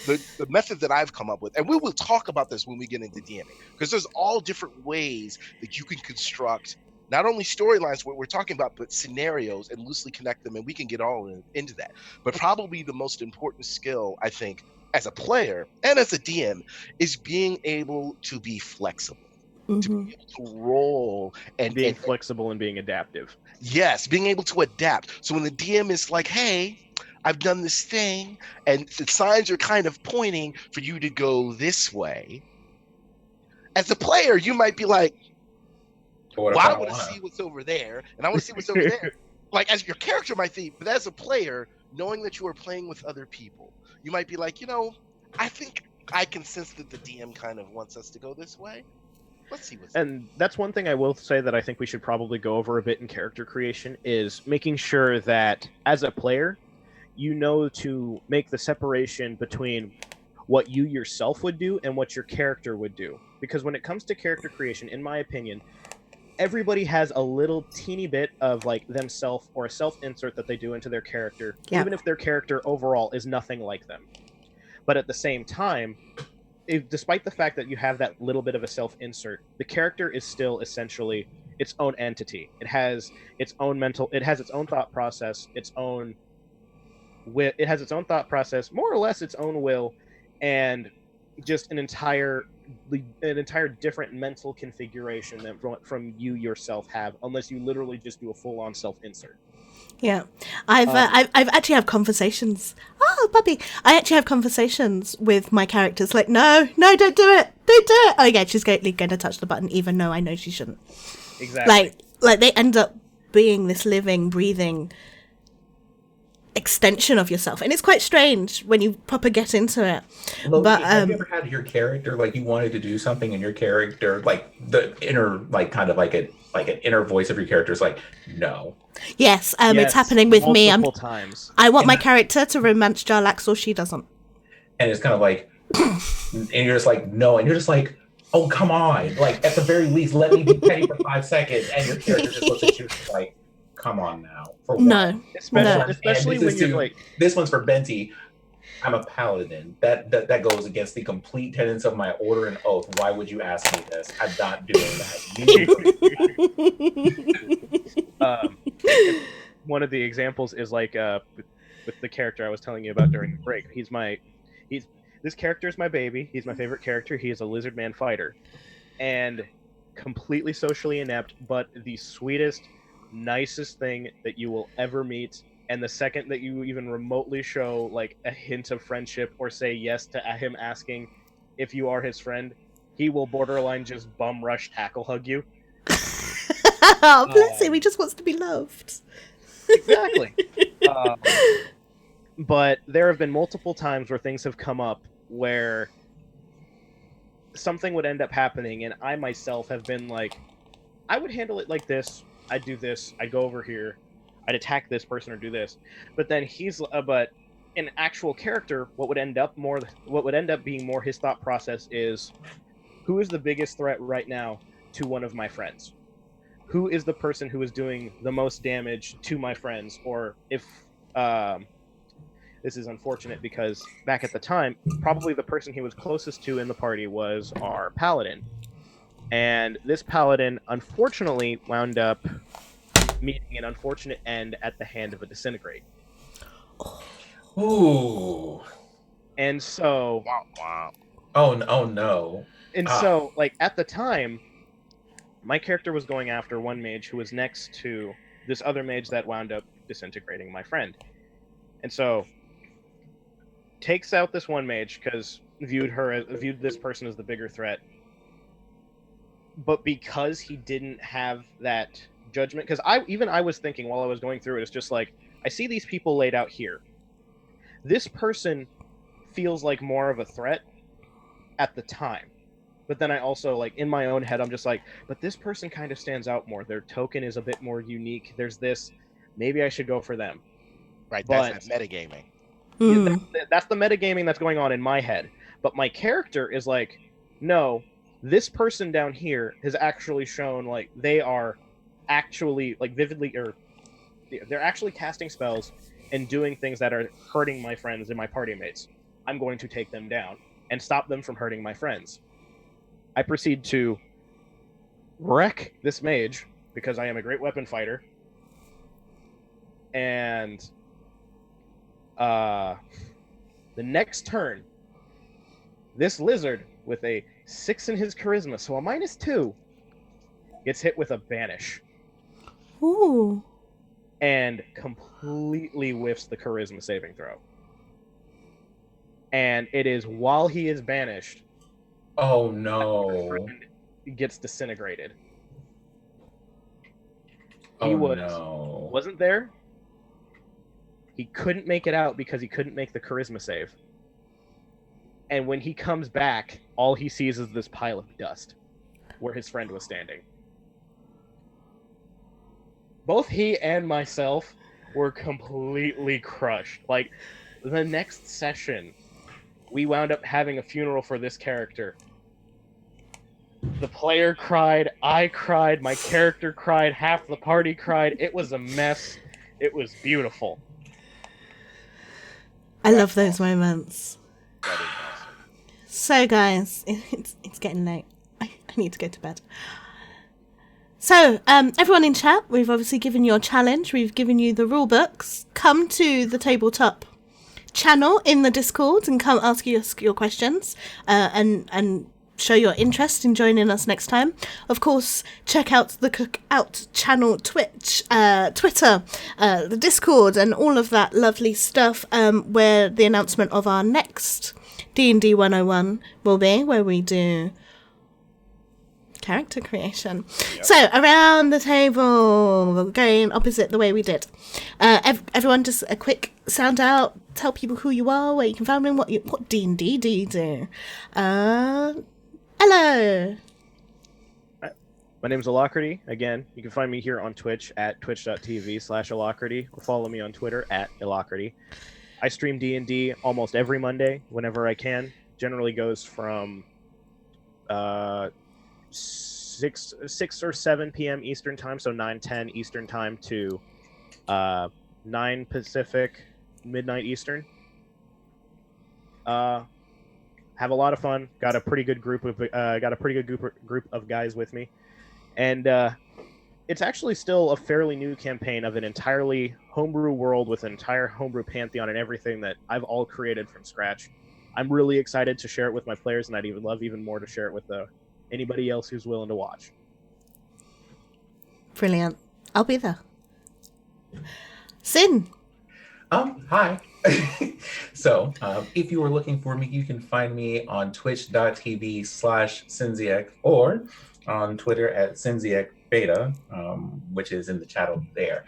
the method that I've come up with, and we will talk about this when we get into DMing, because there's all different ways that you can construct not only storylines, what we're talking about, but scenarios, and loosely connect them, and we can get all into that. But probably the most important skill, I think, as a player and as a DM, is being able to be flexible, to be able to roll and being flexible and being adaptive. Yes, being able to adapt. So when the DM is like, hey, I've done this thing, and the signs are kind of pointing for you to go this way, as a player, you might be like, well, I want to see what's over there, and I want to see what's over there. Like, as your character might think, but as a player, knowing that you are playing with other people, you might be like, I think I can sense that the DM kind of wants us to go this way. Let's see what's. And that's one thing I will say that I think we should probably go over a bit in character creation is making sure that as a player, you know to make the separation between what you yourself would do and what your character would do. Because when it comes to character creation, in my opinion, everybody has a little teeny bit of like themself or a self-insert that they do into their character, even if their character overall is nothing like them. But at the same time, despite the fact that you have that little bit of a self-insert, the character is still essentially its own entity. It has its own thought process, it has its own thought process, more or less its own will, and just an entire different mental configuration than from you yourself have, unless you literally just do a full-on self-insert. Yeah, I've actually had conversations. Oh, puppy! I actually have conversations with my characters. Like, no, don't do it, don't do it. Oh yeah, she's going to touch the button, even though I know she shouldn't. Exactly. Like they end up being this living, breathing extension of yourself, and it's quite strange when you proper get into it. Loki, But have you ever had your character like you wanted to do something, and your character like the inner like kind of like an inner voice of your character is like no. Yes, it's happening with me. Times. I want my character to romance Jarlax, or she doesn't. And it's kind of like, and you're just like no, and you're just like, oh come on, like at the very least, let me be petty for 5 seconds, and your character just looks at you like, come on now. For no, especially when you're like, this one's for Benti. I'm a paladin. That goes against the complete tenets of my order and oath. Why would you ask me this? I'm not doing that. One of the examples is like with the character I was telling you about during the break. This character is my baby. He's my favorite character. He is a lizard man fighter, and completely socially inept, but the sweetest, nicest thing that you will ever meet. And the second that you even remotely show like a hint of friendship or say yes to him asking if you are his friend, he will borderline just bum rush tackle hug you. Oh, bless him. He just wants to be loved. Exactly. But there have been multiple times where things have come up where something would end up happening, and I myself have been like, I would handle it like this. I'd do this. I'd go over here. I'd attack this person or do this. But then but in actual character, what would end up being more his thought process is, who is the biggest threat right now to one of my friends? Who is the person who is doing the most damage to my friends? Or if this is unfortunate because back at the time, probably the person he was closest to in the party was our paladin. And this paladin, unfortunately, wound up meeting an unfortunate end at the hand of a disintegrate. Ooh. And so... Oh no. And so, like, at the time, my character was going after one mage who was next to this other mage that wound up disintegrating my friend. And so, takes out this one mage because viewed this person as the bigger threat. But because he didn't have that judgment, because I was thinking while I was going through it, it's just like, I see these people laid out here. This person feels like more of a threat at the time. But then I also, like, in my own head, I'm just like, but this person kind of stands out more. Their token is a bit more unique. There's this, maybe I should go for them. Right, that's that metagaming. Yeah, that's the metagaming that's going on in my head. But my character is like, no, this person down here has actually shown, like, they are actually, like, vividly, or they're actually casting spells and doing things that are hurting my friends and my party mates. I'm going to take them down and stop them from hurting my friends. I proceed to wreck this mage because I am a great weapon fighter. And the next turn, this lizard with a 6 in his charisma, so a -2, gets hit with a banish. Ooh. And completely whiffs the charisma saving throw. And it is while he is banished. Oh no. He gets disintegrated. He wasn't there. He couldn't make it out because he couldn't make the charisma save. And when he comes back, all he sees is this pile of dust where his friend was standing. Both he and myself were completely crushed. Like, the next session, we wound up having a funeral for this character. The player cried, I cried, my character cried, half the party cried. It was a mess. It was beautiful. I love those moments. That is awesome. So, guys, it's getting late. I need to go to bed. So, everyone in chat, we've obviously given you a challenge. We've given you the rule books. Come to the tabletop channel in the Discord and come ask your questions and show your interest in joining us next time. Of course, check out the Cookout channel, Twitch, Twitter, the Discord, and all of that lovely stuff, where the announcement of our next D&D 101 will be, where we do character creation. Yep. So, around the table, we're going opposite the way we did. Everyone, just a quick sound out. Tell people who you are, where you can find them, what D&D do you do. Hello. My name is Alacrity. Again, you can find me here on Twitch at twitch.tv/Alacrity, or follow me on Twitter at Alacrity. I stream D&D almost every Monday whenever I can. Generally goes from 6 or 7 p.m. Eastern time, so 9:10 Eastern time to 9 Pacific, midnight Eastern. Have a lot of fun. Got a pretty good group of guys with me, and it's actually still a fairly new campaign of an entirely homebrew world with an entire homebrew pantheon and everything that I've all created from scratch. I'm really excited to share it with my players, and I'd love even more to share it with anybody else who's willing to watch. Brilliant. I'll be there. Sin. Hi. So, if you were looking for me, you can find me on twitch.tv/Sinziek or on Twitter at SinziekBeta, which is in the chat over there.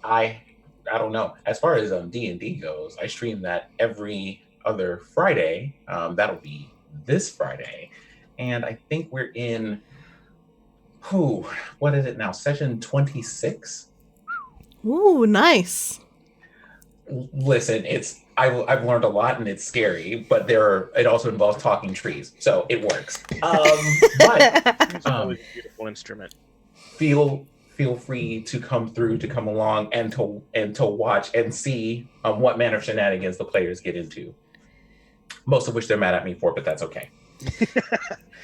I don't know. As far as D&D goes, I stream that every other Friday. That'll be this Friday. And I think we're in, what is it now? Session 26? Ooh, nice. Listen, I've learned a lot and it's scary, but it also involves talking trees, so it works. But a beautiful instrument. Feel free to come along and to watch and see what manner of shenanigans the players get into. Most of which they're mad at me for, but that's okay.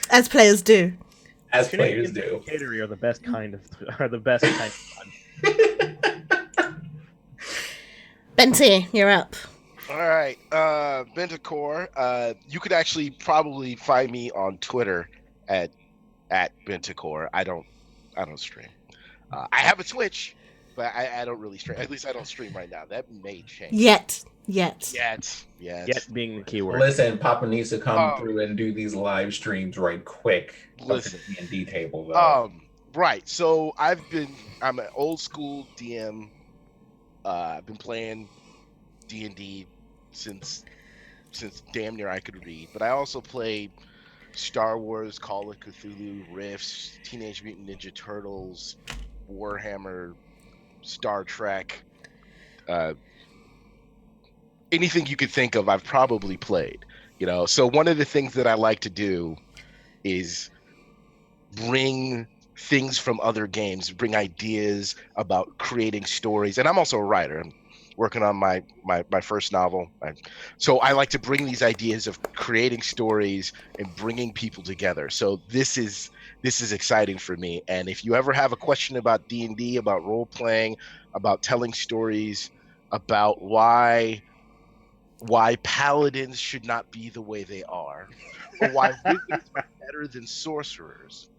As players do. As players do. Are the best kind of fun. Bente, you're up. All right, Bentacore. You could actually probably find me on Twitter at Bentacore. I don't stream. I have a Twitch, but I don't really stream. At least I don't stream right now. That may change. Yet. Yet Being the keyword. Listen, Papa needs to come through and do these live streams right quick. Listen, the D&D table though. Right. So I'm an old school DM. I've been playing D&D since damn near I could read, but I also played Star Wars, Call of Cthulhu, Rifts, Teenage Mutant Ninja Turtles, Warhammer, Star Trek, anything you could think of, I've probably played. So one of the things that I like to do is bring things from other games, bring ideas about creating stories. And I'm also a writer. I'm working on my first novel. So I like to bring these ideas of creating stories and bringing people together. So this is exciting for me. And if you ever have a question about D&D, about role playing, about telling stories, about why paladins should not be the way they are, or why wizards are better than sorcerers,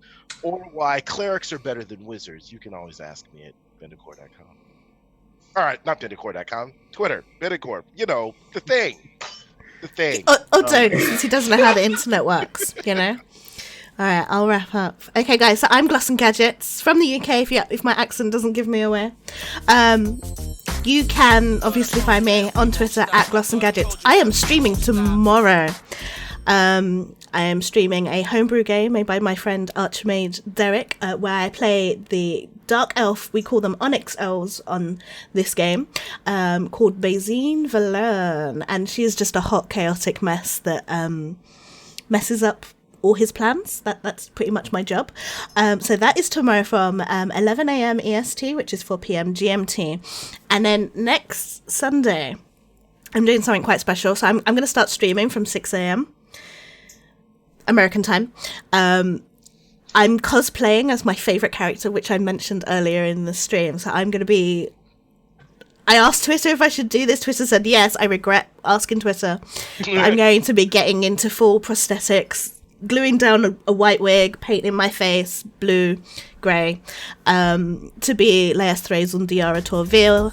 or why clerics are better than wizards, you can always ask me at Bendacore.com. All right, not Bendacore.com, Twitter, Bendacore, the thing. Don't, since he doesn't know how the internet works, All right, I'll wrap up. Okay, guys, so I'm Gloss and Gadgets from the UK, if my accent doesn't give me away. you can obviously find me on Twitter at Gloss and Gadgets. I am streaming tomorrow. I am streaming a homebrew game made by my friend Archmage Derek, where I play the Dark Elf, we call them Onyx Elves on this game, called Bazine Valerne, and she is just a hot, chaotic mess that messes up all his plans. That's pretty much my job. So that is tomorrow from 11 a.m. EST, which is 4 p.m. GMT. And then next Sunday, I'm doing something quite special. So I'm going to start streaming from 6 a.m. American time. I'm cosplaying as my favorite character, which I mentioned earlier in the stream. So I'm going to be... I asked Twitter if I should do this. Twitter said yes. I regret asking Twitter. But I'm going to be getting into full prosthetics, gluing down a white wig, painting my face blue, grey, to be Leas Thrazen Diara Torville,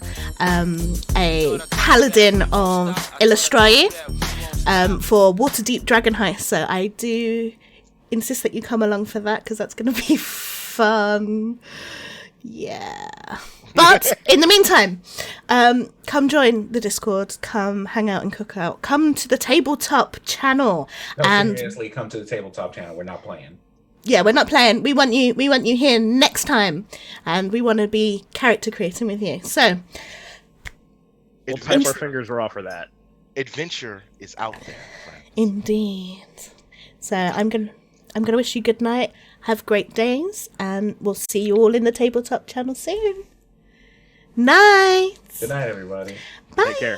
a paladin of Illustrae, for Waterdeep Dragon Heist. So I do insist that you come along for that, because that's going to be fun. Yeah. But in the meantime, come join the Discord, come hang out and cook out, come to the Tabletop channel. No, and seriously, come to the Tabletop channel. We're not playing. Yeah, we're not playing. We want you here next time, and we want to be character creating with you. So We'll tap our fingers raw for that. Adventure is out there, friends. Indeed. So I'm gonna wish you good night. Have great days, and we'll see you all in the Tabletop channel soon. Night. Good night, everybody. Bye. Take care.